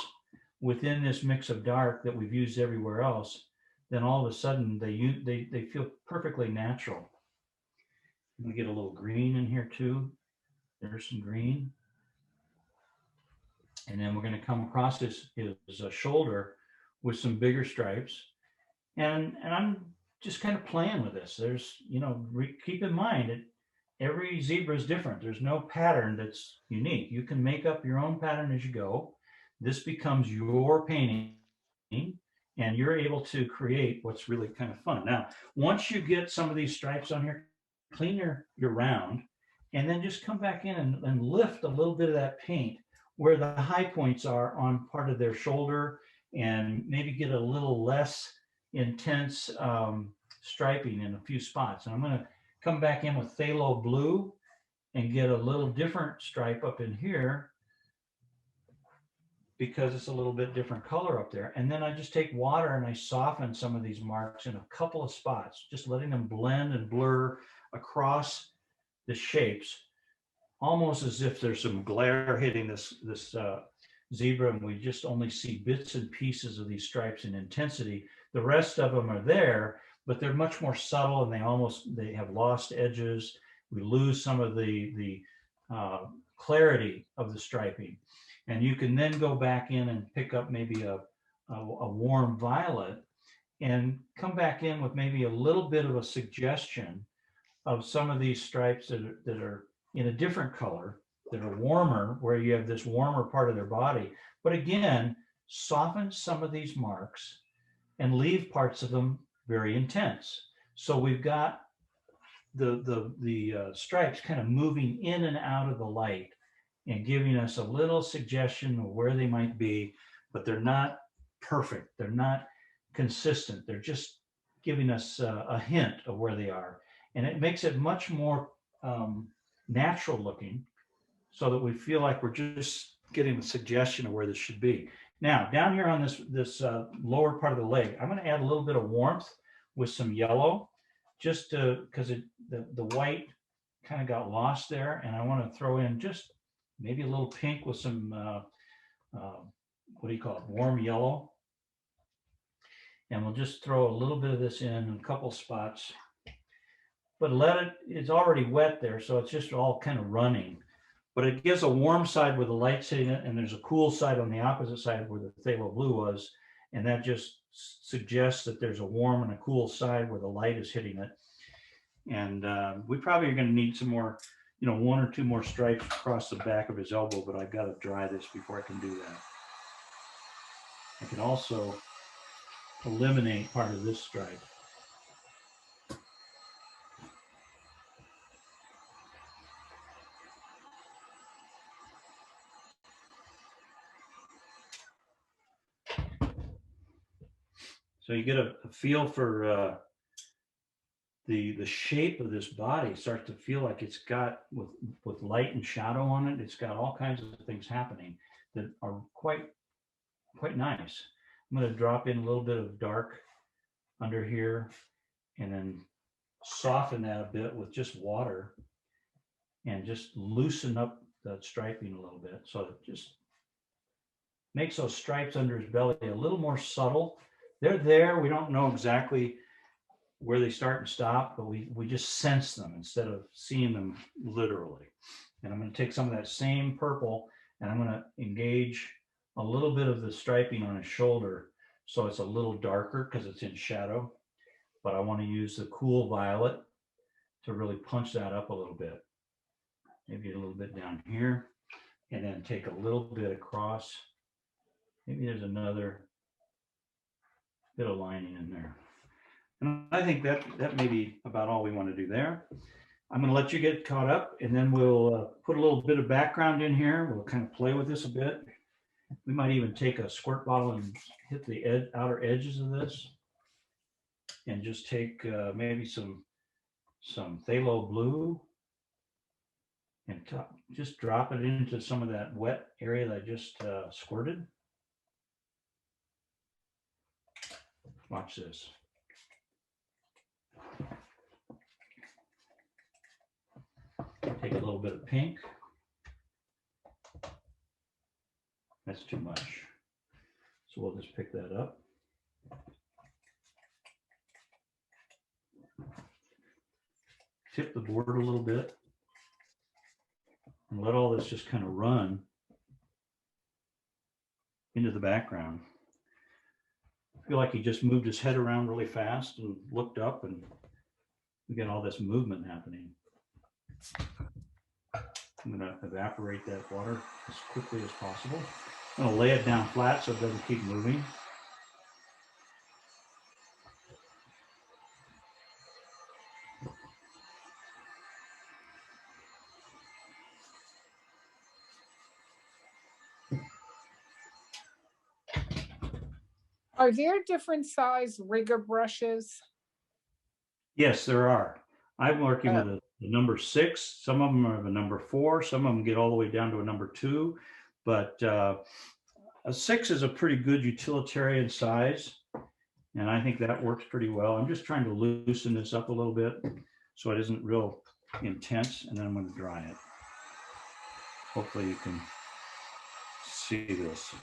within this mix of dark that we've used everywhere else, then all of a sudden they feel perfectly natural. We get a little green in here too. There's some green. And then we're going to come across his shoulder with some bigger stripes. And I'm just kind of playing with this. There's, keep in mind that every zebra is different. There's no pattern that's unique. You can make up your own pattern as you go. This becomes your painting, and you're able to create what's really kind of fun. Now, once you get some of these stripes on here, clean your round, and then just come back in and lift a little bit of that paint where the high points are on part of their shoulder, and maybe get a little less intense striping in a few spots. And I'm going to come back in with phthalo blue and get a little different stripe up in here because it's a little bit different color up there. And then I just take water and I soften some of these marks in a couple of spots, just letting them blend and blur across the shapes, almost as if there's some glare hitting this zebra, and we just only see bits and pieces of these stripes in intensity. The rest of them are there, but they're much more subtle, and they have lost edges. We lose some of the clarity of the striping. And you can then go back in and pick up maybe a warm violet and come back in with maybe a little bit of a suggestion of some of these stripes that are in a different color, that are warmer, where you have this warmer part of their body. But again, soften some of these marks and leave parts of them very intense. So we've got the stripes kind of moving in and out of the light and giving us a little suggestion of where they might be, but they're not perfect. They're not consistent. They're just giving us a hint of where they are. And it makes it much more natural looking, so that we feel like we're just getting a suggestion of where this should be. Now, down here on this lower part of the leg, I'm going to add a little bit of warmth with some yellow, just because the white kind of got lost there, and I want to throw in just maybe a little pink with some what do you call it, warm yellow. And we'll just throw a little bit of this in a couple spots, but it's already wet there, so it's just all kind of running. But it gives a warm side where the light's hitting it, and there's a cool side on the opposite side where the phthalo blue was, and that just suggests that there's a warm and a cool side where the light is hitting it. And we probably are going to need some more, one or two more stripes across the back of his elbow, but I've got to dry this before I can do that. I can also eliminate part of this stripe. So you get a feel for the shape of this body. Starts to feel like it's got, with light and shadow on it, it's got all kinds of things happening that are quite nice. I'm going to drop in a little bit of dark under here and then soften that a bit with just water and just loosen up the striping a little bit, so it just makes those stripes under his belly a little more subtle. They're there. We don't know exactly where they start and stop, but we just sense them instead of seeing them literally. And I'm going to take some of that same purple and I'm going to engage a little bit of the striping on his shoulder, so it's a little darker because it's in shadow. But I want to use the cool violet to really punch that up a little bit. Maybe a little bit down here, and then take a little bit across. Maybe there's another bit of lining in there. And I think that may be about all we want to do there. I'm going to let you get caught up, and then we'll put a little bit of background in here. We'll kind of play with this a bit. We might even take a squirt bottle and hit the outer edges of this, and just take maybe some phthalo blue and just drop it into some of that wet area that I just squirted. Watch this. Take a little bit of pink. That's too much. So we'll just pick that up. Tip the board a little bit. And let all this just kind of run into the background. I feel like he just moved his head around really fast and looked up, and we get all this movement happening. I'm going to evaporate that water as quickly as possible. I'm going to lay it down flat so it doesn't keep moving. Are there different size rigger brushes? Yes, there are. I'm working with a number 6. Some of them are a number 4. Some of them get all the way down to a number 2. But a 6 is a pretty good utilitarian size. And I think that works pretty well. I'm just trying to loosen this up a little bit so it isn't real intense. And then I'm going to dry it. Hopefully you can see this.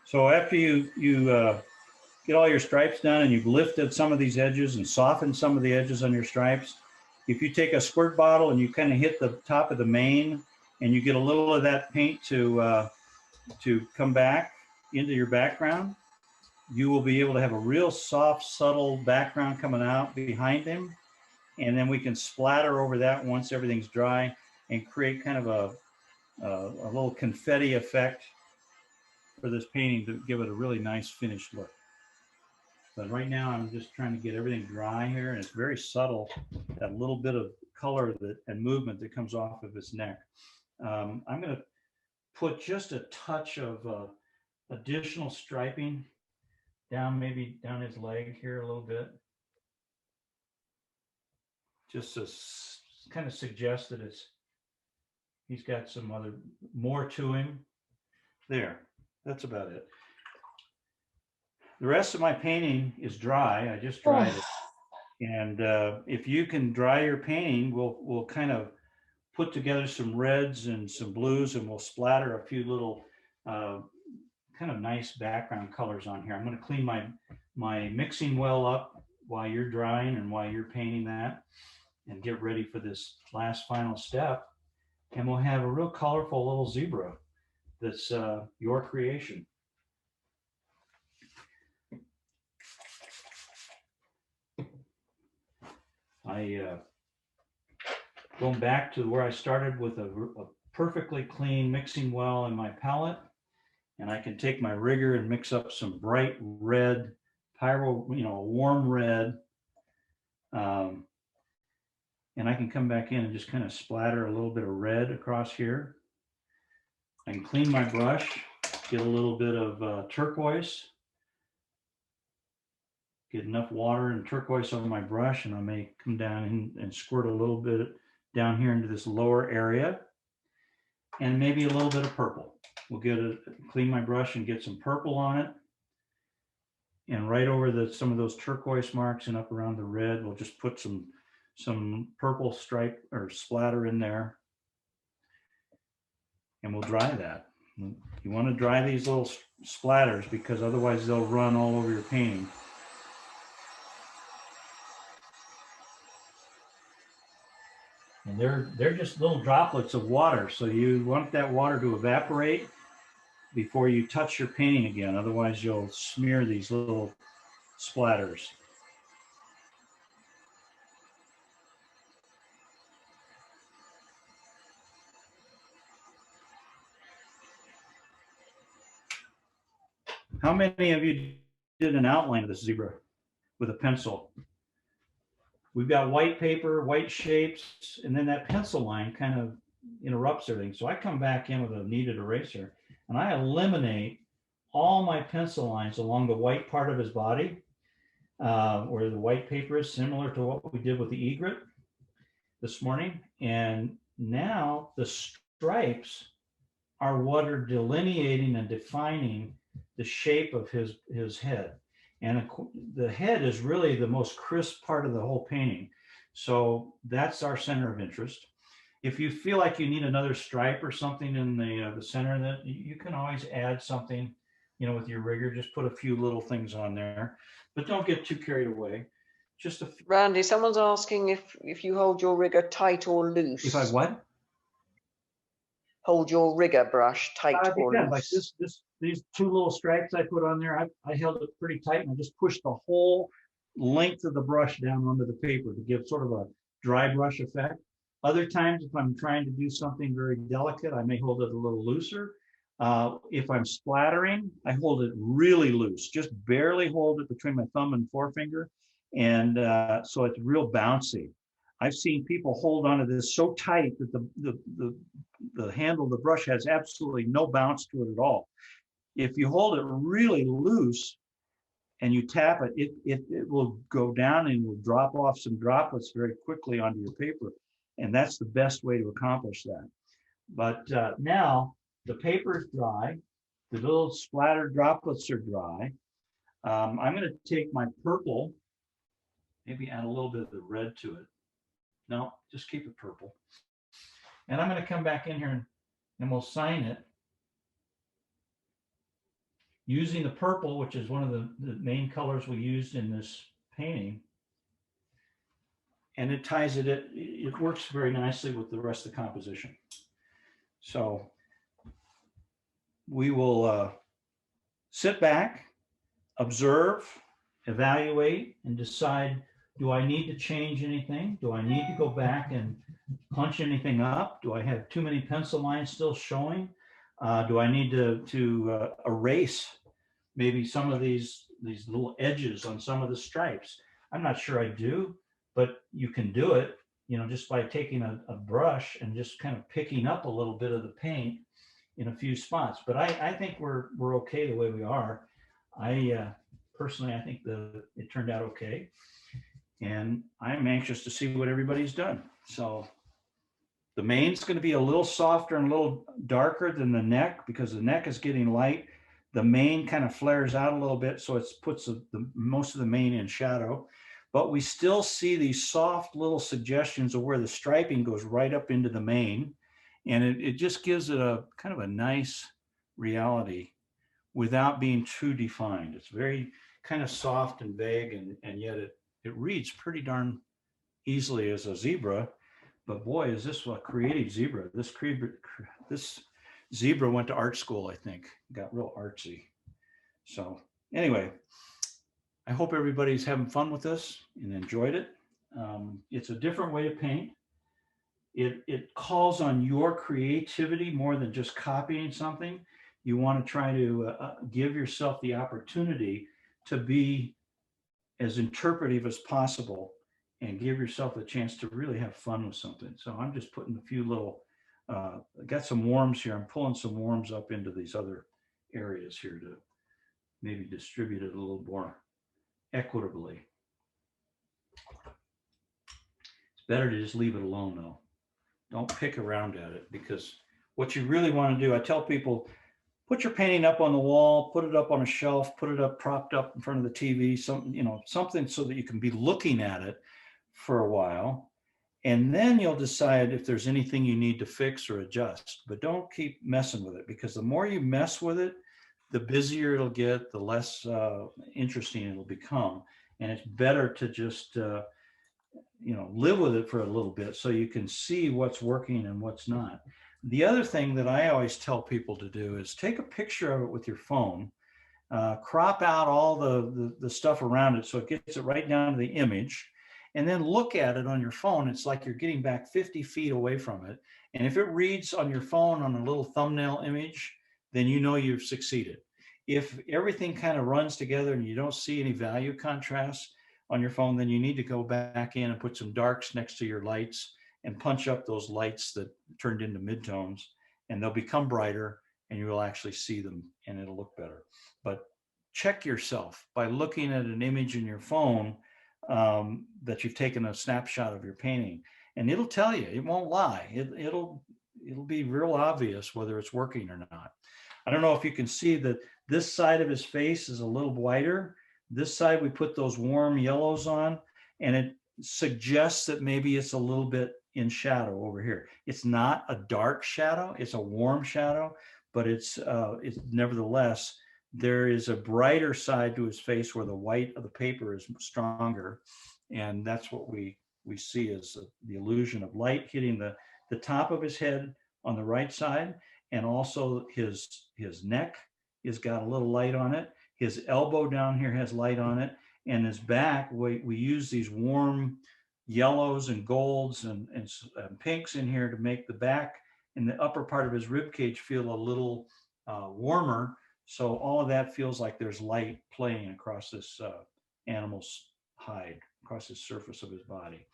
So after you get all your stripes done and you've lifted some of these edges and softened some of the edges on your stripes, if you take a squirt bottle and you kind of hit the top of the mane and you get a little of that paint to come back into your background, you will be able to have a real soft, subtle background coming out behind him. And then we can splatter over that once everything's dry and create kind of a little confetti effect for this painting to give it a really nice finished look. But right now I'm just trying to get everything dry here, and it's very subtle, that little bit of color and movement that comes off of his neck. I'm going to put just a touch of additional striping down, maybe down his leg here a little bit. Just to kind of suggest that he's got some more to him. There. That's about it. The rest of my painting is dry. I just dried it. And if you can dry your painting, we'll kind of put together some reds and some blues, and we'll splatter a few little kind of nice background colors on here. I'm going to clean my mixing well up while you're drying and while you're painting that, and get ready for this last final step. And we'll have a real colorful little zebra that's your creation. Going back to where I started with a perfectly clean mixing well in my palette, and I can take my rigger and mix up some bright red, pyro, warm red, and I can come back in and just kind of splatter a little bit of red across here. I can clean my brush, get a little bit of turquoise, get enough water and turquoise over my brush, and I may come down and squirt a little bit down here into this lower area, and maybe a little bit of purple. We'll clean my brush and get some purple on it. And right over some of those turquoise marks and up around the red, we'll just put some purple stripe or splatter in there. And we'll dry that. You want to dry these little splatters because otherwise they'll run all over your painting. And they're just little droplets of water. So you want that water to evaporate before you touch your painting again. Otherwise you'll smear these little splatters. How many of you did an outline of this zebra with a pencil? We've got white paper, white shapes, and then that pencil line kind of interrupts everything. So I come back in with a kneaded eraser and I eliminate all my pencil lines along the white part of his body. where the white paper is, similar to what we did with the egret this morning. And now the stripes are what are delineating and defining the shape of his head. And the head is really the most crisp part of the whole painting. So that's our center of interest. If you feel like you need another stripe or something in the center, that you can always add something, with your rigger. Just put a few little things on there, but don't get too carried away. Just a few. Randy, someone's asking if you hold your rigger tight or loose. If I what? Hold your rigger brush tight or Depends. loose. Like these two little stripes I put on there, I held it pretty tight, and I just pushed the whole length of the brush down onto the paper to give sort of a dry brush effect. Other times, if I'm trying to do something very delicate, I may hold it a little looser. If I'm splattering, I hold it really loose, just barely hold it between my thumb and forefinger. And so it's real bouncy. I've seen people hold onto this so tight that the handle of the brush has absolutely no bounce to it at all. If you hold it really loose and you tap it, it will go down and will drop off some droplets very quickly onto your paper. And that's the best way to accomplish that. But now the paper is dry. The little splattered droplets are dry. I'm going to take my purple, maybe add a little bit of the red to it. No, just keep it purple. And I'm going to come back in here and we'll sign it using the purple, which is one of the main colors we used in this painting. And it ties it works very nicely with the rest of the composition. So we will sit back, observe, evaluate, and decide, do I need to change anything? Do I need to go back and punch anything up? Do I have too many pencil lines still showing? Do I need to erase maybe some of these little edges on some of the stripes? I'm not sure I do, but you can do it, just by taking a brush and just kind of picking up a little bit of the paint in a few spots. But I think we're okay the way we are. Personally, I think it turned out okay. And I'm anxious to see what everybody's done. So the mane's going to be a little softer and a little darker than the neck because the neck is getting light. The mane kind of flares out a little bit, so it puts most of the mane in shadow. But we still see these soft little suggestions of where the striping goes right up into the mane. And it just gives it a kind of a nice reality without being too defined. It's very kind of soft and vague, and yet it reads pretty darn easily as a zebra. But boy, is this a creative zebra. This zebra went to art school, I think, got real artsy. So anyway, I hope everybody's having fun with this and enjoyed it. It's a different way to paint. It calls on your creativity more than just copying something. You want to try to give yourself the opportunity to be as interpretive as possible and give yourself a chance to really have fun with something. So I'm just putting a few little, I got some worms here. I'm pulling some worms up into these other areas here to maybe distribute it a little more equitably. It's better to just leave it alone though. Don't pick around at it, because what you really want to do, I tell people, put your painting up on the wall, put it up on a shelf, put it up propped up in front of the TV, something so that you can be looking at it for a while. And then you'll decide if there's anything you need to fix or adjust. But don't keep messing with it, because the more you mess with it, the busier it'll get, the less interesting it'll become. And it's better to just live with it for a little bit so you can see what's working and what's not. The other thing that I always tell people to do is take a picture of it with your phone, crop out all the stuff around it so it gets it right down to the image, and then look at it on your phone. It's like you're getting back 50 feet away from it. And if it reads on your phone on a little thumbnail image, then you know you've succeeded. If everything kind of runs together and you don't see any value contrast on your phone, then you need to go back in and put some darks next to your lights and punch up those lights that turned into midtones, and they'll become brighter and you will actually see them and it'll look better. But check yourself by looking at an image in your phone that you've taken a snapshot of your painting, and it'll tell you. It won't lie. It'll be real obvious whether it's working or not. I don't know if you can see that this side of his face is a little whiter. This side we put those warm yellows on, and it suggests that maybe it's a little bit in shadow over here. It's not a dark shadow, it's a warm shadow, but it's nevertheless, there is a brighter side to his face where the white of the paper is stronger. And that's what we see as the illusion of light hitting the top of his head on the right side. And also his neck has got a little light on it. His elbow down here has light on it. And his back, we use these warm yellows and golds and pinks in here to make the back and the upper part of his rib cage feel a little warmer. So all of that feels like there's light playing across this animal's hide, across the surface of his body.